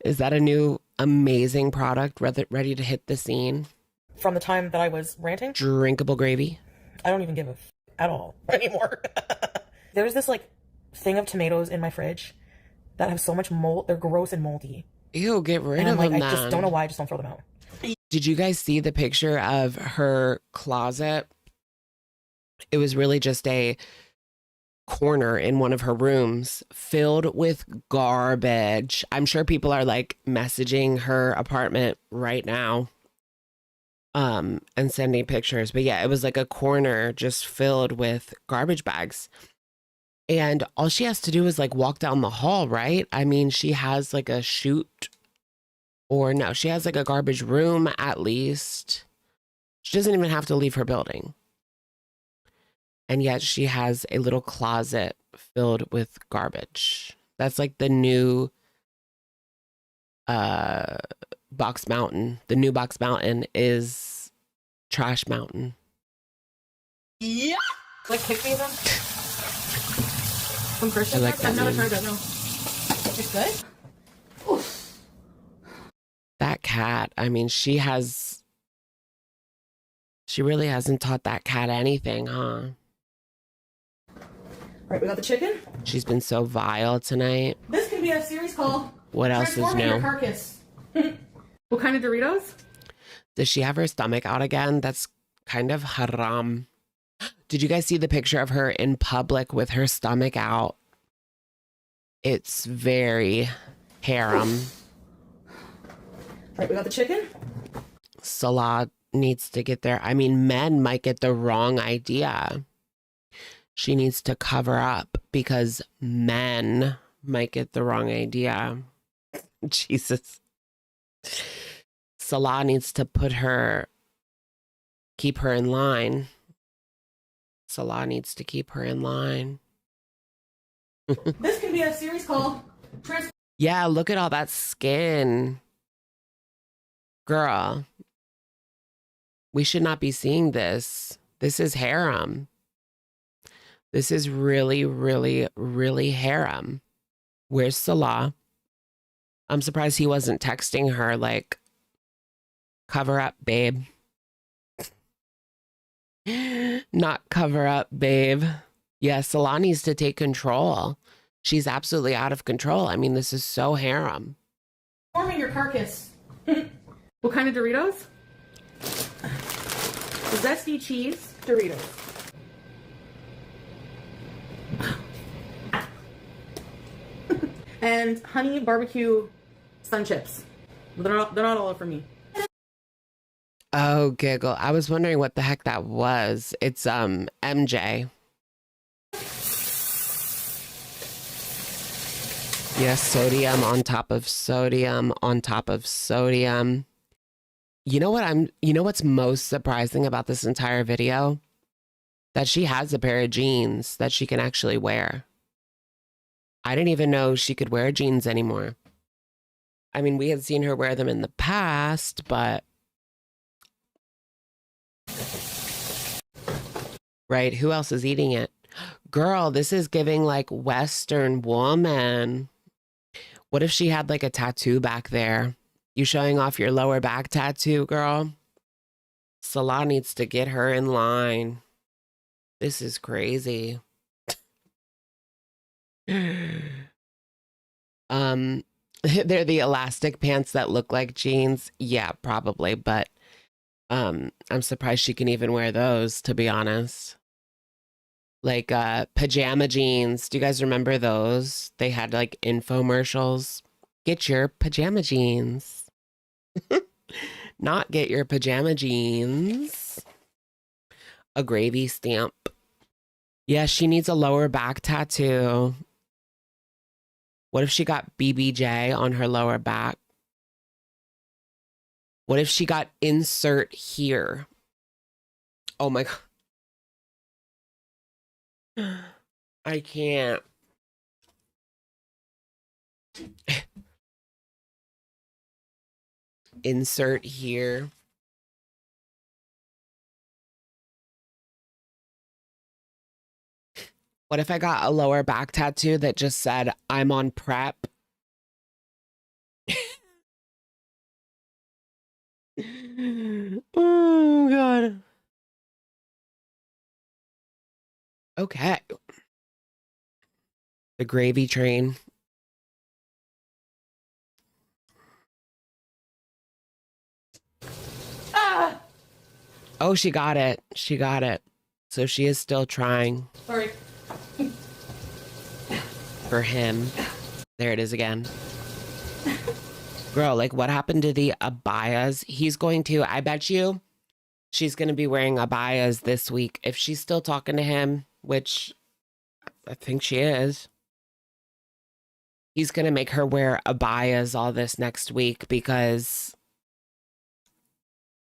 Is that a new amazing product ready to hit the scene? From the time that I was ranting, Drinkable gravy. I don't even give a at all anymore. There's this like thing of tomatoes in my fridge that have so much mold. They're gross and moldy. Ew, get rid And of I'm like, them I just then. don't know why. I just don't throw them out. Did you guys see the picture of her closet? It was really just a corner in one of her rooms filled with garbage. I'm sure people are like messaging her apartment right now and sending pictures. But yeah, it was like a corner just filled with garbage bags. And all she has to do is like walk down the hall, right? I mean, she has like a chute, or no, she has like a garbage room at least. She doesn't even have to leave her building. And yet she has a little closet filled with garbage. That's like the new Box Mountain. The new Box Mountain is Trash Mountain. Yeah. Like kick me then? From Christian? I like that I've never name. tried that, no. It's good? Oof. That cat, I mean, she really hasn't taught that cat anything, huh? Right, we got the chicken. She's been so vile tonight. This can be a series called What else is Transforming Your new? Carcass. What kind of Doritos? Does she have her stomach out again? That's kind of haram. Did you guys see the picture of her in public with her stomach out? It's very harem. Right, we got the chicken. Salah needs to get there. I mean, men might get the wrong idea. She needs to cover up because men might get the wrong idea. Jesus. Salah needs to keep her in line. Salah needs to keep her in line. This can be a series called Yeah, look at all that skin. Girl, we should not be seeing this. This is harem. This is really, really, really harem. Where's Salah? I'm surprised he wasn't texting her like, cover up, babe. Not cover up, babe. Yeah, Salah needs to take control. She's absolutely out of control. I mean, this is so harem. Forming your carcass. What kind of Doritos? Zesty cheese Doritos. And honey barbecue sun chips. They're not all for me. Oh, giggle. I was wondering what the heck that was. It's MJ. Yes, sodium on top of sodium on top of sodium. You know what's most surprising about this entire video? That she has a pair of jeans that she can actually wear. I didn't even know she could wear jeans anymore. I mean, we had seen her wear them in the past, but... Right, who else is eating it? Girl, this is giving like Western woman. What if she had like a tattoo back there? You showing off your lower back tattoo, girl? Salah needs to get her in line. This is crazy. They're the elastic pants that look like jeans. Yeah, probably, but I'm surprised she can even wear those, to be honest. Like pajama jeans. Do you guys remember those? They had like infomercials. Get your pajama jeans. Not get your pajama jeans. A gravy stamp. Yeah, she needs a lower back tattoo. What if she got BBJ on her lower back? What if she got insert here? Oh my God. I can't. Insert here. What if I got a lower back tattoo that just said, I'm on prep? Oh, God. Okay. The gravy train. Ah! Oh, she got it. She got it. So she is still trying. Sorry. For him. There it is again. Girl, like what happened to the abayas? He's going to, I bet you, she's going to be wearing abayas this week. If she's still talking to him, which I think she is. He's going to make her wear abayas all this next week because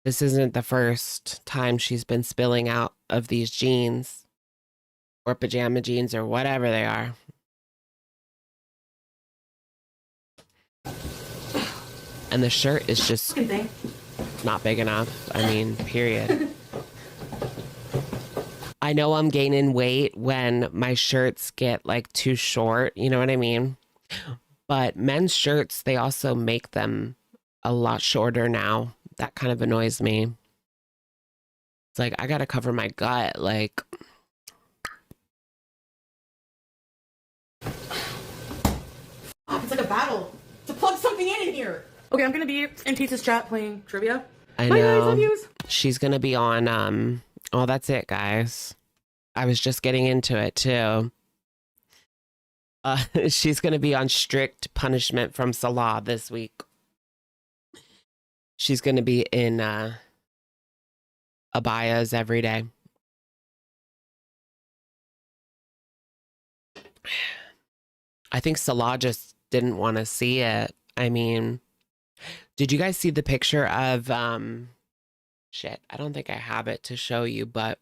this isn't the first time she's been spilling out of these jeans or pajama jeans or whatever they are. And the shirt is just not big enough. I mean, period. I know I'm gaining weight when my shirts get like too short. You know what I mean? But men's shirts, they also make them a lot shorter now. That kind of annoys me. It's like, I gotta cover my gut. Like, It's like a battle to plug something in here. Okay, I'm gonna be in Pizza's chat playing trivia. I Bye, guys, know. love yous. She's gonna be on, oh, that's it, guys. I was just getting into it too. She's gonna be on strict punishment from Salah this week. She's gonna be in abayas every day. I think Salah just didn't want to see it. I mean, did you guys see the picture of shit? I don't think I have it to show you, but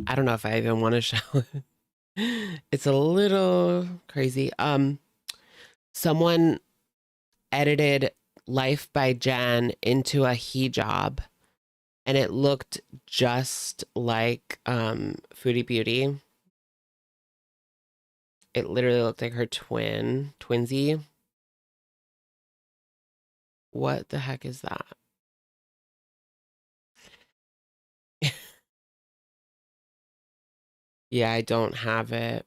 I don't know if I even want to show it. It's a little crazy. Someone edited Life by Jen into a hijab and it looked just like Foodie Beauty. It literally looked like her twinsy. What the heck is that? Yeah, I don't have it.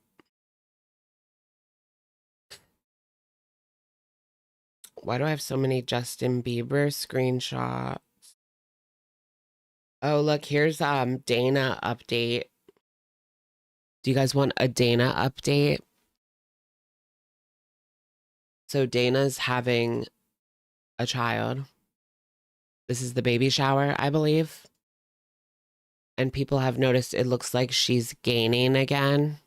Why do I have so many Justin Bieber screenshots? Oh, look, here's Dana update. Do you guys want a Dana update? So Dana's having a child. This is the baby shower, I believe. And people have noticed it looks like she's gaining again.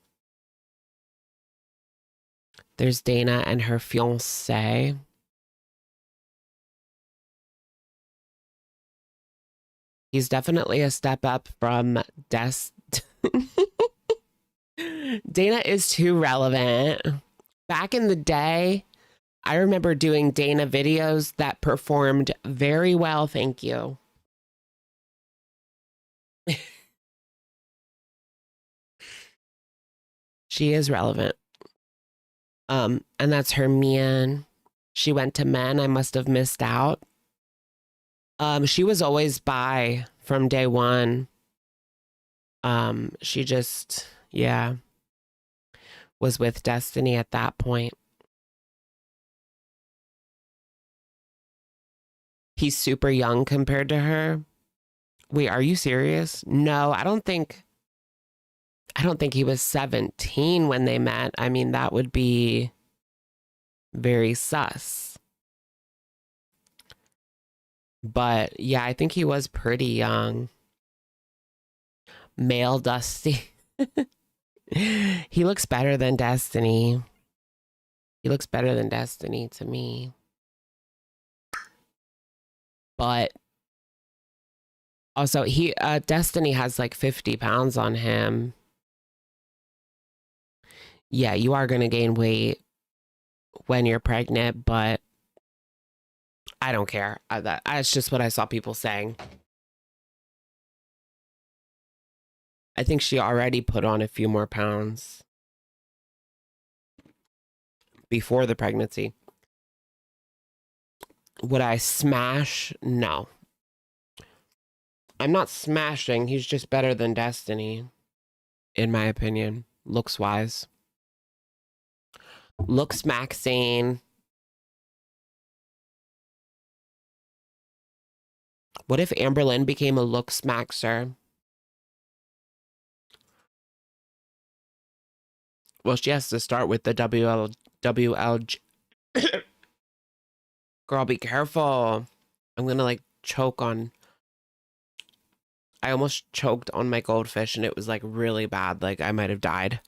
There's Dana and her fiancé. He's definitely a step up from Des. Dana is too relevant. Back in the day, I remember doing Dana videos that performed very well, thank you. She is relevant. And that's her man. She went to men. I must have missed out. She was always bi from day one. She just, yeah, was with Destiny at that point. He's super young compared to her. Wait, are you serious? No, I don't think he was 17 when they met. I mean, that would be very sus. But yeah, I think he was pretty young. Male Dusty. He looks better than Destiny. He looks better than Destiny to me. But also Destiny has like 50 pounds on him. Yeah, you are going to gain weight when you're pregnant, but I don't care. That's just what I saw people saying. I think she already put on a few more pounds before the pregnancy. Would I smash? No. I'm not smashing. He's just better than Destiny, in my opinion, looks-wise. Looks maxing. What if Amberlynn became a looks maxer? Well, she has to start with the WLG. Girl, be careful. I'm gonna like choke on. I almost choked on my goldfish and it was like really bad. Like I might have died.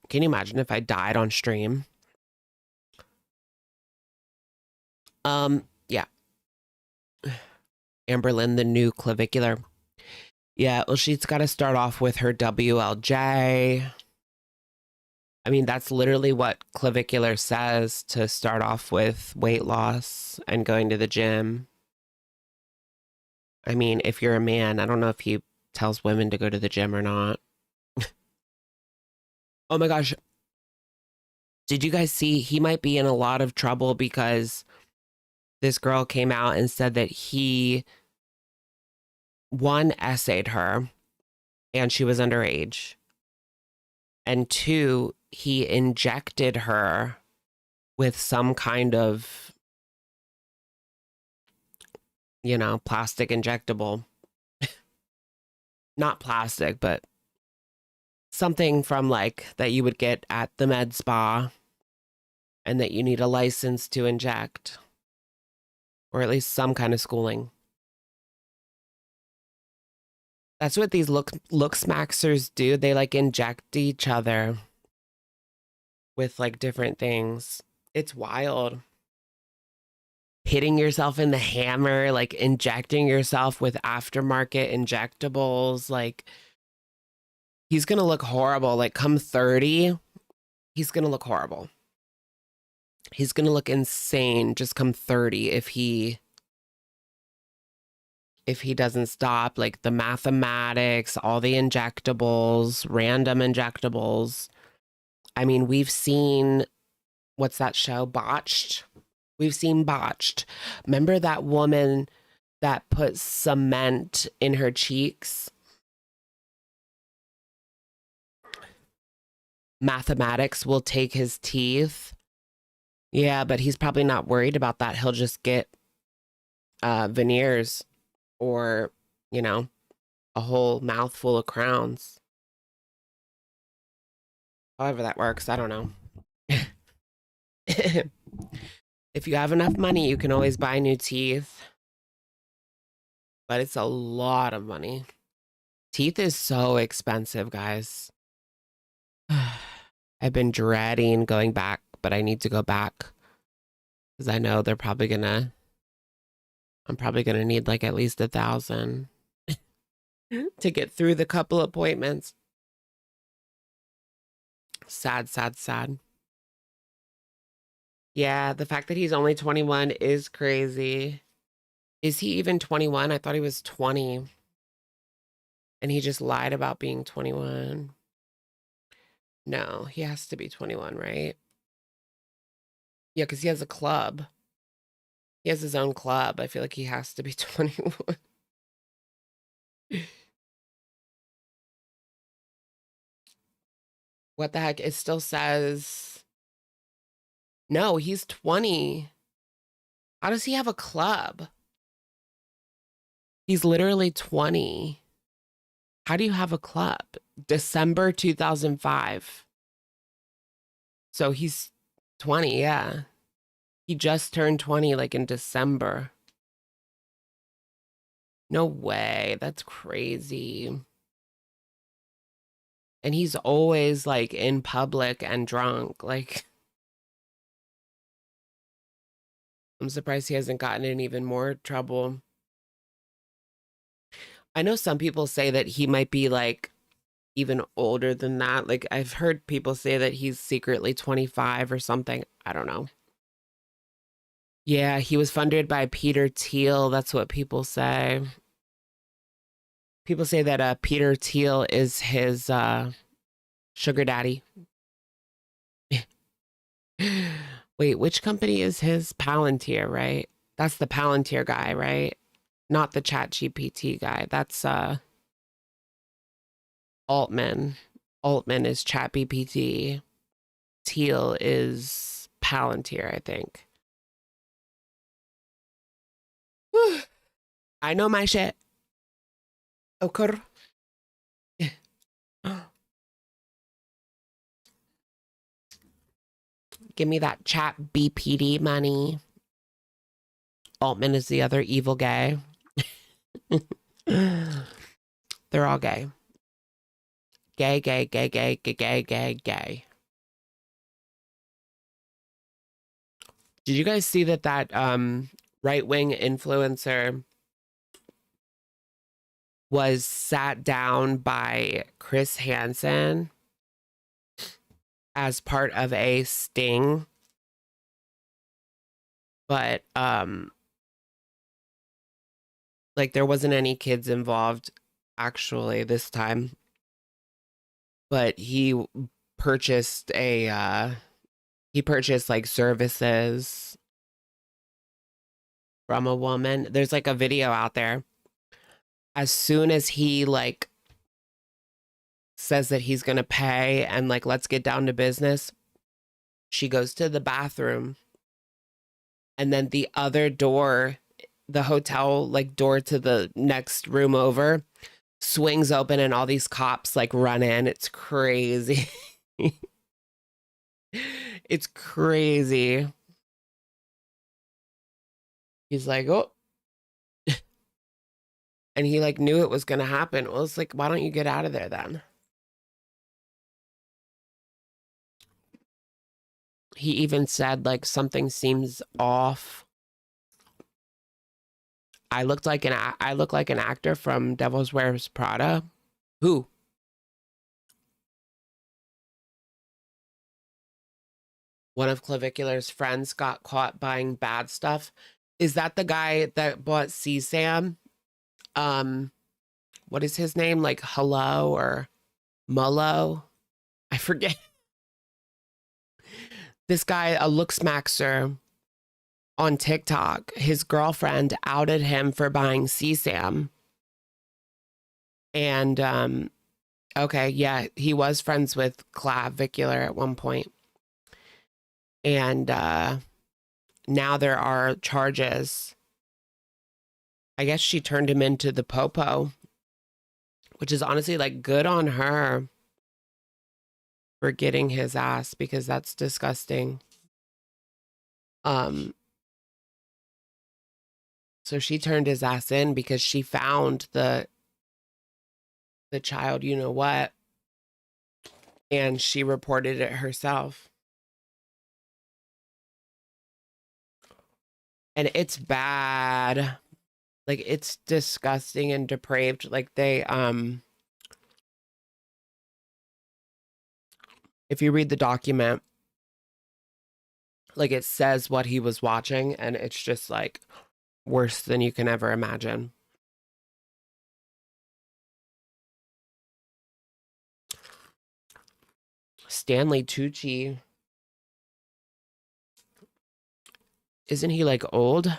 Can you imagine if I died on stream? Yeah. Amberlynn, the new clavicular. Yeah, well, she's got to start off with her WLJ. I mean, that's literally what clavicular says, to start off with weight loss and going to the gym. I mean, if you're a man, I don't know if he tells women to go to the gym or not. Oh my gosh. Did you guys see? He might be in a lot of trouble because this girl came out and said that he, one, essayed her and she was underage. And two, he injected her with some kind of, you know, plastic injectable. Not plastic, but something from like that you would get at the med spa and that you need a license to inject, or at least some kind of schooling. That's what these looks maxers do. They like inject each other with like different things. It's wild. Hitting yourself in the hammer, like injecting yourself with aftermarket injectables. Like, he's gonna look horrible. Like, come 30, he's gonna look horrible. He's gonna look insane just come 30 if he doesn't stop. Like the mathematics, all the injectables, random injectables. I mean, we've seen, what's that show? Botched. We've seen Botched. Remember that woman that put cement in her cheeks? Mathematics will take his teeth Yeah, but he's probably not worried about that. He'll just get veneers or, you know, a whole mouthful of crowns. However that works, I don't know. If you have enough money, you can always buy new teeth. But it's a lot of money. Teeth is so expensive, guys. I've been dreading going back, but I need to go back. Because I know I'm probably gonna need like at least 1,000 to get through the couple appointments. Sad, sad, sad. Yeah, the fact that he's only 21 is crazy. Is he even 21? I thought he was 20. And he just lied about being 21. No, he has to be 21, right? Yeah, because he has a club. He has his own club. I feel like he has to be 21. What the heck? It still says... No, he's 20. How does he have a club? He's literally 20. How do you have a club? December 2005. So he's 20, yeah. He just turned 20 like in December. No way. That's crazy. And he's always like in public and drunk. Like, I'm surprised he hasn't gotten in even more trouble. I know some people say that he might be like even older than that. Like I've heard people say that he's secretly 25 or something. I don't know. Yeah, he was funded by Peter Thiel. That's what people say. People say that Peter Thiel is his sugar daddy. Wait, which company is his? Palantir, right? That's the Palantir guy, right? Not the ChatGPT guy. That's Altman. Altman is ChatGPT. Thiel is Palantir, I think. Whew. I know my shit. Okay. Give me that chat BPD money. Altman is the other evil guy. They're all gay. Gay, gay, gay, gay, gay, gay, gay, gay. Did you guys see that right-wing influencer was sat down by Chris Hansen as part of a sting? But like there wasn't any kids involved actually this time. But he purchased like services from a woman. There's like a video out there. As soon as he like says that he's gonna pay and like let's get down to business, she goes to the bathroom, and then the other door, the hotel like door to the next room over, swings open and all these cops like run in. It's crazy. It's crazy. He's like, oh. And he like knew it was going to happen. Well, it's like, why don't you get out of there then? He even said like something seems off. I look like an actor from Devil's Wears Prada. Who? One of Clavicular's friends got caught buying bad stuff. Is that the guy that bought CSAM? What is his name? Like Hello or Mullo? I forget. This guy, a looksmaxer on TikTok, his girlfriend outed him for buying CSAM. And okay, yeah, he was friends with Clavicular at one point. And now there are charges. I guess she turned him into the popo, which is honestly like good on her for getting his ass, because that's disgusting. So she turned his ass in because she found the child, you know what, and she reported it herself. And it's bad. Like, it's disgusting and depraved. Like, they if you read the document, like, it says what he was watching, and it's just like worse than you can ever imagine. Stanley Tucci. Isn't he like old?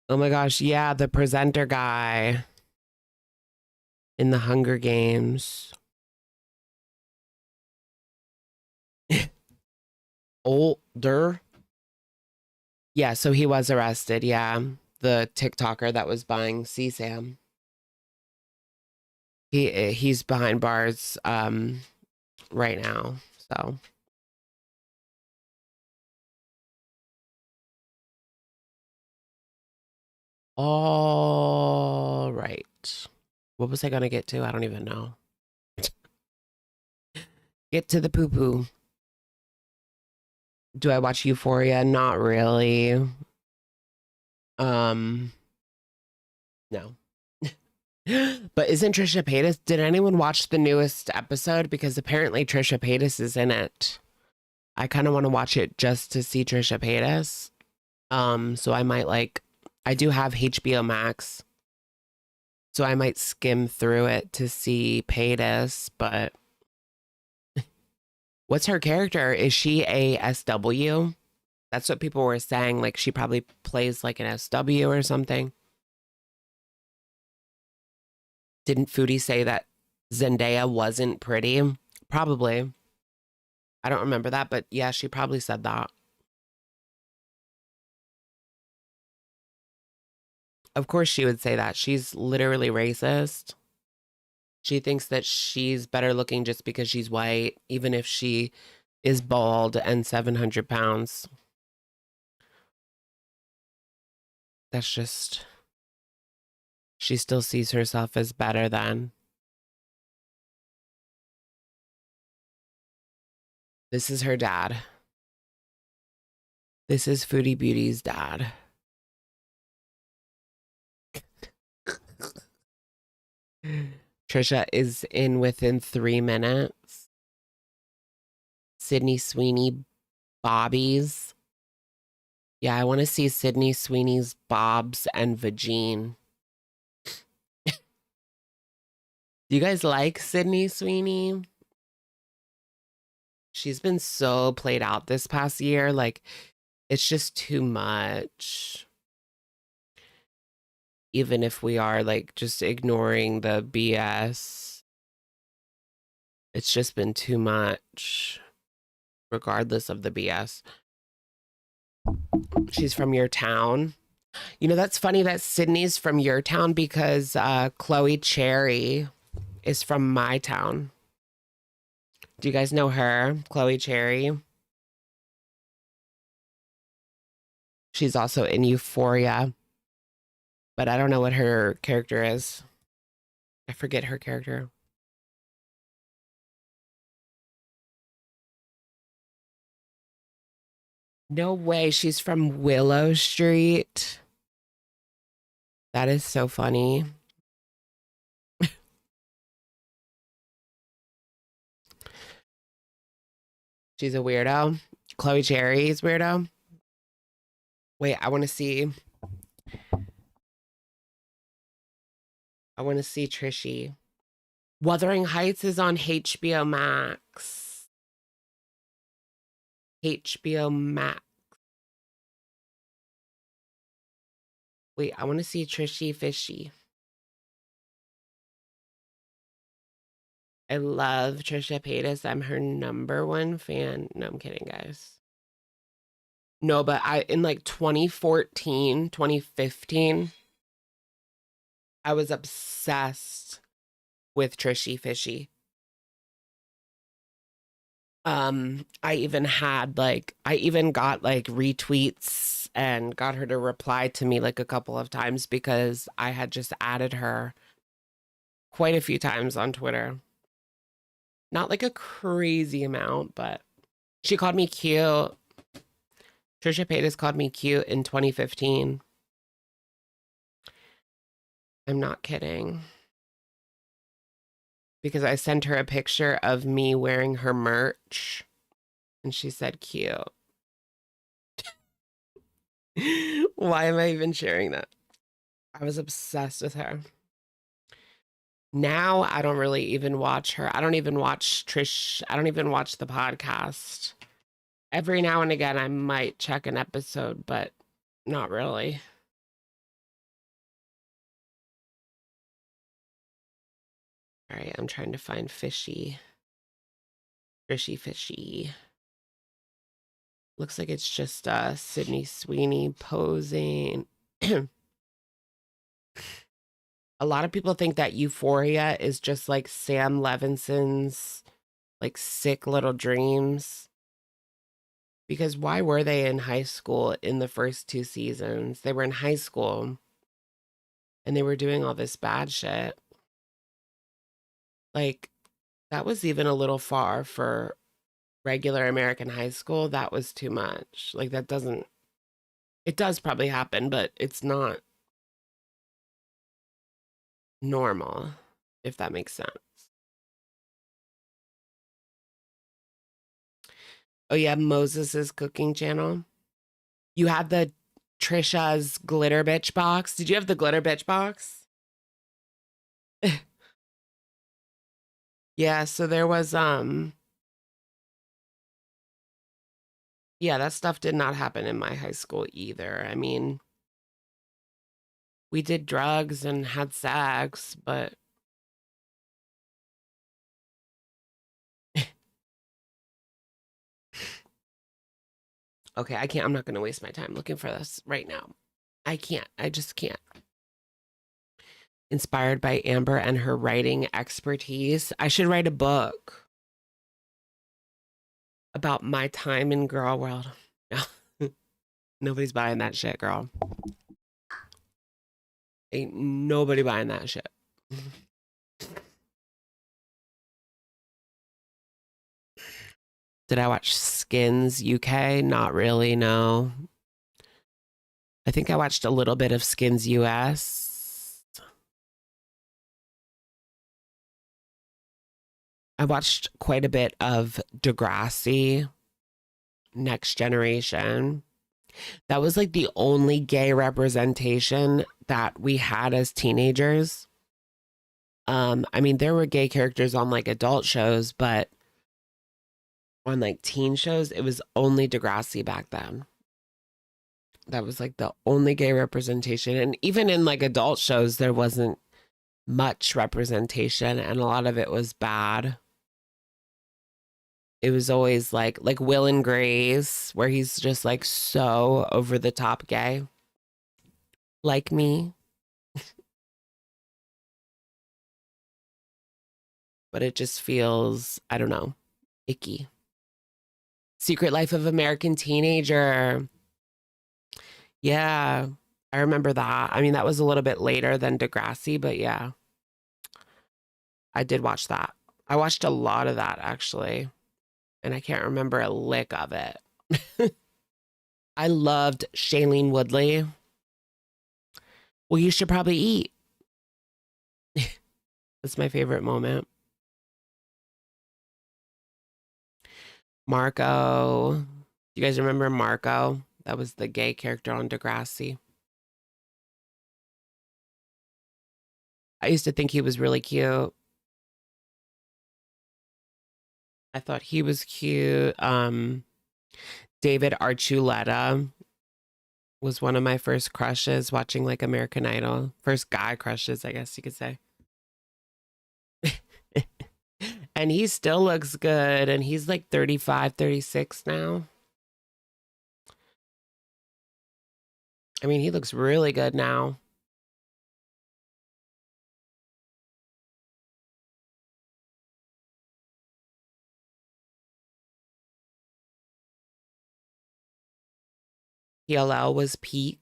Oh my gosh, yeah, the presenter guy in the Hunger Games. Older. Yeah, so he was arrested, yeah. The TikToker that was buying CSAM. He's behind bars right now, so. All right. What was I gonna get to? I don't even know. Get to the poo-poo. Do I watch Euphoria? Not really. No. But isn't Trisha Paytas? Did anyone watch the newest episode? Because apparently Trisha Paytas is in it. I kind of want to watch it just to see Trisha Paytas. So I might I do have HBO Max. So I might skim through it to see Paytas, but what's her character? Is she a SW? That's what people were saying. Like, she probably plays like an SW or something. Didn't Foodie say that Zendaya wasn't pretty? Probably. I don't remember that, but yeah, she probably said that. Of course she would say that. She's literally racist. She thinks that she's better looking just because she's white, even if she is bald and 700 pounds. That's just... She still sees herself as better than. This is her dad. This is Foodie Beauty's dad. Trisha is in within 3 minutes. Sydney Sweeney bobbies. Yeah, I want to see Sydney Sweeney's bobs and vagine. Do you guys like Sydney Sweeney? She's been so played out this past year. Like, it's just too much. Even if we are like just ignoring the BS, it's just been too much, regardless of the BS. She's from your town. You know, that's funny that Sydney's from your town, because Chloe Cherry is from my town. Do you guys know her? Chloe Cherry. She's also in Euphoria, but I don't know what her character is. I forget her character. No way, she's from Willow Street. That is so funny. She's a weirdo. Chloe Cherry's weirdo. Wait, I want to see. I want to see Trishy. Wuthering Heights is on HBO Max. HBO Max. Wait, I want to see Trishy Fishy. I love Trisha Paytas. I'm her #1 fan. No, I'm kidding, guys. No, but in like 2014, 2015, I was obsessed with Trishy Fishy. I even got like retweets and got her to reply to me like a couple of times because I had just added her quite a few times on Twitter. Not like a crazy amount, but she called me cute. Trisha Paytas called me cute in 2015. I'm not kidding. Because I sent her a picture of me wearing her merch and she said cute. Why am I even sharing that? I was obsessed with her. Now I don't really even watch her. I don't even watch Trish. I don't even watch the podcast. Every now and again I might check an episode, but not really. All right, I'm trying to find Fishy. Fishy. Looks like it's just Sydney Sweeney posing. A lot of people think that Euphoria is just like Sam Levinson's like Sick Little Dreams. Because why were they in high school in the first 2 seasons? They were in high school and they were doing all this bad shit. Like, that was even a little far for regular American high school. That was too much. Like, it does probably happen, but it's not normal, if that makes sense. Oh yeah, Moses's cooking channel. You had the Trisha's glitter bitch box. Did you have the glitter bitch box? Yeah, so there was yeah, that stuff did not happen in my high school either. I mean, we did drugs and had sex, but okay, I'm not going to waste my time looking for this right now. I just can't. Inspired by Amber and her writing expertise. I should write a book about my time in girl world. Nobody's buying that shit, girl. Ain't nobody buying that shit. Did I watch Skins UK? Not really, no. I think I watched a little bit of Skins US. I watched quite a bit of Degrassi, Next Generation. That was like the only gay representation that we had as teenagers. I mean, there were gay characters on like adult shows, but on like teen shows, it was only Degrassi back then. That was like the only gay representation. And even in like adult shows, there wasn't much representation and a lot of it was bad. It was always like Will and Grace, where he's just like so over the top gay. Like me. But it just feels, I don't know, icky. Secret Life of American Teenager. Yeah, I remember that. I mean, that was a little bit later than Degrassi, but yeah. I did watch that. I watched a lot of that, actually. And I can't remember a lick of it. I loved Shailene Woodley. Well, you should probably eat. That's my favorite moment. Marco. You guys remember Marco? That was the gay character on Degrassi. I used to think he was really cute. I thought he was cute. David Archuleta was one of my first crushes watching like American Idol. First guy crushes, I guess you could say. And he still looks good. And he's like 35, 36 now. I mean, he looks really good now. PLL was peak,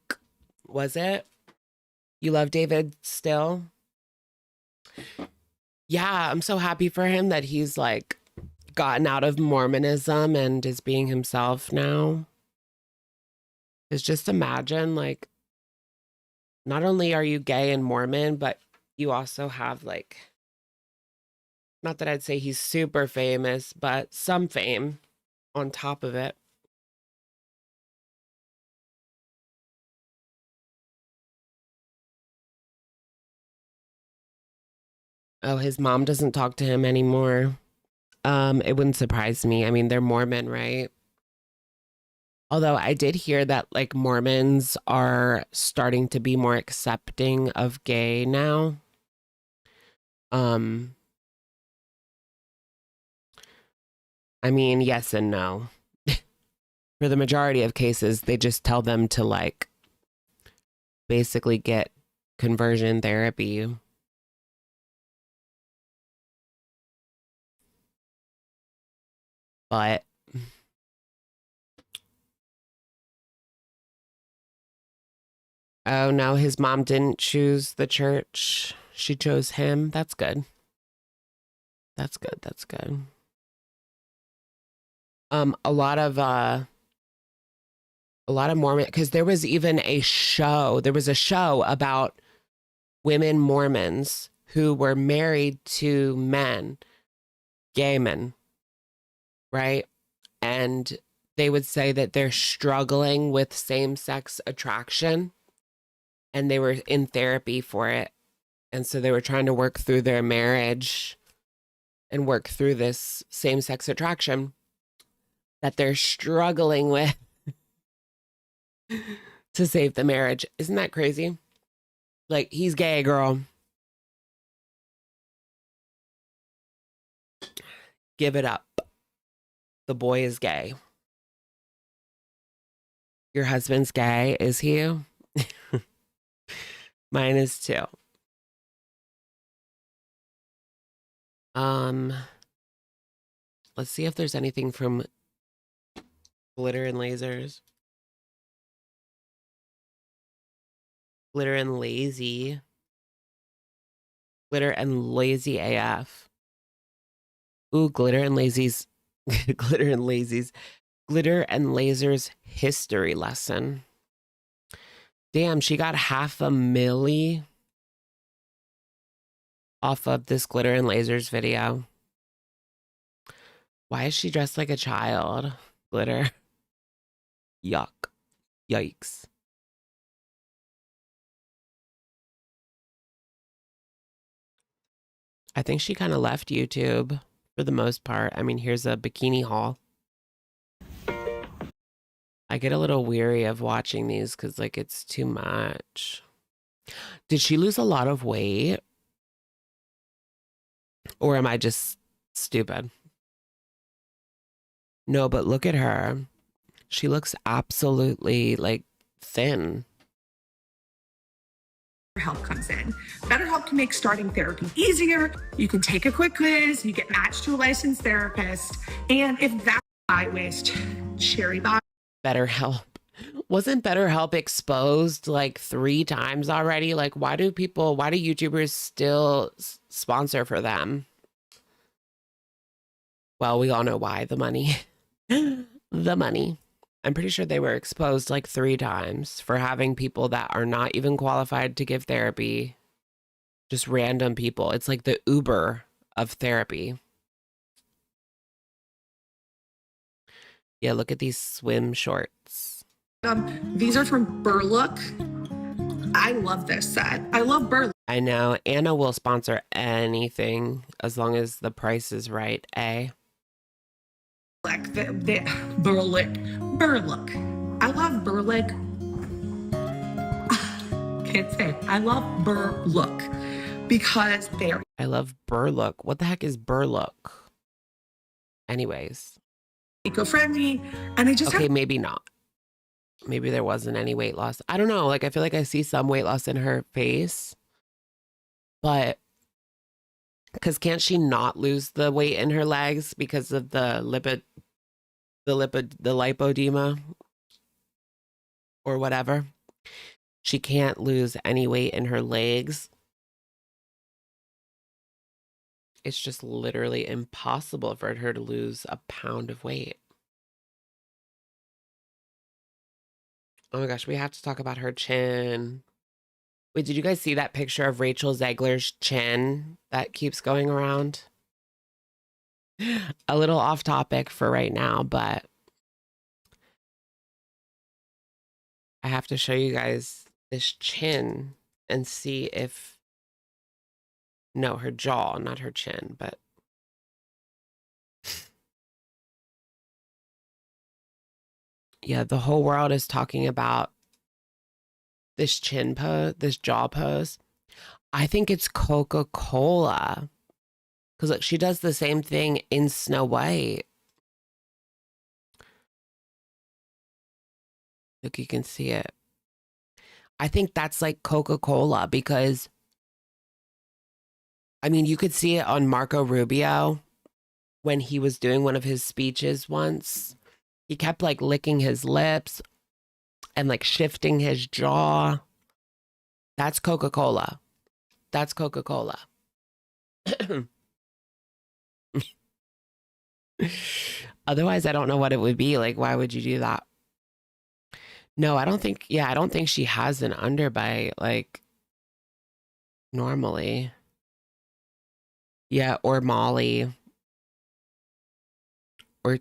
was it? You love David still? Yeah, I'm so happy for him that he's like gotten out of Mormonism and is being himself now. Because just imagine, like, not only are you gay and Mormon, but you also have like, not that I'd say he's super famous, but some fame on top of it. Oh, his mom doesn't talk to him anymore. It wouldn't surprise me. I mean, they're Mormon, right? Although I did hear that like Mormons are starting to be more accepting of gay now. I mean, yes and no. For the majority of cases, they just tell them to like basically get conversion therapy. But oh no, his mom didn't choose the church. She chose him. That's good. That's good. That's good. A lot of Mormon, because there was even a show. There was a show about women Mormons who were married to men, gay men, right? And they would say that they're struggling with same-sex attraction and they were in therapy for it. And so they were trying to work through their marriage and work through this same-sex attraction that they're struggling with to save the marriage. Isn't that crazy? Like, he's gay, girl. Give it up. The boy is gay. Your husband's gay, is he? Mine is too. Let's see if there's anything from Glitter and Lasers. Glitter and Lazy. Glitter and Lazy AF. Ooh, Glitter and Lazy's Glitter and Lazy's Glitter and Lasers history lesson. Damn, she got $500,000 off of this Glitter and Lasers video. Why is she dressed like a child? Glitter. Yuck. Yikes. I think she kind of left YouTube for the most part. I mean, here's a bikini haul. I get a little weary of watching these because, like, it's too much. Did she lose a lot of weight? Or am I just stupid? No, but look at her. She looks absolutely, like, thin. Help comes in. BetterHelp can make starting therapy easier. You can take a quick quiz, you get matched to a licensed therapist, and if that's I waste, cherry bomb. BetterHelp. Wasn't BetterHelp exposed like 3 times already? Like, why do YouTubers still sponsor for them? Well, we all know why. The money. The money. I'm pretty sure they were exposed like 3 times for having people that are not even qualified to give therapy. Just random people. It's like the Uber of therapy. Yeah, look at these swim shorts. These are from Burlook. I love this set. I love Burlook. I know. Anna will sponsor anything as long as the price is right, eh? the Burlick. I love Burlick. Can't say. I love Burlook because they're I love Burlook. What the heck is Burlook? Anyways. eco-friendly, and I just Okay, have maybe not. Maybe there wasn't any weight loss. I don't know. Like, I feel like I see some weight loss in her face. But because can't she not lose the weight in her legs because of the lipodema or whatever? She can't lose any weight in her legs. It's just literally impossible for her to lose a pound of weight. Oh my gosh, we have to talk about her chin. Wait, did you guys see that picture of Rachel Zegler's chin that keeps going around? A little off topic for right now, but I have to show you guys this chin and see if, no, her jaw, not her chin, but yeah, the whole world is talking about this chin pose, this jaw pose. I think it's Coca-Cola. Because look, she does the same thing in Snow White. Look, you can see it. I think that's like Coca-Cola because, I mean, you could see it on Marco Rubio when he was doing one of his speeches once. He kept like licking his lips and like shifting his jaw. That's Coca-Cola. That's Coca-Cola. Otherwise, I don't know what it would be. Like, why would you do that? No, I don't think, yeah, I don't think she has an underbite, like, normally. Yeah, or Molly. Or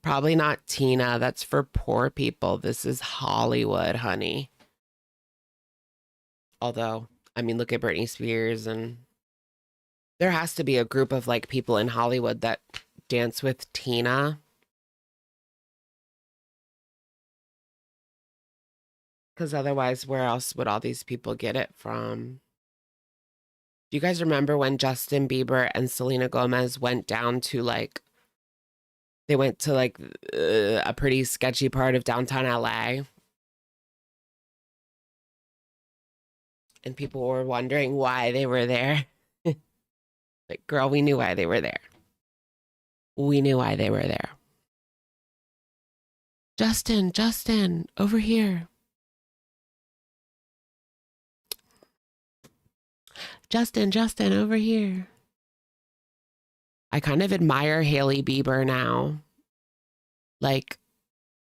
probably not Tina. That's for poor people. This is Hollywood, honey. Although, I mean, look at Britney Spears, and there has to be a group of like people in Hollywood that dance with Tina. Because otherwise, where else would all these people get it from? Do you guys remember when Justin Bieber and Selena Gomez went down to like, they went to like a pretty sketchy part of downtown LA? And people were wondering why they were there. Like, girl, we knew why they were there. We knew why they were there. Justin, over here. Justin, over here. I kind of admire Hailey Bieber now. Like,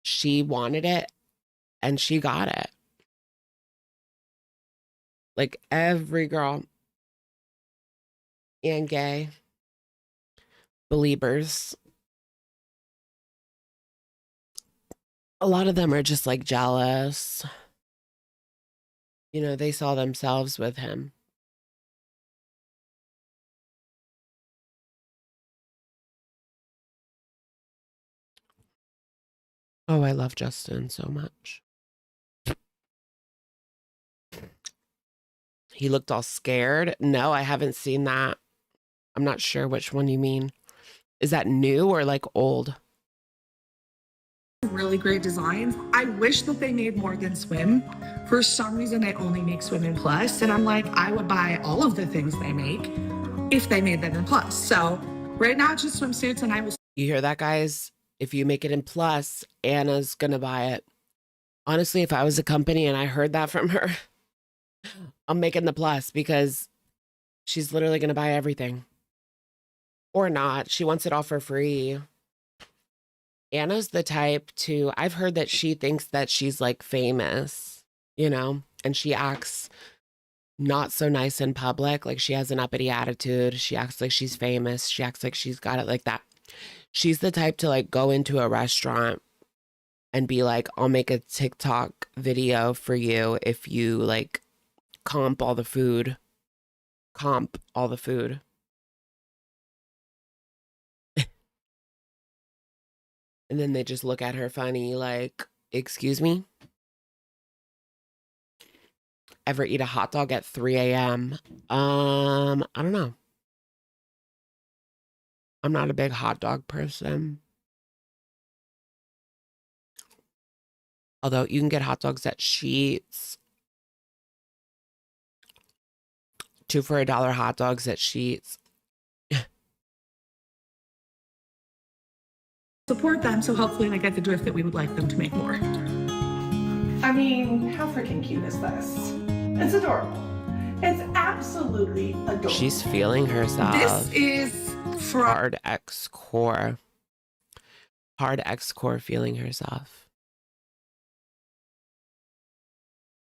she wanted it and she got it. Like, every girl and gay believers, a lot of them are just like jealous. You know, they saw themselves with him. Oh, I love Justin so much. He looked all scared. No, I haven't seen that. I'm not sure which one you mean. Is that new or like old? really great designs. I wish that they made more than swim. For some reason, they only make swim in plus, and I'm like, I would buy all of the things they make if they made them in plus. So right now, it's just swimsuits, and I will. You hear that, guys? If you make it in plus, Anna's gonna buy it. Honestly, if I was a company and I heard that from her, I'm making the plus because she's literally gonna buy everything. Or not. She wants it all for free. Anna's the type to, I've heard that she thinks that she's like famous, you know, and she acts not so nice in public. Like she has an uppity attitude. She acts like she's famous. She acts like she's got it like that. She's the type to like go into a restaurant and be like, I'll make a TikTok video for you if you like comp all the food. Comp all the food. And then they just look at her funny, like, excuse me? Ever eat a hot dog at 3 a.m.? I don't know. I'm not a big hot dog person. Although you can get hot dogs at Sheetz. 2 for $1 hot dogs at Sheetz. Support them, so hopefully they get the drift that we would like them to make more. I mean, how freaking cute is this? It's adorable. It's absolutely adorable. She's feeling herself. This is from Hard X Core. Hard X Core feeling herself.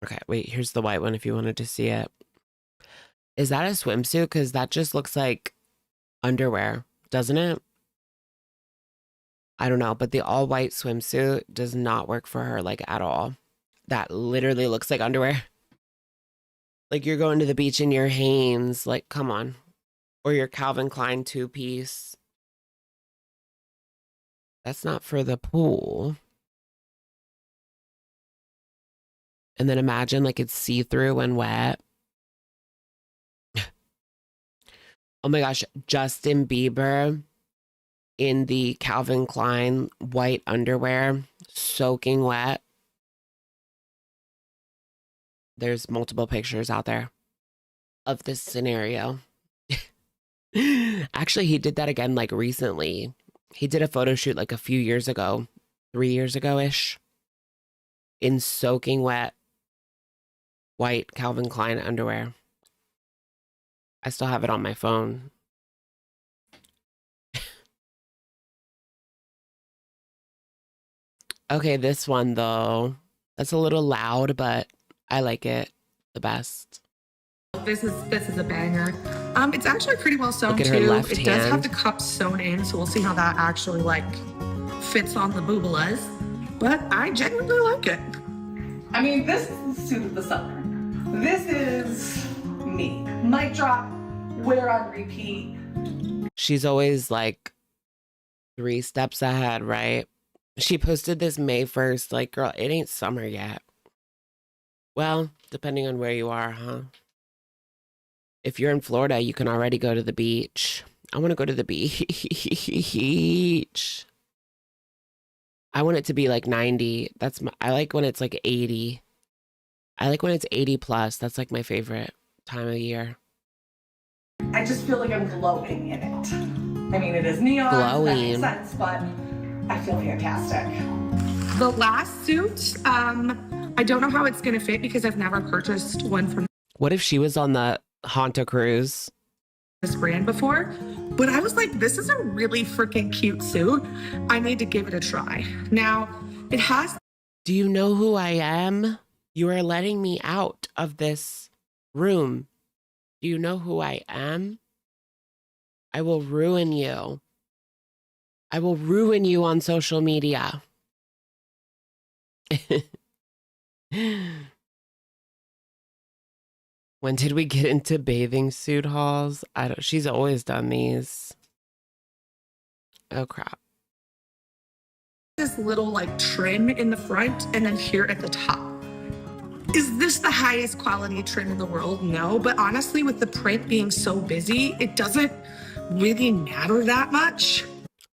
Okay, wait, here's the white one if you wanted to see it. Is that a swimsuit? Because that just looks like underwear, doesn't it? I don't know, but the all-white swimsuit does not work for her, like, at all. That literally looks like underwear. Like you're going to the beach in your Hanes, like, come on. Or your Calvin Klein 2-piece. That's not for the pool. And then imagine, like, it's see-through and wet. Oh my gosh, Justin Bieber in the Calvin Klein white underwear, soaking wet. There's multiple pictures out there of this scenario. Actually, he did that again, like, recently. He did a photo shoot like a few years ago, 3 years ago-ish, in soaking wet white Calvin Klein underwear. I still have it on my phone. Okay, this one though. That's a little loud, but I like it the best. This is a banger. It's actually pretty well sewn Look at her too. left It does have hand. the cups sewn in, so we'll see how that actually like fits on the boobalas. But I genuinely like it. I mean, this is the suit of the summer. This is me. Mic drop, wear on repeat. She's always like 3 steps ahead, right? She posted this May 1st, like, girl, it ain't summer yet. Well, depending on where you are, huh? If you're in Florida, you can already go to the beach. I want to go to the beach. I want it to be like 90. I like when it's like 80. I like when it's 80 plus. That's like my favorite time of year. I just feel like I'm glowing in it. I mean, it is neon, so that makes Glowing. sense, but I feel fantastic. The last suit, I don't know how it's gonna fit because I've never purchased one from What if she was on the Honda cruise? this brand before, but I was like, this is a really freaking cute suit. I need to give it a try. Now, it has Do you know who I am? You are letting me out of this room. Do you know who I am? I will ruin you. I will ruin you on social media. When did we get into bathing suit hauls? She's always done these. Oh crap. this little like trim in the front and then here at the top. Is this the highest quality trim in the world? No, but honestly, with the print being so busy, it doesn't really matter that much.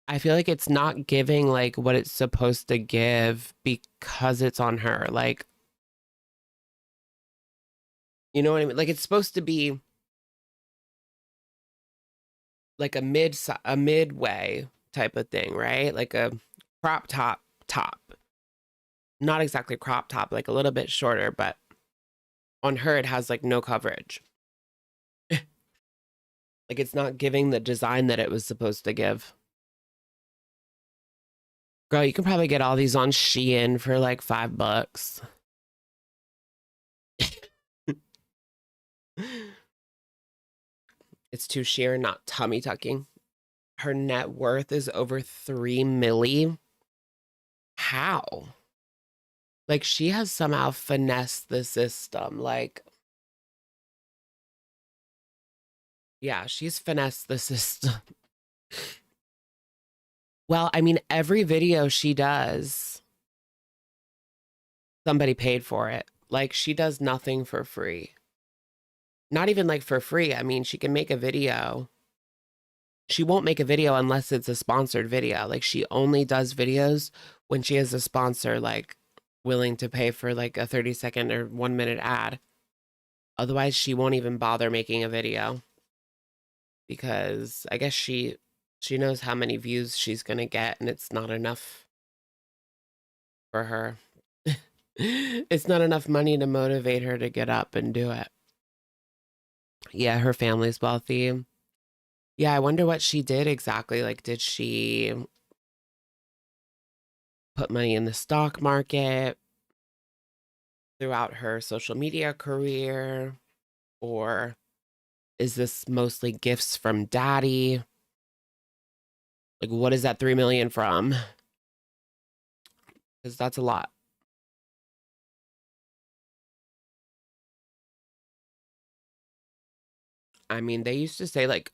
I feel like it's not giving like what it's supposed to give because it's on her. Like, you know what I mean? Like, it's supposed to be like a midway type of thing, right? Like a crop top. Not exactly crop top, like a little bit shorter, but on her it has like no coverage. Like, it's not giving the design that it was supposed to give. Girl, you can probably get all these on Shein for like $5. It's too sheer, not tummy tucking. Her net worth is over 3 milli. How? Like, she has somehow finessed the system. Like, yeah, she's finessed the system. Well, I mean, every video she does, somebody paid for it. Like, she does nothing for free. Not even like for free. I mean, she can make a video. She won't make a video unless it's a sponsored video. Like, she only does videos when she has a sponsor, like, willing to pay for like a 30-second or 1-minute ad. Otherwise, she won't even bother making a video because I guess she knows how many views she's gonna get, and it's not enough for her. It's not enough money to motivate her to get up and do it. Yeah, her family's wealthy. Yeah, I wonder what she did exactly. Like, did she put money in the stock market throughout her social media career? Or is this mostly gifts from daddy? Like, what is that 3 million from? Because that's a lot. I mean, they used to say like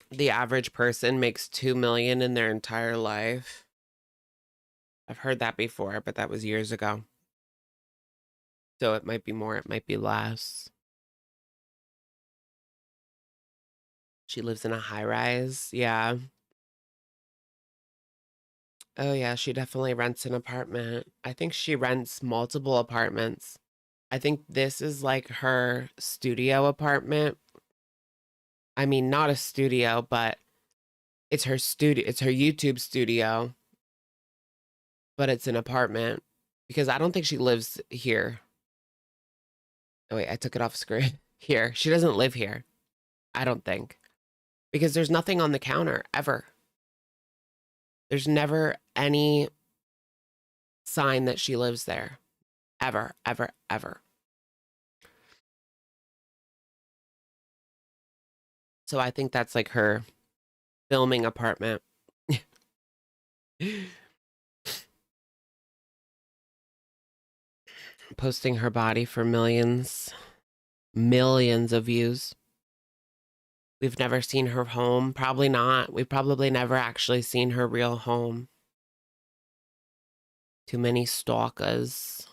the average person makes 2 million in their entire life. I've heard that before, but that was years ago. So it might be more, it might be less. She lives in a high rise. Yeah. Oh, yeah. She definitely rents an apartment. I think she rents multiple apartments. I think this is like her studio apartment. I mean, not a studio, but it's her studio. It's her YouTube studio, but it's an apartment because I don't think she lives here. Oh, wait, I took it off screen. Here. She doesn't live here. I don't think. Because there's nothing on the counter ever. There's never any sign that she lives there. Ever, ever, ever. So I think that's like her filming apartment. Posting her body for millions of views. We've never seen her home. Probably not. We've probably never actually seen her real home. Too many stalkers.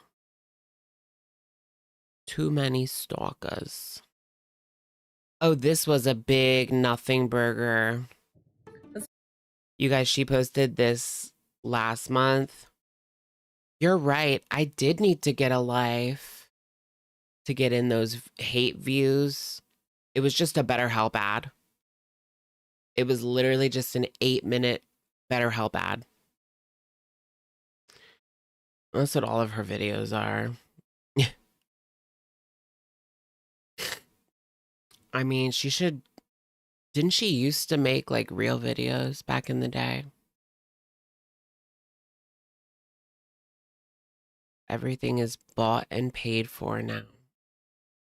Too many stalkers. Oh, this was a big nothing burger. You guys, she posted this last month. You're right. I did need to get a life to get in those hate views. It was just a BetterHelp ad. It was literally just an 8-minute BetterHelp ad. That's what all of her videos are. I mean, she should... Didn't she used to make, like, real videos back in the day? Everything is bought and paid for now.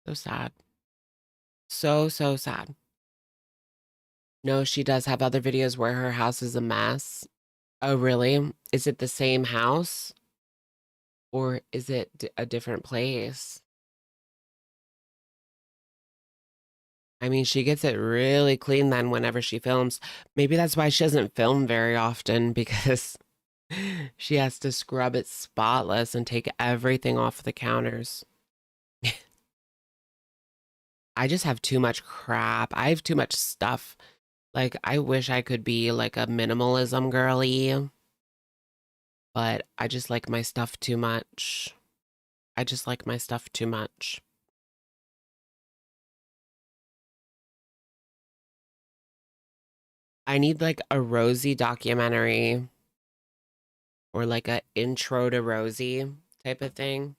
So sad. So, so sad. No, she does have other videos where her house is a mess. Oh, really? Is it the same house? Or is it a different place? I mean, she gets it really clean then whenever she films. Maybe that's why she doesn't film very often, because she has to scrub it spotless and take everything off the counters. I just have too much crap. I have too much stuff. Like, I wish I could be like a minimalism girly, but I just like my stuff too much. I just like my stuff too much. I need like a Rosie documentary or like a intro to Rosie type of thing.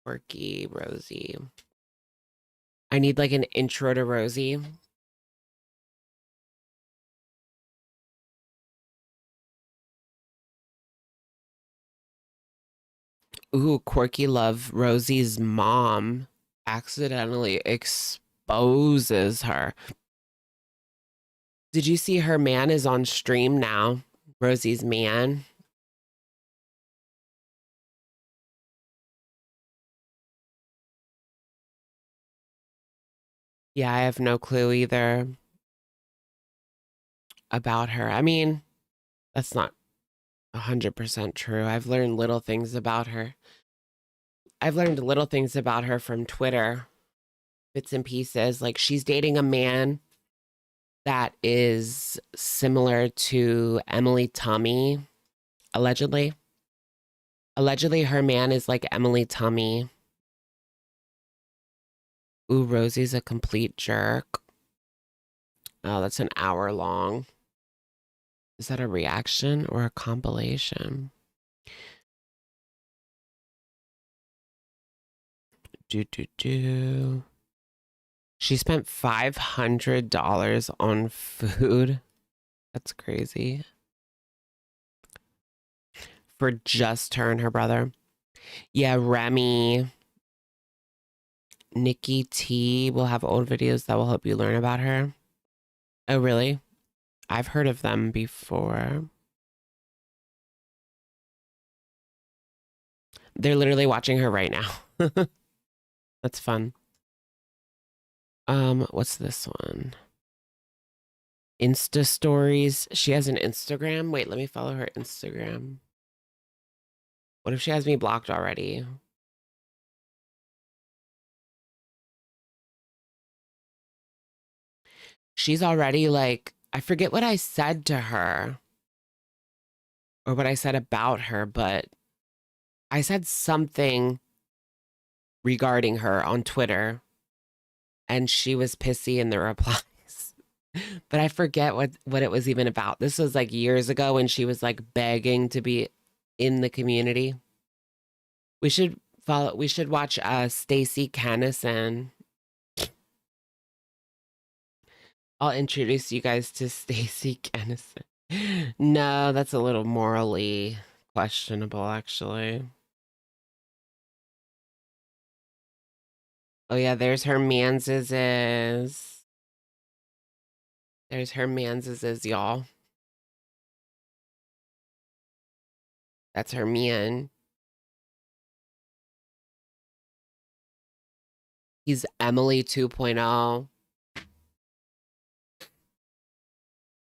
Quirky Rosie. I need like an intro to Rosie. Ooh, Quirky Love. Rosie's mom accidentally exposes her. Did you see her man is on stream now? Rosie's man. Yeah, I have no clue either. about her. I mean, that's not 100% true. I've learned little things about her. I've learned little things about her from Twitter, bits and pieces. Like, she's dating a man that is similar to Emily Tummy, allegedly. Allegedly, her man is like Emily Tummy. Ooh, Rosie's a complete jerk. Oh, that's an hour long. Is that a reaction or a compilation? Do. She spent $500 on food. That's crazy. For just her and her brother. Yeah, Remy. Nikki T will have old videos that will help you learn about her. Oh, really? I've heard of them before. They're literally watching her right now. That's fun. What's this one? Insta stories. She has an Instagram. Wait, let me follow her Instagram. What if she has me blocked already? She's already like, I forget what I said to her or what I said about her, but I said something regarding her on Twitter and she was pissy in the replies. But I forget what it was even about. This was like years ago when she was like begging to be in the community. We should watch Stacey Kennison. I'll introduce you guys to Stacey Kennison. No, that's a little morally questionable, actually. Oh yeah, there's her Manses. There's her Manses, y'all. That's her man. He's Emily 2.0.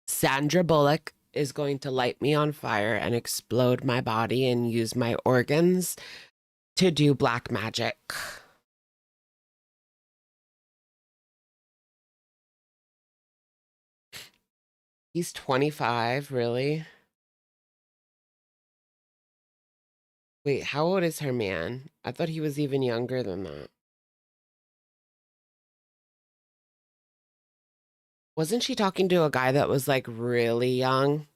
Sandra Bullock is going to light me on fire and explode my body and use my organs to do black magic. He's 25, really? Wait, how old is her man? I thought he was even younger than that. Wasn't she talking to a guy that was like really young?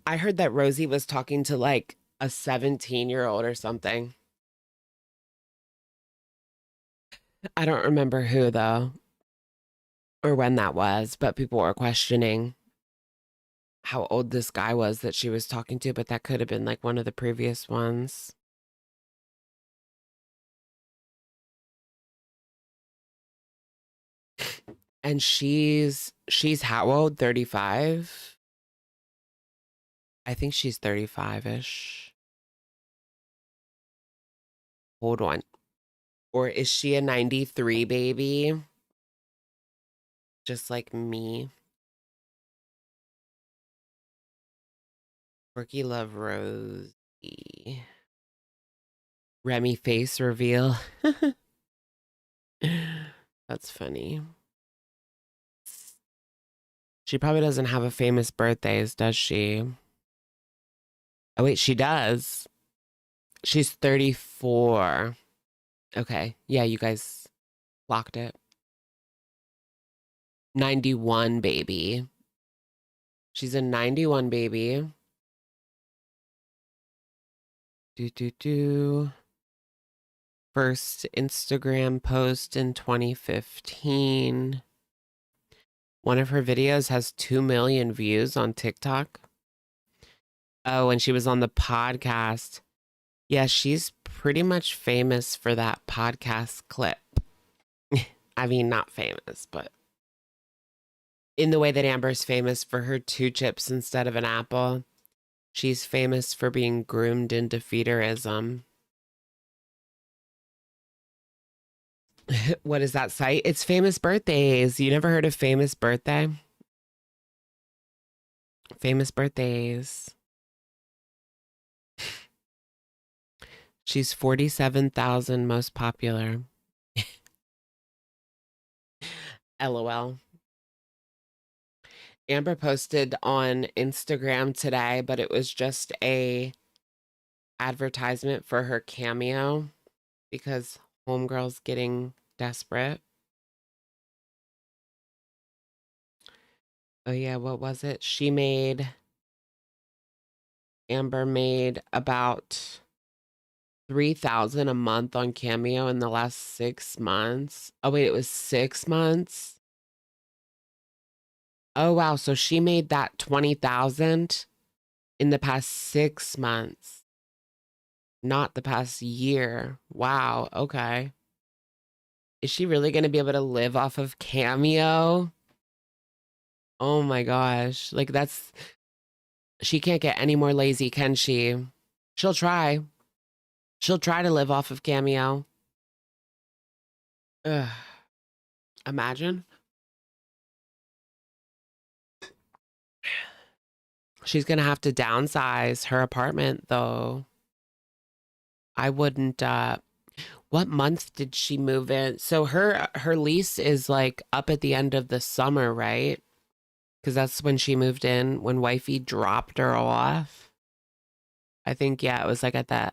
I heard that Rosie was talking to like a 17-year-old or something. I don't remember who though, or when that was, but people were questioning how old this guy was that she was talking to, but that could have been like one of the previous ones. And she's how old? 35? I think she's 35-ish. Hold on. Or is she a 93 baby? Just like me. Quirky Love Rosie. Remy face reveal. That's funny. She probably doesn't have a famous birthdays, does she? Oh, wait, she does. She's 34. Okay. Yeah, you guys locked it. 91 baby. She's a 91 baby. First Instagram post in 2015. One of her videos has 2 million views on TikTok. Oh, and she was on the podcast. Yeah, she's pretty much famous for that podcast clip. I mean, not famous, but in the way that Amber's famous for her 2 chips instead of an apple, she's famous for being groomed into feederism. What is that site? It's Famous Birthdays. You never heard of Famous Birthday? Famous birthdays. She's 47,000 most popular. LOL. Amber posted on Instagram today, but it was just a advertisement for her cameo because homegirl's getting desperate. Oh yeah, what was it? Amber made about 3,000 a month on Cameo in the last 6 months. Oh wait, it was 6 months. Oh wow, so she made that 20,000 in the past 6 months, not the past year. Wow, okay. Is she really going to be able to live off of Cameo? Oh my gosh. Like she can't get any more lazy, can she? She'll try. She'll try to live off of Cameo. Ugh. Imagine. She's going to have to downsize her apartment though. I wouldn't, what month did she move in? So her lease is like up at the end of the summer, right? Because that's when she moved in, when wifey dropped her off. I think, yeah, it was like at the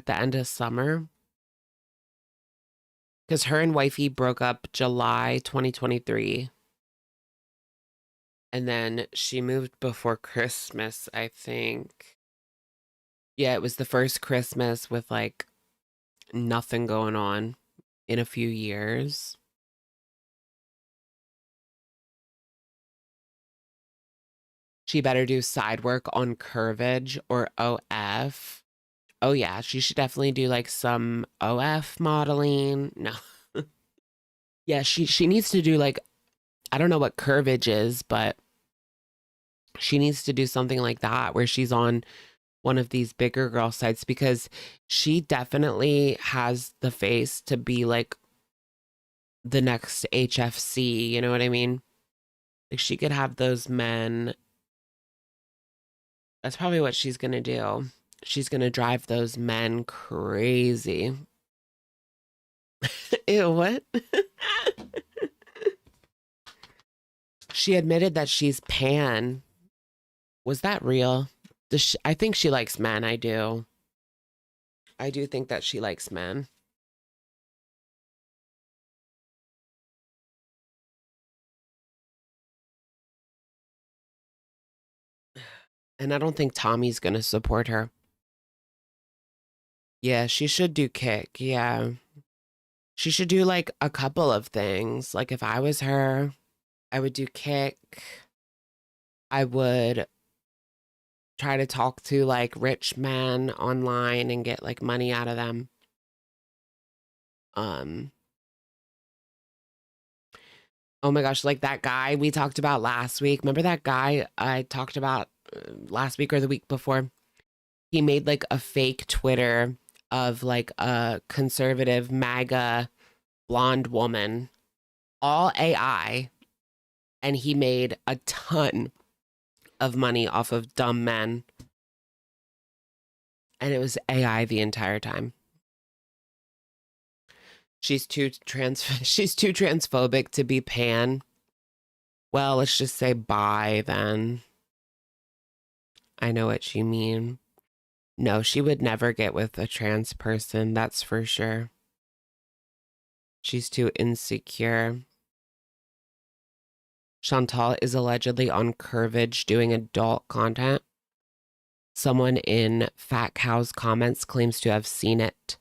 end of summer. Because her and wifey broke up July 2023. And then she moved before Christmas, I think. Yeah, it was the first Christmas with like nothing going on in a few years. She better do side work on curvage or OF. Oh yeah, she should definitely do like some OF modeling. No. Yeah, she needs to do like, I don't know what curvage is, but she needs to do something like that where she's on one of these bigger girl sites because she definitely has the face to be like the next HFC, you know what I mean? Like she could have those men. That's probably what she's going to do. She's going to drive those men crazy. Ew, what? She admitted that she's pan. Was that real? I think she likes men. I do. I do think that she likes men. And I don't think Tommy's going to support her. Yeah, she should do kick. Yeah. She should do like a couple of things. Like if I was her, I would do kick. I would try to talk to like rich men online and get like money out of them. Oh my gosh, like that guy we talked about last week. Remember that guy I talked about last week or the week before? He made like a fake Twitter of like a conservative MAGA blonde woman, all AI, and he made a ton of money off of dumb men. And it was AI the entire time. She's too transphobic to be pan. Well, let's just say bi then. I know what you mean. No, she would never get with a trans person, that's for sure. She's too insecure. Chantal is allegedly on Curvage doing adult content. Someone in Fat Cow's comments claims to have seen it.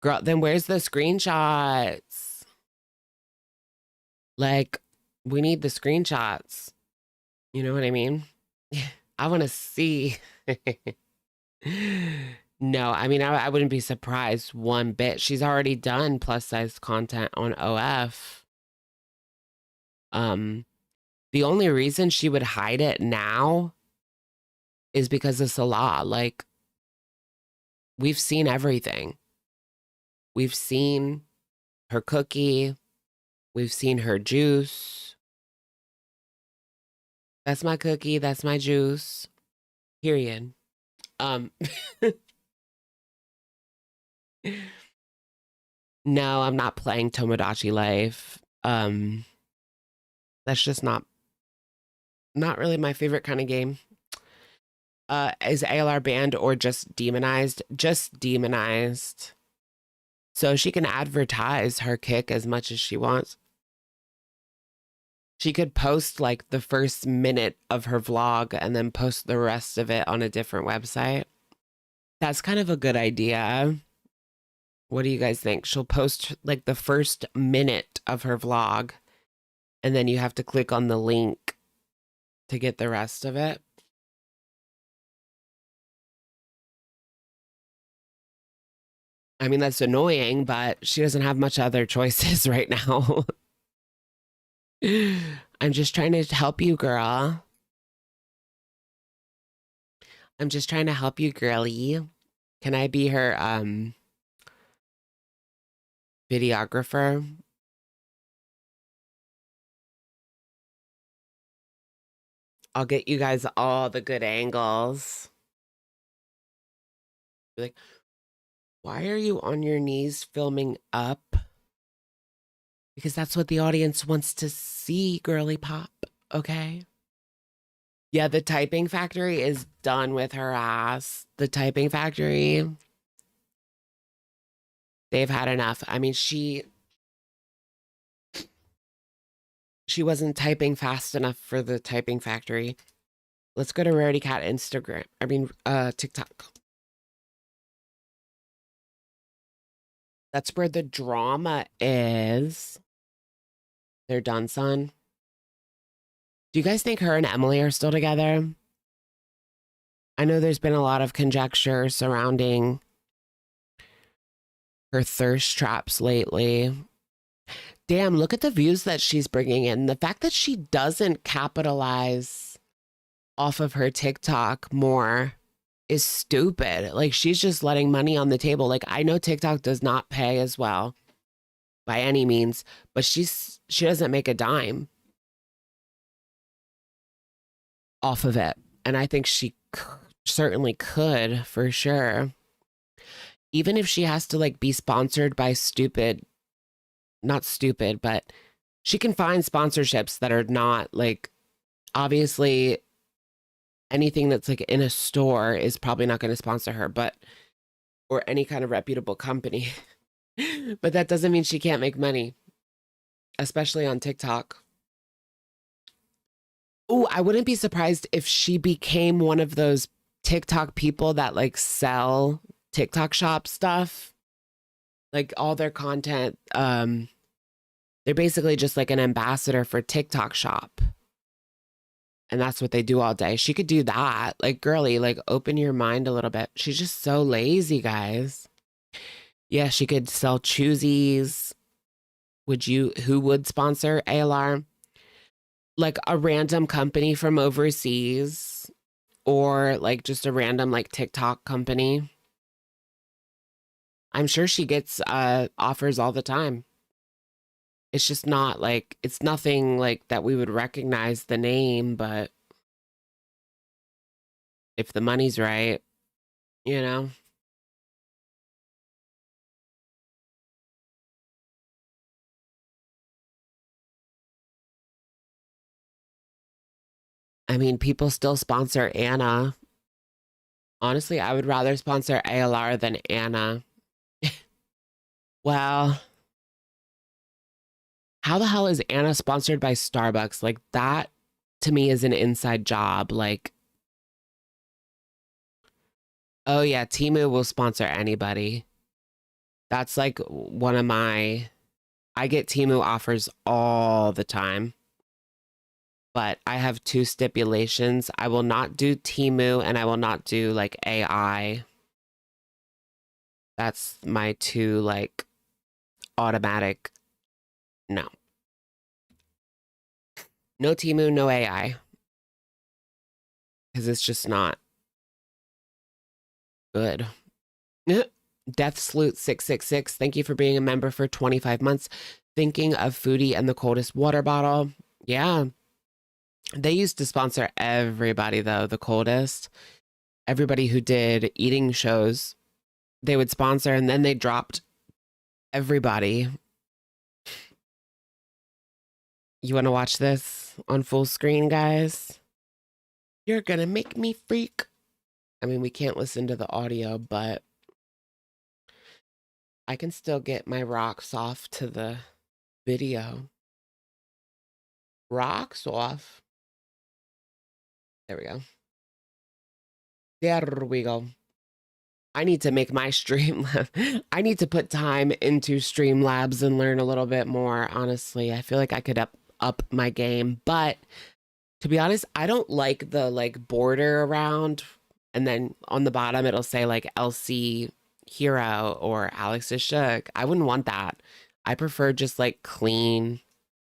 Girl, then where's the screenshots? Like, we need the screenshots. You know what I mean? I want to see. No, I mean, I wouldn't be surprised one bit. She's already done plus size content on OF. The only reason she would hide it now is because of Salah. Like, we've seen everything. We've seen her cookie. We've seen her juice. That's my cookie. That's my juice. Period. No, I'm not playing Tomodachi Life. That's just not really my favorite kind of game. Is ALR banned or just demonized? Just demonized. So she can advertise her kick as much as she wants. She could post like the first minute of her vlog and then post the rest of it on a different website. That's kind of a good idea. What do you guys think? She'll post like the first minute of her vlog and then you have to click on the link to get the rest of it. I mean, that's annoying, but she doesn't have much other choices right now. I'm just trying to help you, girl. I'm just trying to help you, girlie. Can I be her videographer? I'll get you guys all the good angles. Be like, why are you on your knees filming up? Because that's what the audience wants to see, girly pop, okay? Yeah, the typing factory is done with her ass. The typing factory, they've had enough. I mean, she wasn't typing fast enough for the typing factory. Let's go to Rarity Cat Instagram. I mean, TikTok. That's where the drama is. They're done, son. Do you guys think her and Emily are still together? I know there's been a lot of conjecture surrounding her thirst traps lately. Damn, look at the views that she's bringing in. The fact that she doesn't capitalize off of her TikTok more is stupid. Like, she's just letting money on the table. Like, I know TikTok does not pay as well by any means, but she doesn't make a dime off of it. And I think she certainly could, for sure. Even if she has to like be sponsored by not stupid, but she can find sponsorships that are not like, obviously anything that's like in a store is probably not going to sponsor her, but, or any kind of reputable company. But that doesn't mean she can't make money, especially on TikTok. Oh, I wouldn't be surprised if she became one of those TikTok people that like sell TikTok shop stuff. Like all their content, they're basically just like an ambassador for TikTok shop. And that's what they do all day. She could do that. Like, girly, like open your mind a little bit. She's just so lazy, guys. Yeah, she could sell choosies. Who would sponsor ALR? Like a random company from overseas, or like just a random like TikTok company. I'm sure she gets offers all the time. It's just not like, it's nothing like that we would recognize the name, but if the money's right, you know. I mean, people still sponsor Anna. Honestly, I would rather sponsor ALR than Anna. Well, how the hell is Anna sponsored by Starbucks? Like, that to me is an inside job. Like, oh yeah, Temu will sponsor anybody. That's like one of I get Temu offers all the time. But I have two stipulations. I will not do Temu and I will not do like AI. That's my two like automatic. No. No Temu, no AI. Because it's just not good. Death Salute 666. Thank you for being a member for 25 months. Thinking of Foodie and the coldest water bottle. Yeah. They used to sponsor everybody, though, the coldest. Everybody who did eating shows, they would sponsor, and then they dropped everybody. You want to watch this on full screen, guys? You're gonna make me freak. I mean, we can't listen to the audio, but I can still get my rocks off to the video. Rocks off. There we go. There we go. I need to make my I need to put time into Streamlabs and learn a little bit more, honestly. I feel like I could up my game, but to be honest, I don't like the like border around, and then on the bottom it'll say like LC Hero or Alex is Shook. I wouldn't want that. I prefer just like clean,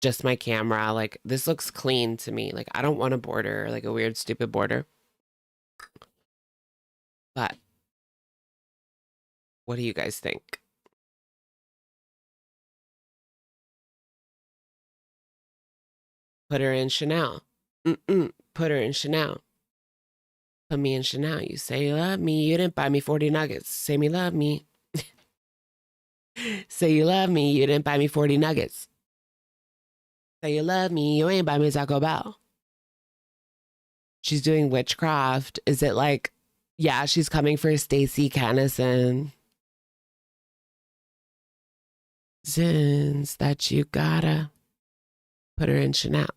just my camera. Like this looks clean to me. Like I don't want a border, like a weird stupid border. But what do you guys think? Put her in Chanel. Put her in Chanel. Put me in Chanel. You say you love me. You didn't buy me 40 nuggets. Say me love me. Say you love me. You didn't buy me 40 nuggets. Say you love me. You ain't buy me Taco Bell. She's doing witchcraft. Is it like, yeah, she's coming for Stacey Kennison. Sins that you gotta put her in Chanel.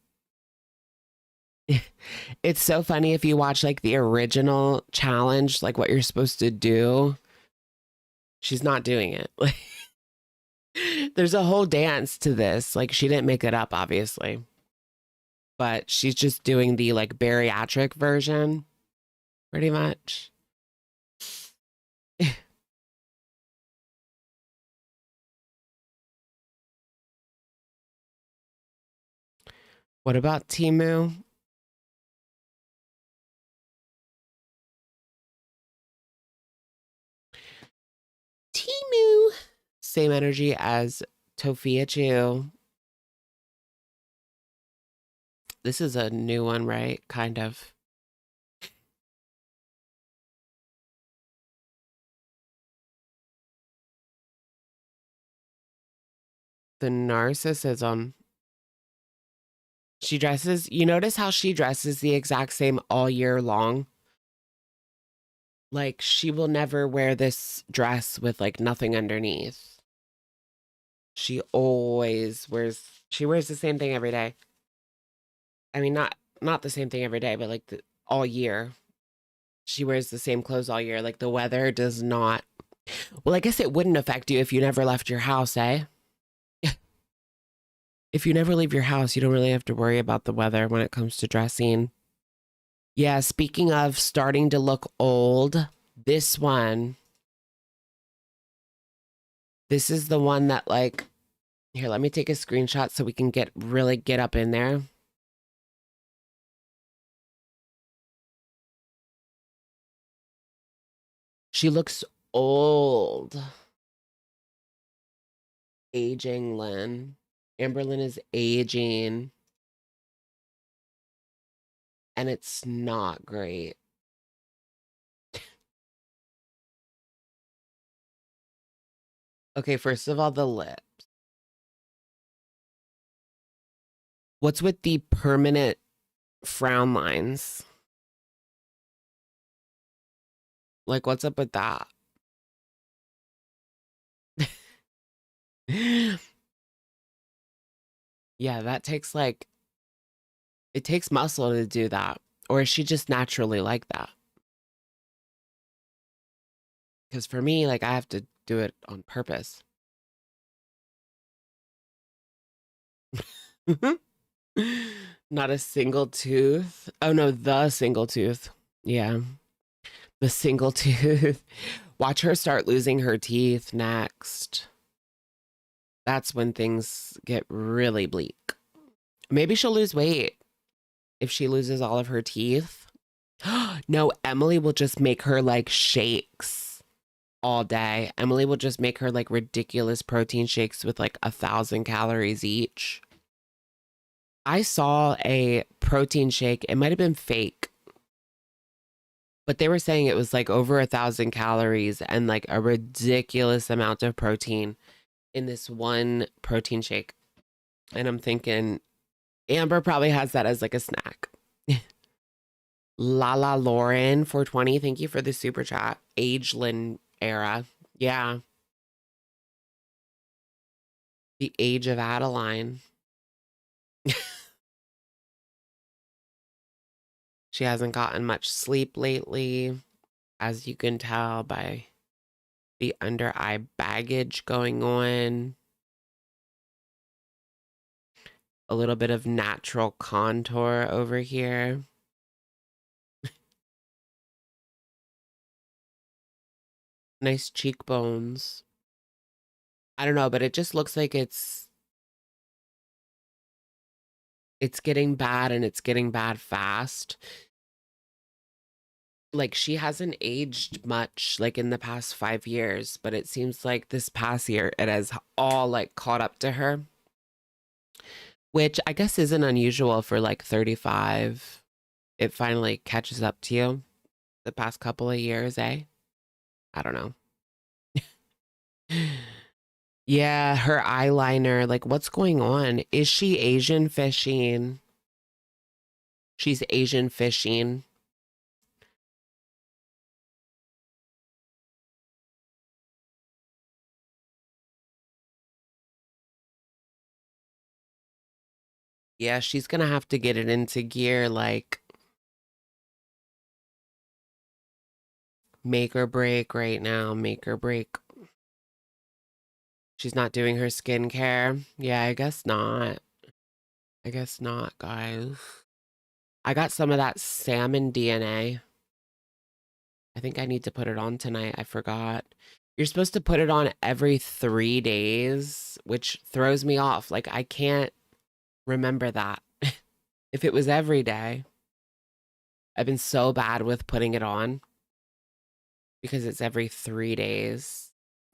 It's so funny if you watch like the original challenge, like what you're supposed to do. She's not doing it. There's a whole dance to this. Like she didn't make it up, obviously. But she's just doing the like bariatric version, pretty much. What about Timu? Timu. Same energy as Tofia Chu. This is a new one, right? Kind of. The narcissism. She dresses, you notice how she dresses the exact same all year long? Like she will never wear this dress with like nothing underneath. She always wears, she wears the same thing every day. I mean, not the same thing every day, but like all year. She wears the same clothes all year. Like the weather does not, well, I guess it wouldn't affect you if you never left your house, eh? If you never leave your house, you don't really have to worry about the weather when it comes to dressing. Yeah, speaking of starting to look old, this one, this is the one that like, here, let me take a screenshot so we can really get up in there. She looks old. Aging Lynn. Amberlynn is aging. And it's not great. Okay, first of all, the lips. What's with the permanent frown lines? Like, what's up with that? Yeah, that takes like, it takes muscle to do that. Or is she just naturally like that? Because for me, like, I have to do it on purpose. Not a single tooth. Oh no, the single tooth. Yeah. The single tooth. Watch her start losing her teeth next. That's when things get really bleak. Maybe she'll lose weight if she loses all of her teeth. No, Emily will just make her like shakes all day. Emily will just make her like ridiculous protein shakes with like 1,000 calories each. I saw a protein shake. It might have been fake, but they were saying it was like over 1,000 calories and like a ridiculous amount of protein in this one protein shake. And I'm thinking Amber probably has that as like a snack. Lala Lauren 420, thank you for the super chat. Agelin era. Yeah. The age of Adeline. She hasn't gotten much sleep lately, as you can tell by the under eye baggage going on. A little bit of natural contour over here. Nice cheekbones. I don't know, but it just looks like it's getting bad, and it's getting bad fast. Like, she hasn't aged much like in the past 5 years, but it seems like this past year it has all like caught up to her, which I guess isn't unusual for like 35. It finally catches up to you the past couple of years, eh? I don't know. Yeah, her eyeliner, like what's going on? Is she Asian fishing? She's Asian fishing. Yeah, she's gonna have to get it into gear, like make or break right now, make or break. She's not doing her skincare. Yeah, I guess not. I guess not, guys. I got some of that salmon DNA. I think I need to put it on tonight. I forgot. You're supposed to put it on every 3 days, which throws me off. Like, I can't remember that. If it was every day. I've been so bad with putting it on because it's every 3 days.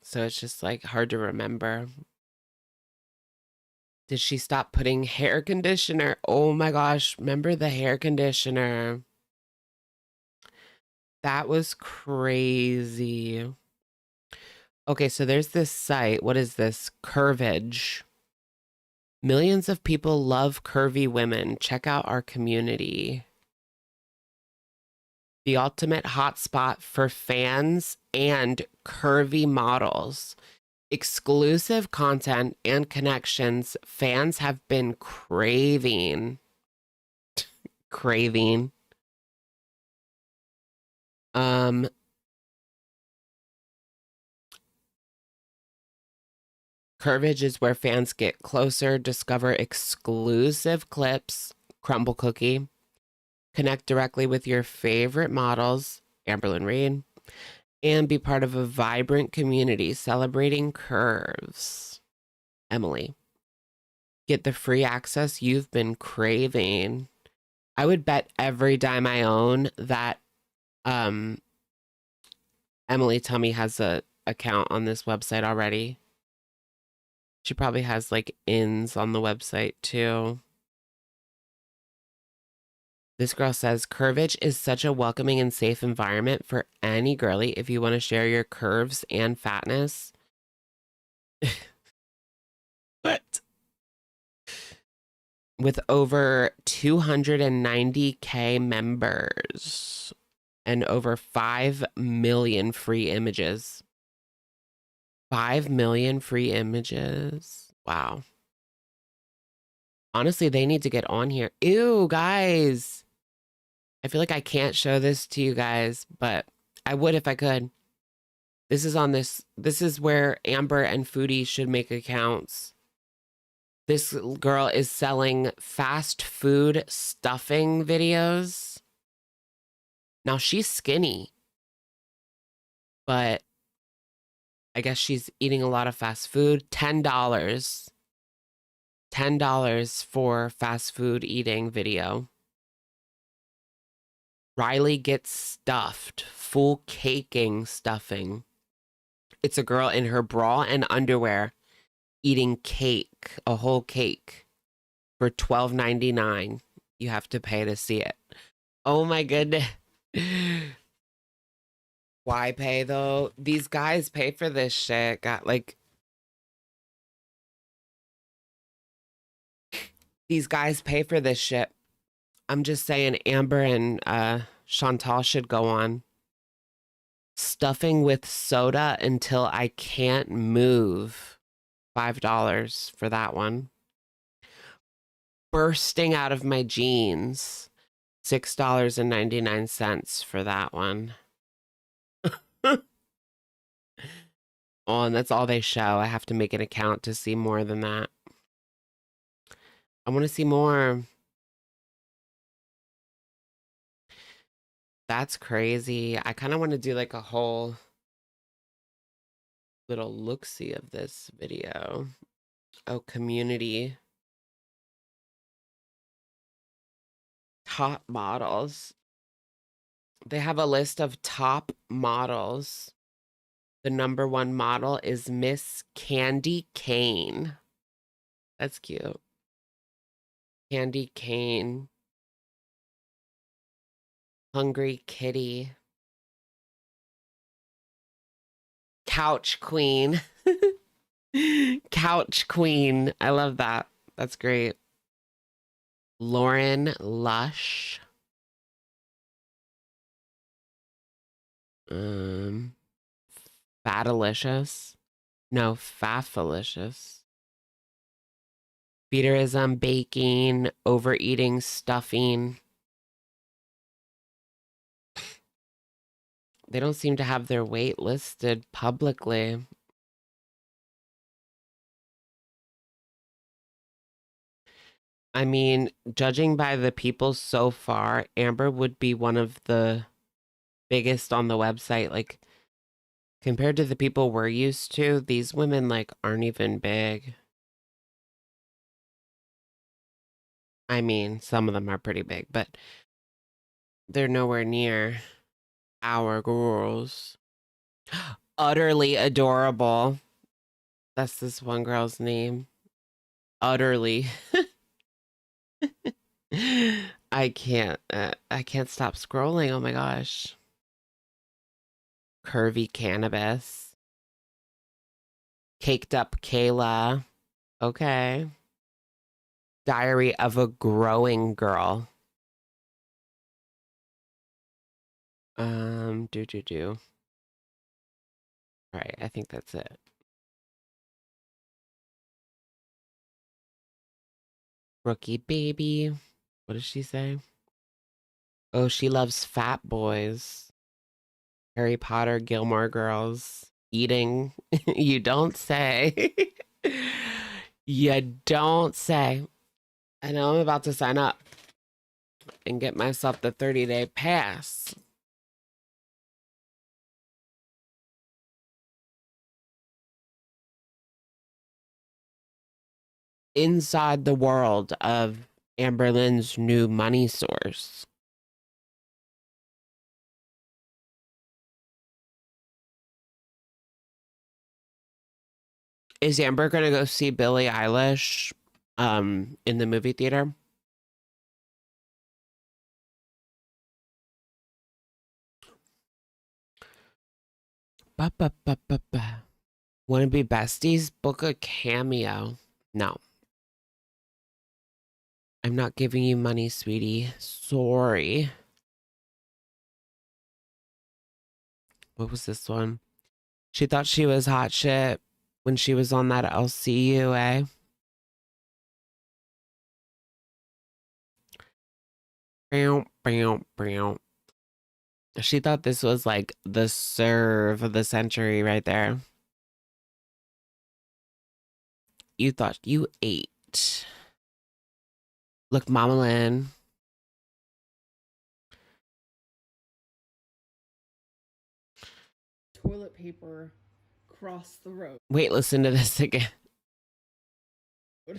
So it's just like hard to remember. Did she stop putting hair conditioner? Oh my gosh, remember the hair conditioner? That was crazy. Okay, so there's this site. What is this? Curvage. Millions of people love curvy women. Check out our community. The ultimate hotspot for fans and curvy models. Exclusive content and connections fans have been craving. Craving. Curvage is where fans get closer, discover exclusive clips, crumble cookie, connect directly with your favorite models, Amberlynn, Reid, and be part of a vibrant community celebrating curves. Emily, get the free access you've been craving. I would bet every dime I own that Emily Tummy has a account on this website already. She probably has like ins on the website too. This girl says, curvage is such a welcoming and safe environment for any girly if you want to share your curves and fatness. What? With over 290K members and over 5 million free images. 5 million free images. Wow. Honestly, they need to get on here. Ew, guys. I feel like I can't show this to you guys, but I would if I could. This is on this. This is where Amber and Foodie should make accounts. This girl is selling fast food stuffing videos. Now she's skinny, but I guess she's eating a lot of fast food. $10. $10 for fast food eating video. Riley gets stuffed. Full caking stuffing. It's a girl in her bra and underwear eating cake. A whole cake for $12.99. You have to pay to see it. Oh my goodness. Why pay though? These guys pay for this shit. Got like these guys pay for this shit. I'm just saying Amber and Chantal should go on. Stuffing with soda until I can't move. $5 for that one. Bursting out of my jeans. $6.99 for that one. Oh, and that's all they show. I have to make an account to see more than that. I want to see more. That's crazy. I kind of want to do like a whole little look-see of this video. Oh, community. Top models. They have a list of top models. The number one model is Miss Candy Cane. That's cute. Candy Cane. Hungry Kitty. Couch Queen. Couch Queen. I love that. That's great. Lauren Lush. Fatalicious. No, Fafalicious. Feederism, baking, overeating, stuffing. They don't seem to have their weight listed publicly. I mean, judging by the people so far, Amber would be one of the biggest on the website. Like, compared to the people we're used to, these women, like, aren't even big. I mean, some of them are pretty big, but they're nowhere near our girls. Utterly adorable. That's this one girl's name. Utterly. I can't stop scrolling. Oh my gosh. Curvy Cannabis. Caked Up Kayla. Okay. Diary of a Growing Girl. All right, I think that's it. Rookie Baby. What does she say? Oh, she loves fat boys. Harry Potter, Gilmore Girls. Eating. You don't say. You don't say. I know I'm about to sign up and get myself the 30-day pass. Inside the world of Amberlynn's new money source. Is Amber gonna go see Billie Eilish in the movie theater? Wanna be besties? Book a cameo. No. I'm not giving you money, sweetie. Sorry. What was this one? She thought she was hot shit when she was on that LCU, eh? She thought this was like the serve of the century right there. You thought you ate. Look, Mama Lynn. Toilet paper cross the road. Wait, listen to this again. Why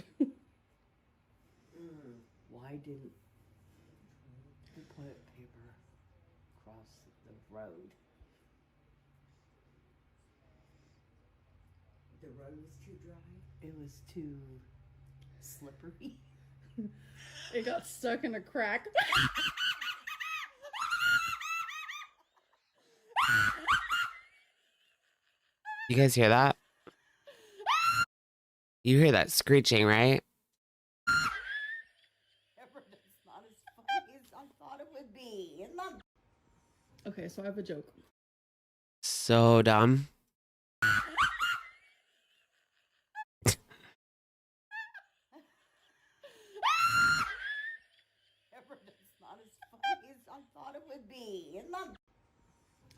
didn't the toilet paper cross the road? The road was too dry? It was too slippery. It got stuck in a crack. You guys hear that? You hear that screeching, right? That's not as funny as I thought it would be. Okay, so I have a joke. So dumb. That's not as funny as I thought it would be.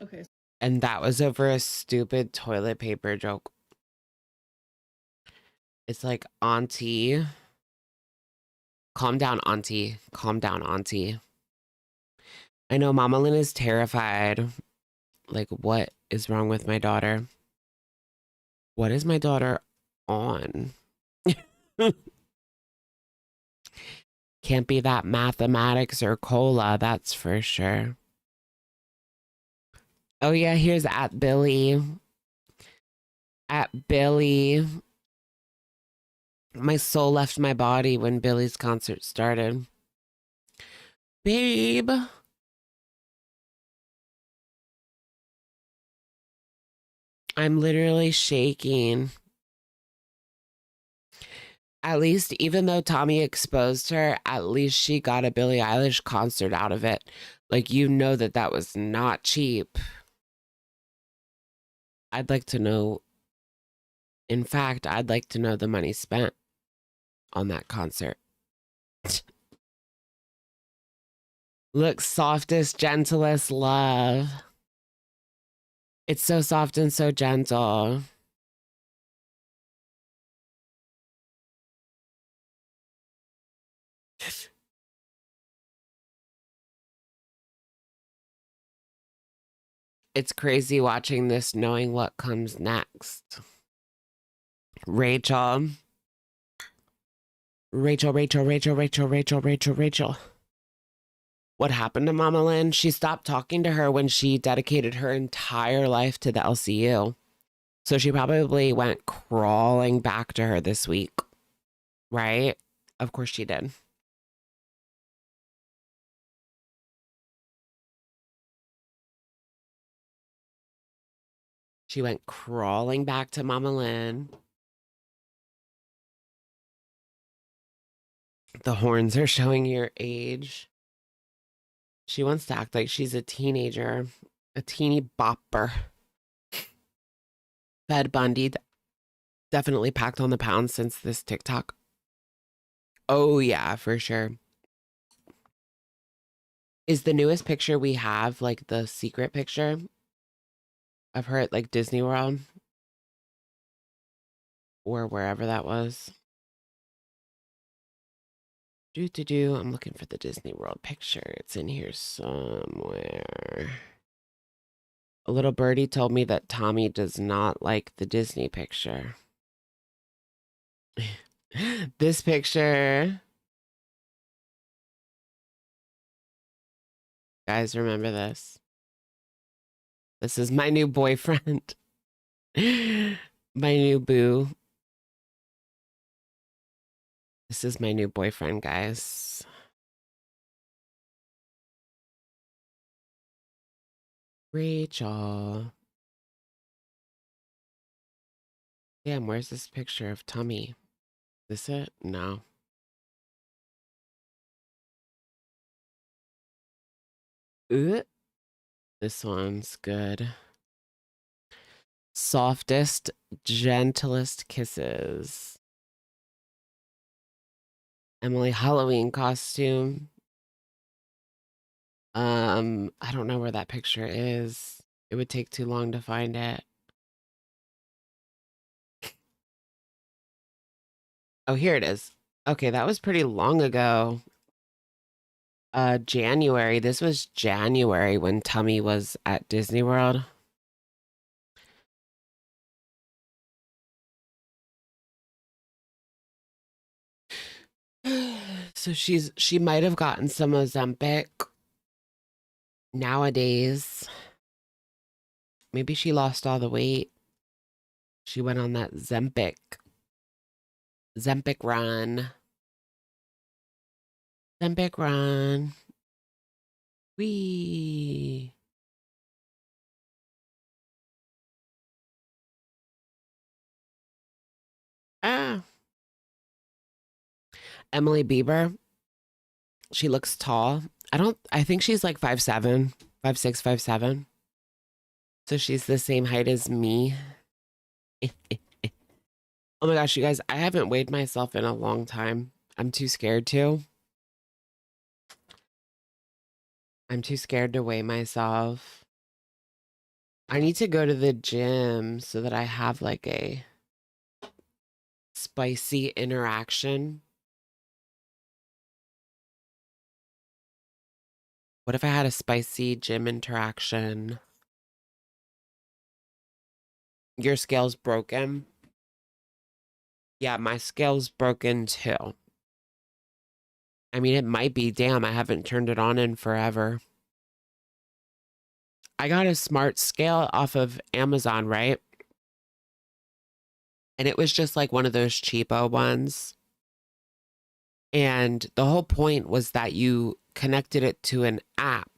Okay. And that was over a stupid toilet paper joke. It's like, Auntie. Calm down, Auntie. Calm down, Auntie. I know Mama Lynn is terrified. Like, what is wrong with my daughter? What is my daughter on? Can't be that mathematics or cola, that's for sure. Oh yeah, here's at Billy. At Billy. My soul left my body when Billy's concert started. Babe. I'm literally shaking. At least, even though Tommy exposed her, at least she got a Billie Eilish concert out of it. Like, you know that was not cheap. I'd like to know. In fact, I'd like to know the money spent on that concert. Look, softest, gentlest love. It's so soft and so gentle. It's crazy watching this, knowing what comes next. Rachel. Rachel. What happened to Mama Lynn? She stopped talking to her when she dedicated her entire life to the LCU. So she probably went crawling back to her this week. Right? Of course she did. She went crawling back to Mama Lynn. The horns are showing your age. She wants to act like she's a teenager. A teeny bopper. Fed Bundy definitely packed on the pounds since this TikTok. Oh yeah, for sure. Is the newest picture we have like the secret picture of her at like Disney World? Or wherever that was. I'm looking for the Disney World picture. It's in here somewhere. A little birdie told me that Tommy does not like the Disney picture. This picture. Guys, remember this. This is my new boyfriend. My new boo. This is my new boyfriend, guys. Rachel. Damn, where's this picture of Tommy? Is this it? No. This one's good. Softest, gentlest kisses. Emily Halloween costume. I don't know where that picture is. It would take too long to find it. Oh, here it is. Okay, that was pretty long ago. January. This was January when Tummy was at Disney World. So she might have gotten some Ozempic. Nowadays, maybe she lost all the weight. She went on that Zempic run. Then big run. Wee. Ah. Emily Bieber. She looks tall. I think she's like 5'7", 5'6", 5'7". So she's the same height as me. Oh my gosh, you guys, I haven't weighed myself in a long time. I'm too scared to. I'm too scared to weigh myself. I need to go to the gym so that I have like a spicy interaction. What if I had a spicy gym interaction? Your scale's broken? Yeah, my scale's broken too. I mean, it might be. Damn, I haven't turned it on in forever. I got a smart scale off of Amazon, right? And it was just like one of those cheapo ones. And the whole point was that you connected it to an app.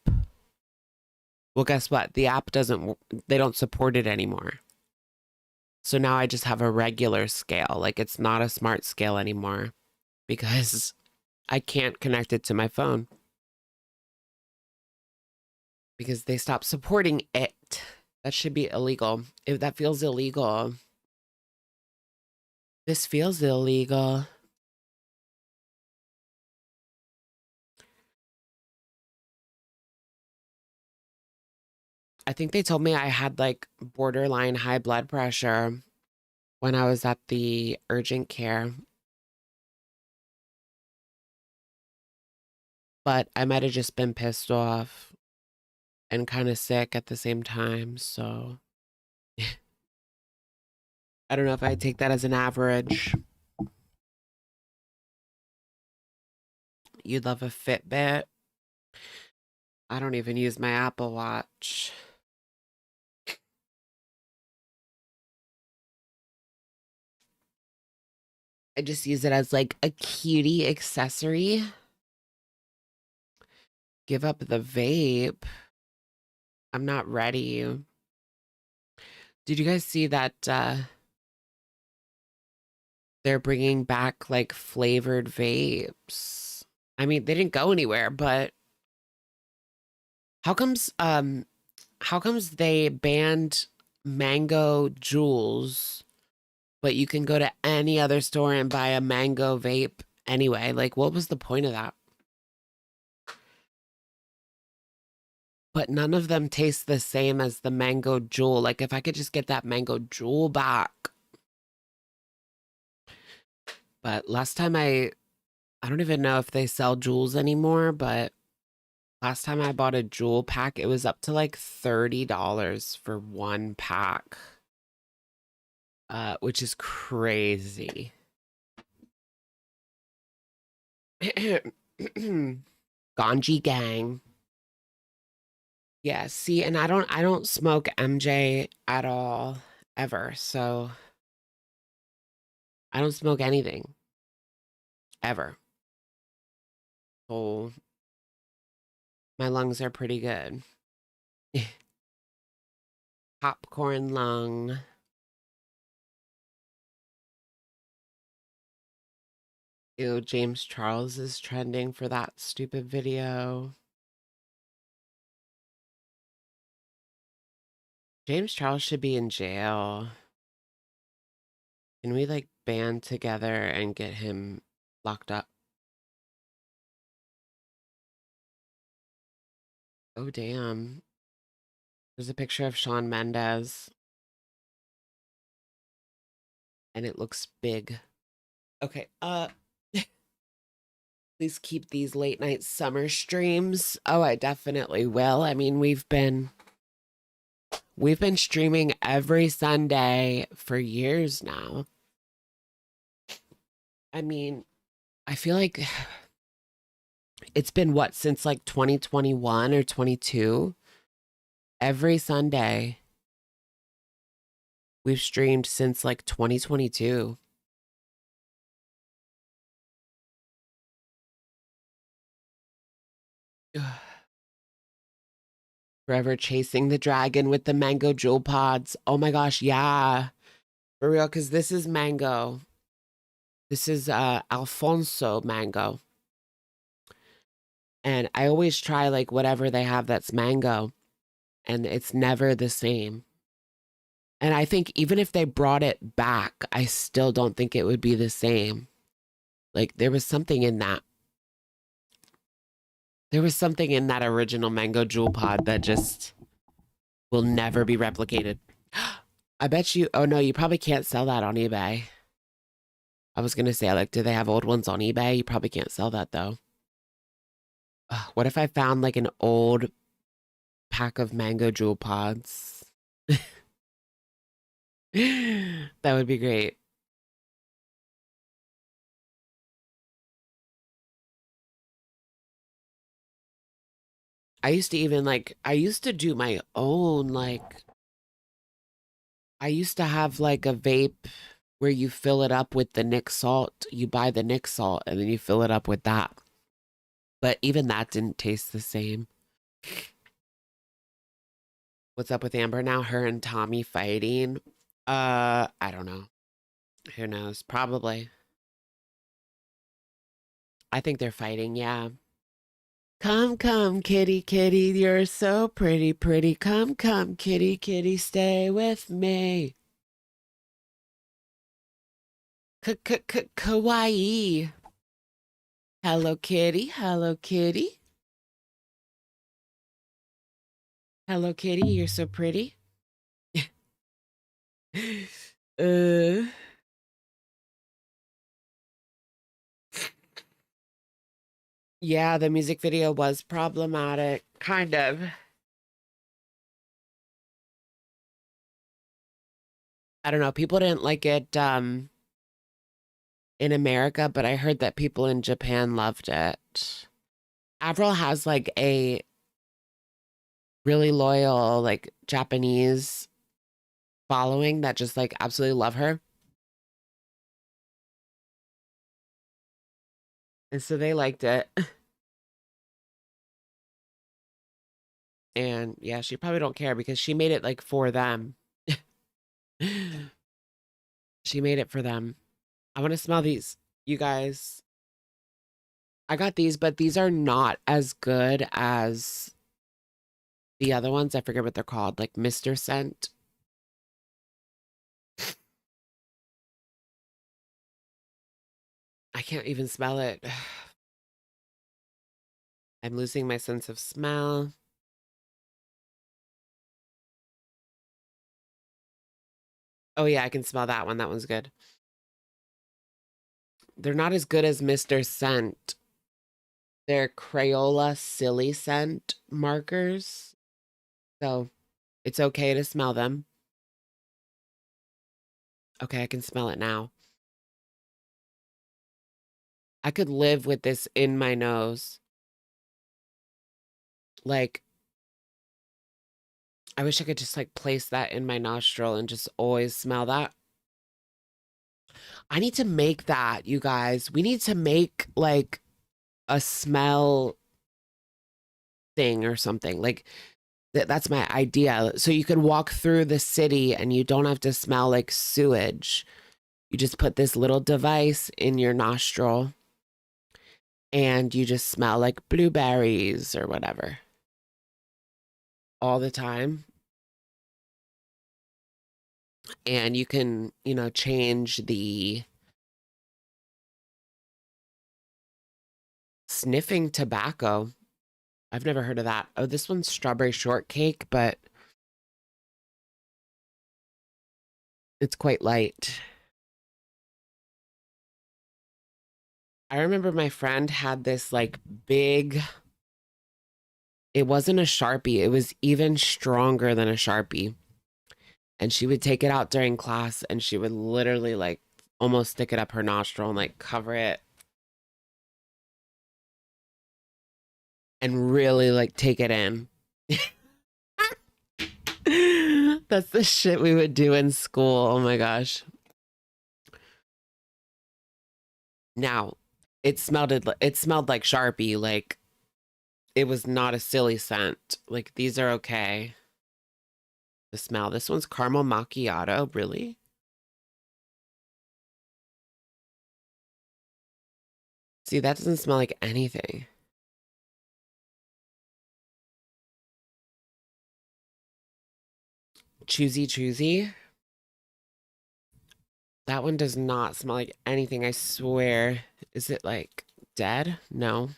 Well, guess what? The app they don't support it anymore. So now I just have a regular scale. Like it's not a smart scale anymore because I can't connect it to my phone because they stopped supporting it. That should be illegal. If that feels illegal. This feels illegal. I think they told me I had like borderline high blood pressure when I was at the urgent care. But I might have just been pissed off and kind of sick at the same time. So I don't know if I take that as an average. You'd love a Fitbit. I don't even use my Apple Watch. I just use it as like a cutie accessory. Give up the vape. I'm not ready. Did you guys see that they're bringing back like flavored vapes? I mean, they didn't go anywhere, but how comes they banned mango jewels, but you can go to any other store and buy a mango vape anyway? Like, what was the point of that? But none of them taste the same as the mango jewel. Like, if I could just get that mango jewel back. But last time I don't even know if they sell jewels anymore, but last time I bought a jewel pack, it was up to like $30 for one pack. Which is crazy. Ganji gang. Yeah, see, and I don't smoke MJ at all, ever. So I don't smoke anything. Ever. So my lungs are pretty good. Popcorn lung. Ew, James Charles is trending for that stupid video. James Charles should be in jail. Can we like band together and get him locked up? Oh, damn. There's a picture of Shawn Mendes. And it looks big. Okay, please keep these late night summer streams. Oh, I definitely will. I mean, we've been streaming every Sunday for years now. I mean, I feel like it's been what, since like 2021 or 22? Every Sunday. We've streamed since like 2022. Forever chasing the dragon with the mango jewel pods. Oh my gosh, yeah. For real, because this is mango. This is Alfonso mango. And I always try like whatever they have that's mango. And it's never the same. And I think even if they brought it back, I still don't think it would be the same. Like there was something in that. There was something in that original mango jewel pod that just will never be replicated. I bet you, oh no, you probably can't sell that on eBay. I was going to say, like, do they have old ones on eBay? You probably can't sell that though. What if I found like an old pack of mango jewel pods? That would be great. I used to even like, I used to do my own, like, I used to have like a vape where you fill it up with the Nick salt. You buy the Nick salt and then you fill it up with that. But even that didn't taste the same. What's up with Amber now? Her and Tommy fighting? I don't know. Who knows? Probably. I think they're fighting, yeah. Come, come, kitty, kitty, you're so pretty, pretty. Come, come, kitty, kitty, stay with me. Kawaii. Hello, kitty. Hello, kitty. Hello, kitty, you're so pretty. Yeah, the music video was problematic, kind of. I don't know, people didn't like it in America, but I heard that people in Japan loved it. Avril has like a really loyal like Japanese following that just like absolutely love her. And so they liked it. And yeah, she probably don't care because she made it like for them. She made it for them. I want to smell these, you guys. I got these, but these are not as good as the other ones. I forget what they're called, like Mr. Scent. I can't even smell it. I'm losing my sense of smell. Oh yeah, I can smell that one. That one's good. They're not as good as Mr. Scent. They're Crayola Silly Scent markers. So it's okay to smell them. Okay, I can smell it now. I could live with this in my nose. Like, I wish I could just like place that in my nostril and just always smell that. I need to make that, you guys. We need to make like a smell thing or something. Like that's my idea. So you could walk through the city and you don't have to smell like sewage. You just put this little device in your nostril and you just smell like blueberries or whatever all the time. And you can, you know, change the sniffing tobacco. I've never heard of that. Oh, this one's strawberry shortcake, but it's quite light. I remember my friend had this like big, it wasn't a Sharpie. It was even stronger than a Sharpie. And she would take it out during class and she would literally like almost stick it up her nostril and like cover it. And really like take it in. That's the shit we would do in school. Oh my gosh. Now, it smelled like Sharpie, like it was not a silly scent. Like, these are okay. The smell. This one's caramel macchiato. Really? See, that doesn't smell like anything. Choosy. That one does not smell like anything, I swear. Is it like dead? No.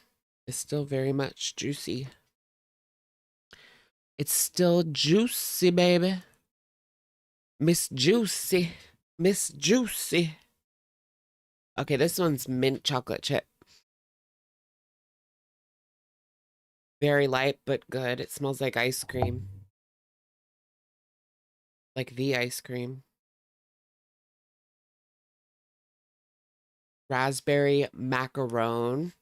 It's still very much juicy. It's still juicy, baby. Miss Juicy. Miss Juicy. Okay, this one's mint chocolate chip. Very light, but good. It smells like ice cream. Like the ice cream. Raspberry macaron.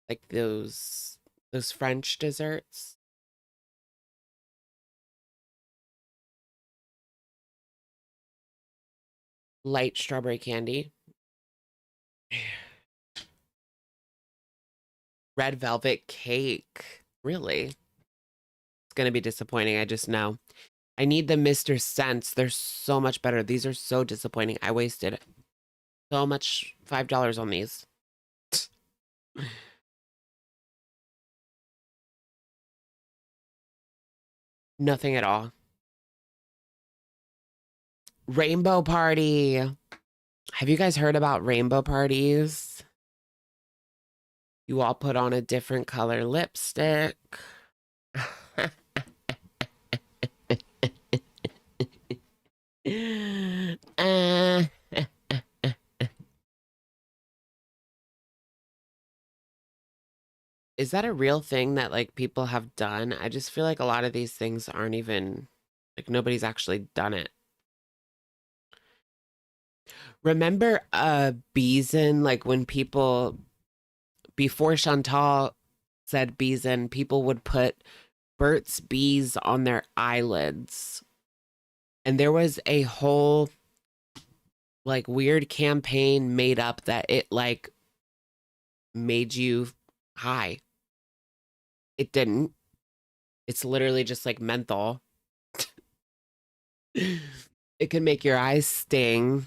Like those French desserts. Light strawberry candy. Red velvet cake. Really? It's going to be disappointing, I just know. I need the Mr. Scents. They're so much better. These are so disappointing. I wasted so much $5 on these. Nothing at all. Rainbow party. Have you guys heard about rainbow parties? You all put on a different color lipstick. Is that a real thing that like people have done? I just feel like a lot of these things aren't even like nobody's actually done it. Remember Beeson, like when people before Chantal said Beeson, people would put Burt's Bees on their eyelids. And there was a whole like weird campaign made up that it like made you high. It didn't. It's literally just like menthol. It can make your eyes sting.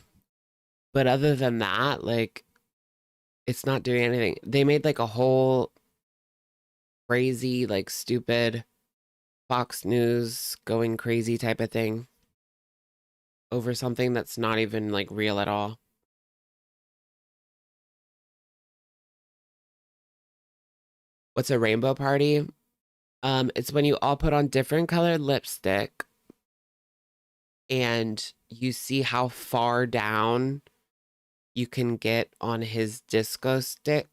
But other than that, like, it's not doing anything. They made like a whole crazy, like stupid Fox News going crazy type of thing over something that's not even like real at all. What's a rainbow party? It's when you all put on different colored lipstick and you see how far down you can get on his disco stick.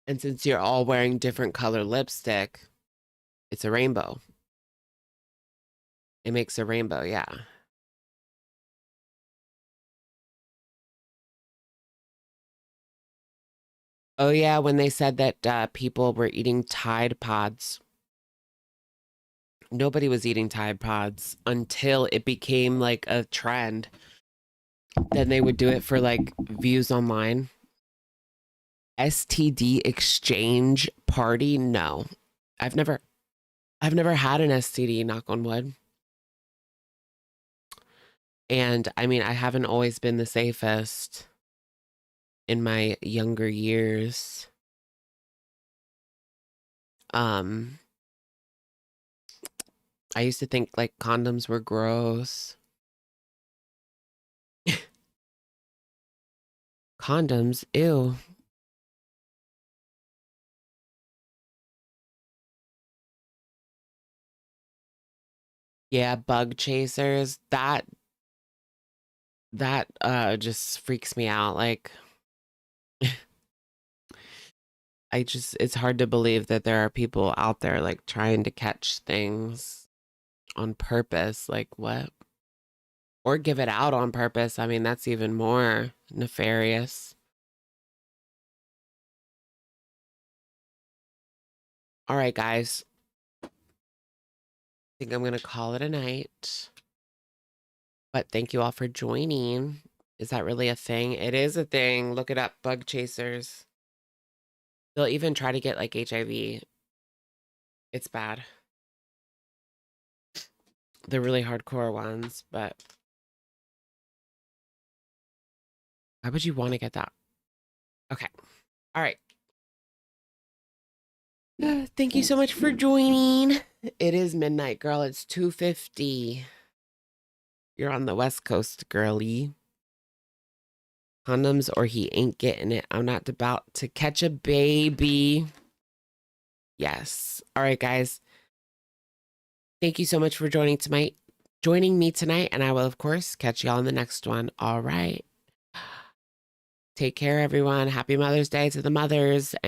And since you're all wearing different color lipstick, it's a rainbow. It makes a rainbow, yeah. Oh yeah, when they said that people were eating Tide Pods. Nobody was eating Tide Pods until it became like a trend. Then they would do it for like views online. STD exchange party? No. I've never had an STD, knock on wood. And I mean, I haven't always been the safest in my younger years. I used to think like condoms were gross. Condoms, ew. Yeah, bug chasers. That just freaks me out. Like it's hard to believe that there are people out there like trying to catch things on purpose. Like what? Or give it out on purpose. I mean, that's even more nefarious. All right, guys. I think I'm going to call it a night. But thank you all for joining. Is that really a thing? It is a thing. Look it up, bug chasers. They'll even try to get like HIV. It's bad. The really hardcore ones, but why would you want to get that? Okay. All right. Thank you so much for joining. It is midnight, girl. It's 2:50. You're on the West Coast, girly. Condoms or he ain't getting it. I'm not about to catch a baby. Yes. All right, guys. Thank you so much for joining me tonight, and I will, of course, catch y'all in the next one. All right. Take care, everyone. Happy Mother's Day to the mothers.